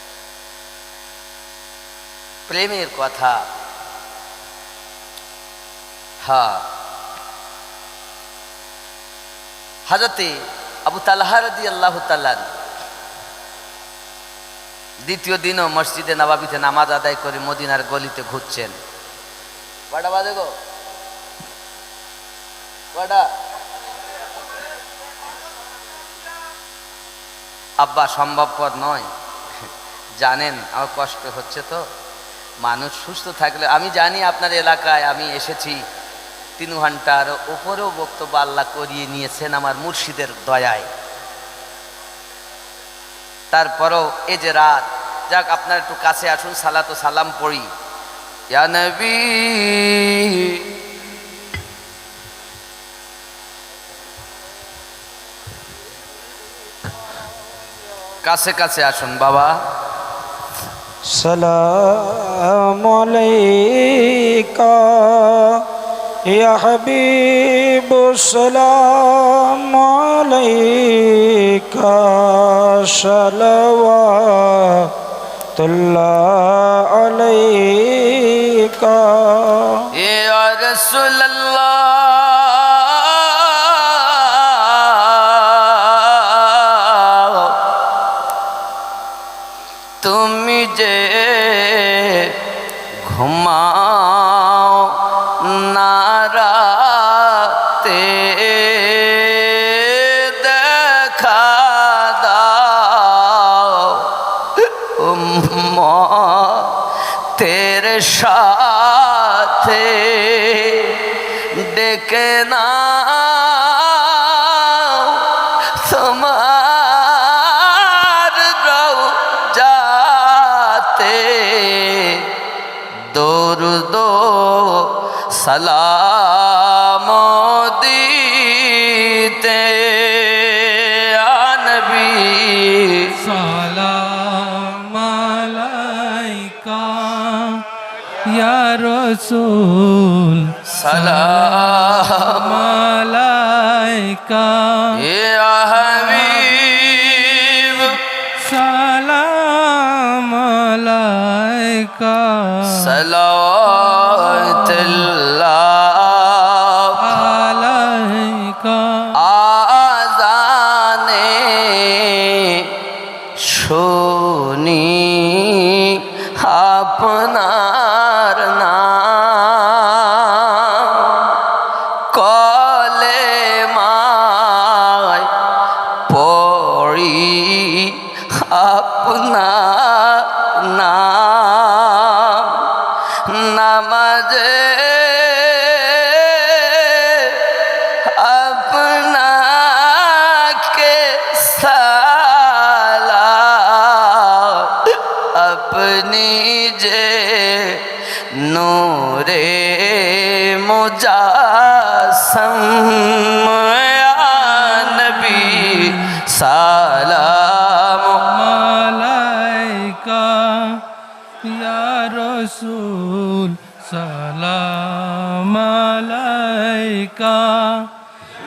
প্রেমের কথা। হ্যাঁ, হযরতে আবু তালহা রাদিয়াল্লাহু তাআলা দ্বিতীয় দিনও মসজিদে নববীতে নামাজ আদায় করে মদিনার গলিতে ঘুরছেন। কটা বাজে গো? কটা? আব্বা সম্ভবপর নয়, জানেন আমার কষ্ট হচ্ছে তো। মানুষ সুস্থ থাকলে, আমি জানি আপনার এলাকায় আমি এসেছি 3 ঘন্টার উপরেও বক্তব্য আল্লাহ করিয়ে নিয়েছেন আমার মুর্শিদের দয়ায়। তারপরও এই যে রাত, যাক আপনার একটু কাছে আসুন, সালাত ও সালাম পড়ি। ইয়া নবী, কাছে কাছে আসুন বাবা। সালামু আলাইকা يا حبيب السلام عليك صلوات الله عليك يا رسول الله তুমি যে ঘুমাও না রাতে দেখা দাও তেরে সাথে ডেকে না তোমার রওজাতে দরুদ সালাম দিতে নবী সালাম আলাইকা ইয়া রাসূল সালাম আলাইকা ইয়া হাবিব সালাম আলাইকা সালাওয়াতুল্লাহ আলাইকা আযানে শুনি আপনার নাম কলেমায় পড়ি আপনার নাম নামাজে আপনাকে সালাম আপনি যে নূরে মুজাসম ইয়া নবী সালাম আলাইকা ইয়া রাসূল সালাম আলাইকা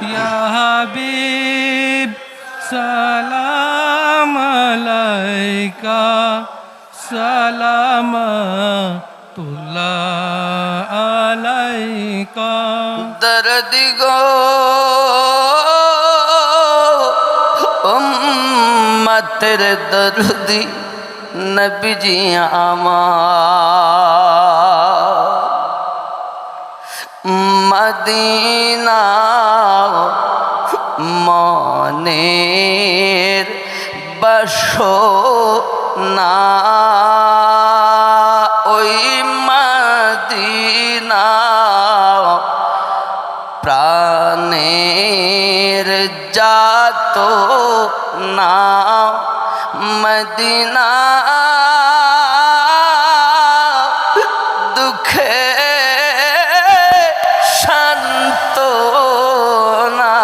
ইয়া হাবিব সালাম আলাইকা সালামাতুল্লাহ আলাইকা দর্দি গো উম্মতের দর্দি নবীজি আমার মদিনা মনের বাসনা ওই মদিনা প্রাণের জাত না মদিনা দুঃখে শান্ত না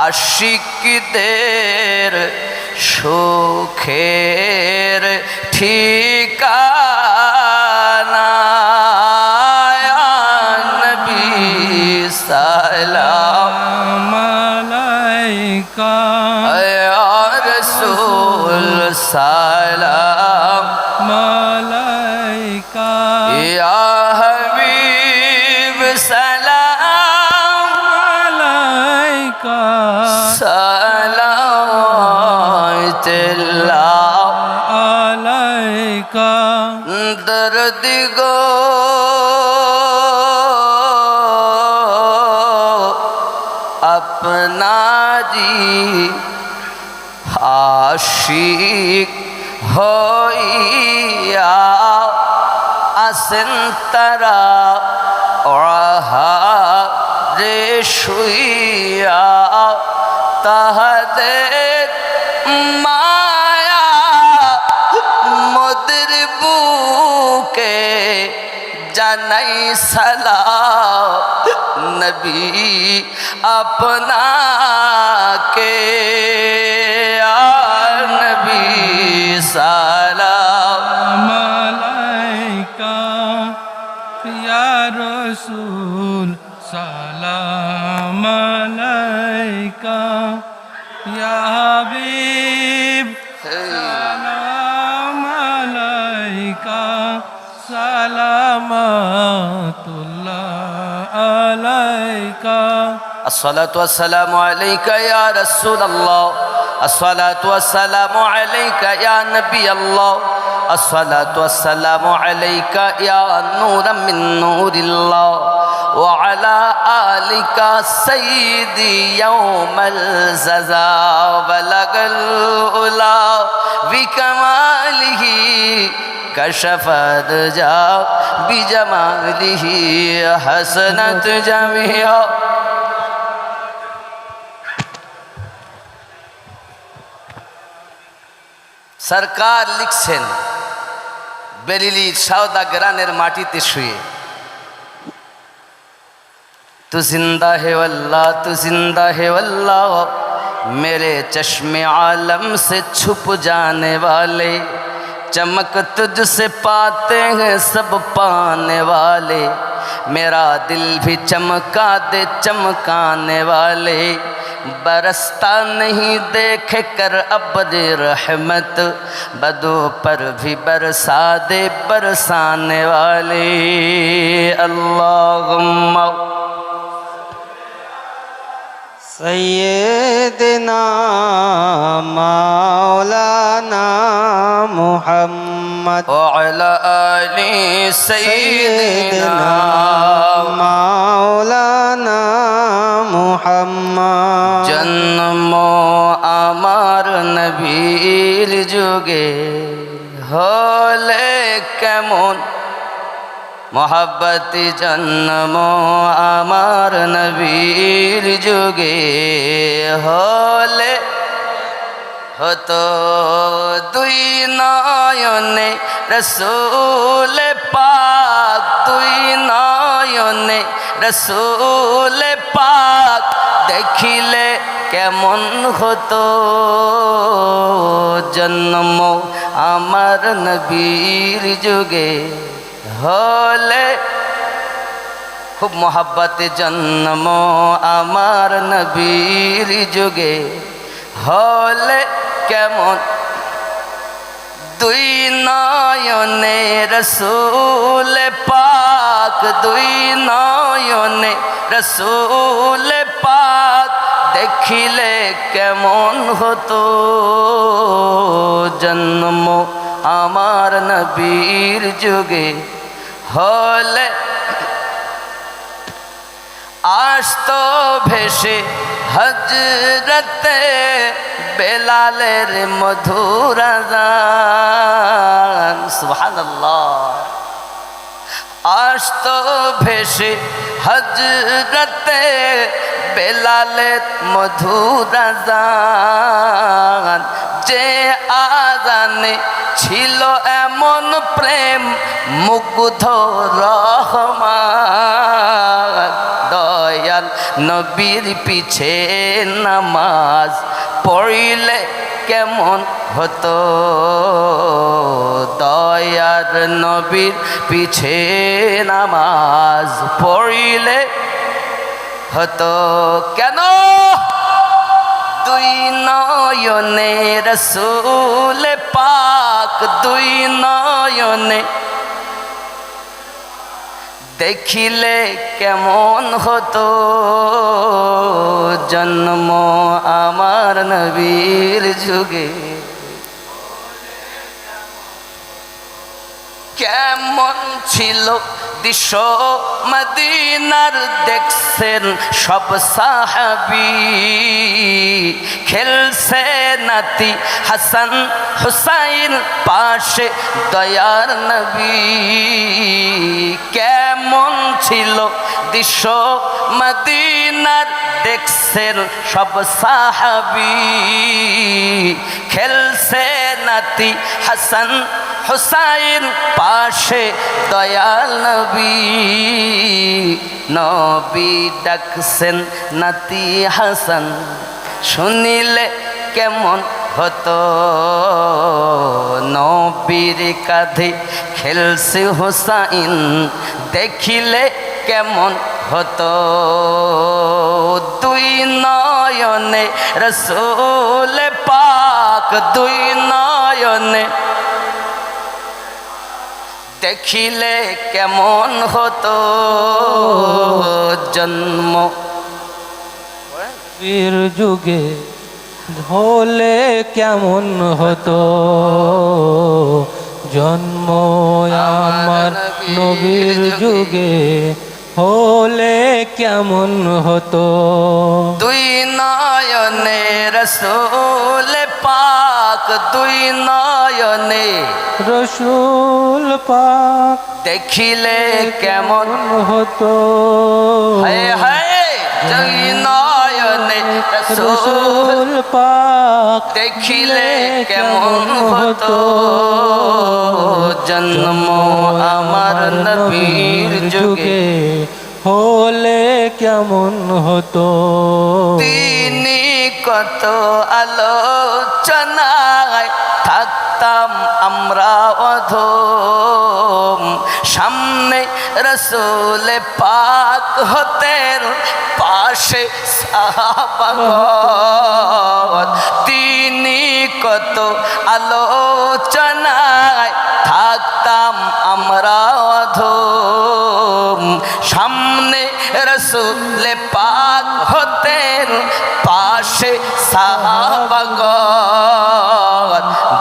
আশিকদের সুখের ঠিকানা ইয়া নবী সালাম আলাইকা ইয়া রাসূল সালাম আলাইকা ইয়া হাবিব সালাম আলাইকা সালাওয়াতুল্লাহ আলাইকা দর্দ গো আপনারি আশিক হইয়া আসেন তারা রে শুইয়া তাহাদের মায়া মোদের বুকে জানাই সালাম নবী আপনাকে নবী সালাম আলাইকা ইয়া রাসূল আলাইকা ইয়া হাবিব সালাম আলাইকা সালামাতুল্লাহ আলাইকা الصلاة والسلام عليك يا رسول الله الصلاة والسلام عليك يا نبي الله الصلاة والسلام عليك يا نورا من نور الله وعلى آلك سيدي يوم الجزاء بلغ الأولى بكماله كشف الدجى بجماله حسنت جميع সরকার লিখছেন বেরিলির সাউদা গ্রানের মাটিতে শুয়ে तू जिंदा है वल्लाह तू जिंदा है वल्लाह मेरे चश्मे आलम से छुप जाने वाले चमक तुझसे पाते हैं सब पाने वाले मेरा दिल भी चमका दे चमकाने वाले बरसता नहीं देख कर अब्र रहमत बदो पर भी बरसा दे बरसाने वाले अल्लाहुम्मा सैयदना मौलाना मुहम्मद वअला आलि सय्यिदिना मौलाना मुहम्मद जन्म আমার নবীর যুগে হলে কেমন মোহাব্বতি জন্ম আমার নবীর যুগে হলে হতো দুই নয়নে রসূল পাক দুই নয়নে রসূল পাক দেখিলে কেমন হতো জন্ম আমার নবীর যুগে হলে খুব মোহাব্বতে জন্ম আমার নবীর যুগে হলে কেমন দুই নয়নে রসূল পাক দুই নয়নে রসূল পাক দেখিলে কেমন হতো জন্ম আমার নবীর যুগে হলে আসতো ভেসে হজরতে বেলালের মধুর আযান সুবহানাল্লাহ আসতো ভেসে হজরতে বেলালের মধুর আযান যে আযানে ছিল এমন প্রেম মুগ্ধ রহমান দয়াল নবীর পিছে নামাজ পড়িলে কেমন হতো দয়ার নবীর পিছে নামাজ পড়িলে হতো কেন দুই নয়নে রসূল পাক দুই নয়নে দেখিলে কেমন হতো জন্ম আমার নবীর যুগে কেমন ছিল দৃশ্য মদিনার দেখছেন সব সাহাবী খেলছে নাতি হাসান হুসাইন পাশে দয়ার নবী কেমন ছিল দৃশ্য মদিনার দেখছেন সব সাহাবী খেলছে নাতি হাসান হুসাইন পাশে দয়াল নবী নবী ডাকছেন নাতি হাসান শুনিলে কেমন হতো নবীর কাঁধে খেলছে হুসাইন দেখিলে কেমন হতো দুই নয়নে রসুল পাক দুই নয়নে দেখিলে কেমন হতো জন্ম। বীর যুগে হলে কেমন হতো জন্ম আমার নবীর যুগে হলে কেমন হতো। দুই নয়নে রসুল পাক দুই নয়নে রসুল পাক দেখিলে কেমন হতো। হায় হায় দুই নয়নে রসুল রসুল পাক দেখিলে কেমন হতো জন্ম আমার নবীর যুগে হলে কেমন হতো। তিনি কত আলোচনায় থাকতাম আমরা অধম সামনে রসুল পাক হতেন পাশে সাহাবাগণ তিনি কত আলোচনায় থাকতাম আমরা অধম সামনে রসুল পাক হতেন পাশে সাহাবাগণ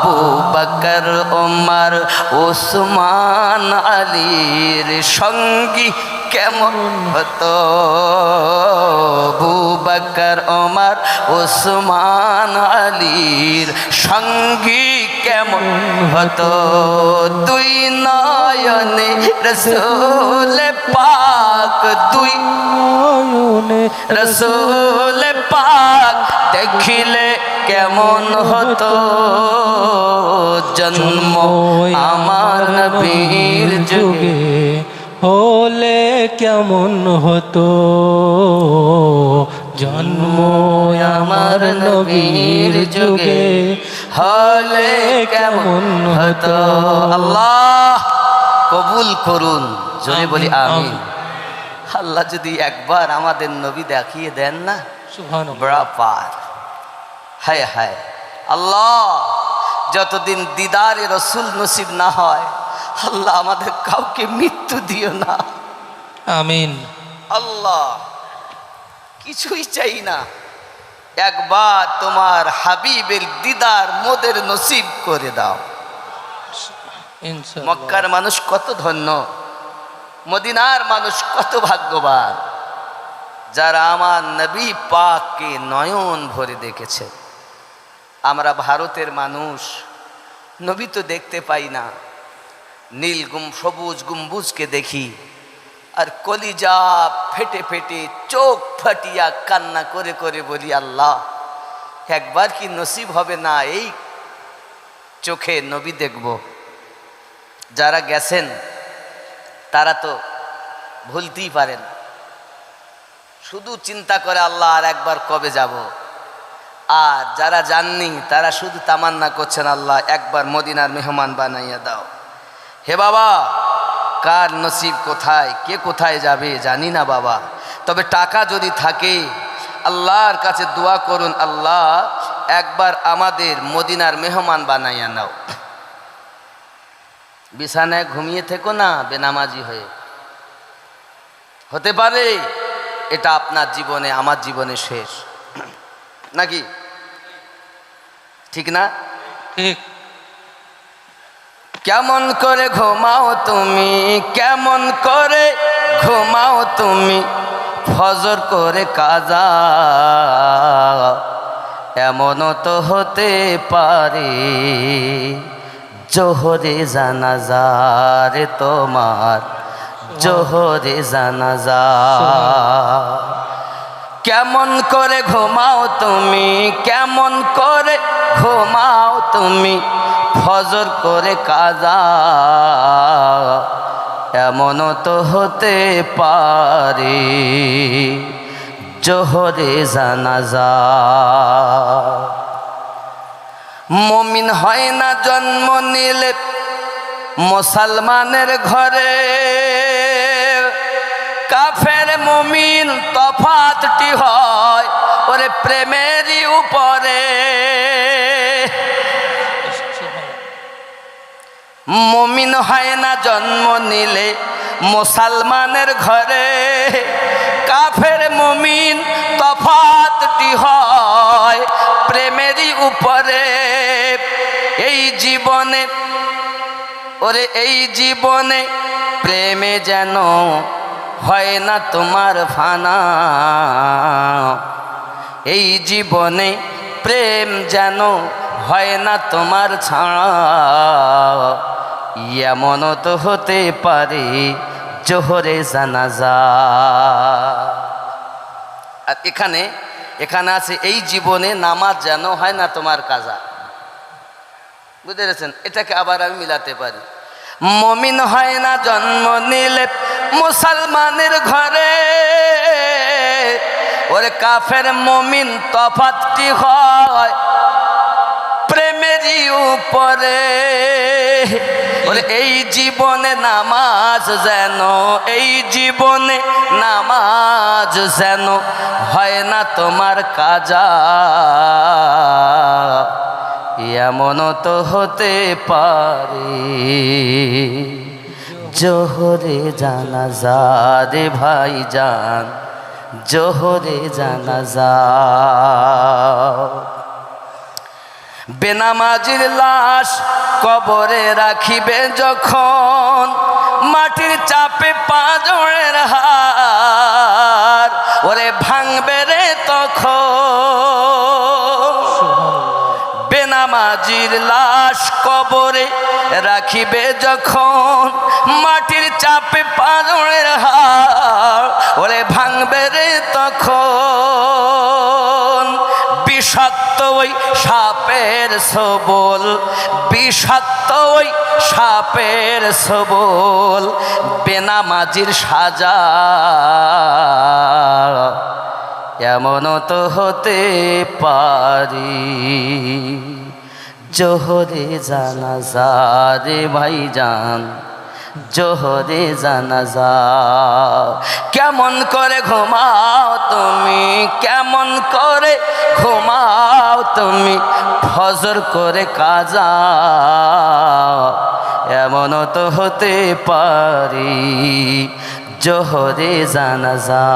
বুবকর ওমর ওসমান আলীর সঙ্গী কেমন হতো বুবকর ওমর ওসমান আলীর সঙ্গী কেমন হতো দুই নয়নে রসুল পাক দুই নয়নে রসুল পাক দেখিলে কেমন হতো জন্ম আমার নবীর যুগে হলে কেমন হতো জন্ম আমার নবীর যুগে হলে কেমন হতো। আল্লাহ কবুল করুন, জোরে বলি আমিন। আল্লাহ যদি একবার আমাদের নবী দেখিয়ে দেন না সুবহানাল্লাহ। বড়া পার। হায় হায় আল্লাহ, যতদিন দিদারে রসুল নসিব না হয় আল্লাহ আমাদের কাউকে মৃত্যু দিও না। আমিন। আল্লাহ কিছুই চাই না, একবার তোমার হাবিবের দিদার মোদের নসিব করে দাও। ইনশাআল্লাহ। মক্কার মানুষ কত ধন্য, মদিনার মানুষ কত ভাগ্যবান যারা আমার নবী পাককে নয়ন ভরে দেখেছে। আমরা ভারতের মানুষ নবী তো দেখতে পাই না, নীল সবুজ গম্বুজকে দেখি আর কলিজা ফেটে ফেটে চোখ ফাটিয়া কান্না করে করে বলি আল্লাহ একবার কি নসিব হবে না এই চোখে নবী দেখব। যারা গেছেন তারা তো ভুলতেই পারেন, শুধু চিন্তা করে আল্লাহ আর একবার কবে যাব। আর যারা যাননি তারা শুধু তামান্না করছেন আল্লাহ একবার মদিনার মেহমান বানাইয়া দাও। হে বাবা, কার নসিব কোথায়, কে কোথায় যাবে জানি না বাবা, তবে টাকা যদি থাকে আল্লাহর কাছে দোয়া করুন, আল্লাহ একবার আমাদের মদিনার মেহমান বানাইয়া নাও। বিছানায় ঘুমিয়ে থেকো না বেনামাজি হয়ে, হতে পারে এটা আপনার জীবনে আমার জীবনে শেষ, নাকি ঠিক না? ঠিক। কেমন করে ঘুমাও তুমি, কেমন করে ঘুমাও তুমি, ফজর করে কাজা এমনও তো হতে পারে জোহরে জানাজা রে তোমার জোহরে জানাজা। কেমন করে ঘুমাও তুমি, কেমন করে ঘুমাও তুমি, ফজর করে কাজা এমনও তো হতে পারে জোহরে জানাজা। মুমিন হয় না জন্ম নিলে মুসলমানের ঘরে, কাফের মুমিন তফাতটি হয় ওরে প্রেমেরই উপরে। মুমিন হয় না জন্ম নিলে মুসলমানের ঘরে, কাফের মুমিন তফাতটি হয় প্রেমেরই উপরে। এই জীবনে ওরে এই জীবনে প্রেমে যেন হয় না তোমার ফানা, এই জীবনে প্রেম যেন হয় না তোমার ছাড়া। এমন তো হতে পারে জোহরে জানাজা। আর এখানে আছে এই জীবনে নামাজ যেন হয় না তোমার কাজা। বুঝতে পেরেছেন? এটাকে আবার আমি মিলাতে পারি। মুমিন হয় না জন্ম নিলে মুসলমানের ঘরে, ওরে কাফের মুমিন তফাতটি হয় প্রেমেরই উপরে। ওরে এই জীবনে নামাজ যেন, এই জীবনে নামাজ যেন হয় না তোমার কাজা। এমন তো হতে পারে জোহরে জানাজা রে ভাইজান, জোহরে জানাজা। বেনামাজির লাশ কবরে রাখিবে যখন, মাটির চাপে পাঁজরের হার ওরে ভাঙবে রে তখন। বেনামাজির লাশ কবরে রাখিবে যখন, মাটির চাপে পাঁজরের হার ওরে ভাঙবে রে তখন। বিষাক্ত ওই সাপের সবল, বিষাক্ত ওই সাপের সবল বেনামাজির সাজা। এমন তো হতে পারি জোহরে জানাজা রে ভাইজান, জোহরে জানাজা। কেমন করে ঘুমাও তুমি, কেমন করে ঘুমাও তুমি, ফজর করে কাজা। এমন তো হতে পারি জোহরে জানাজা।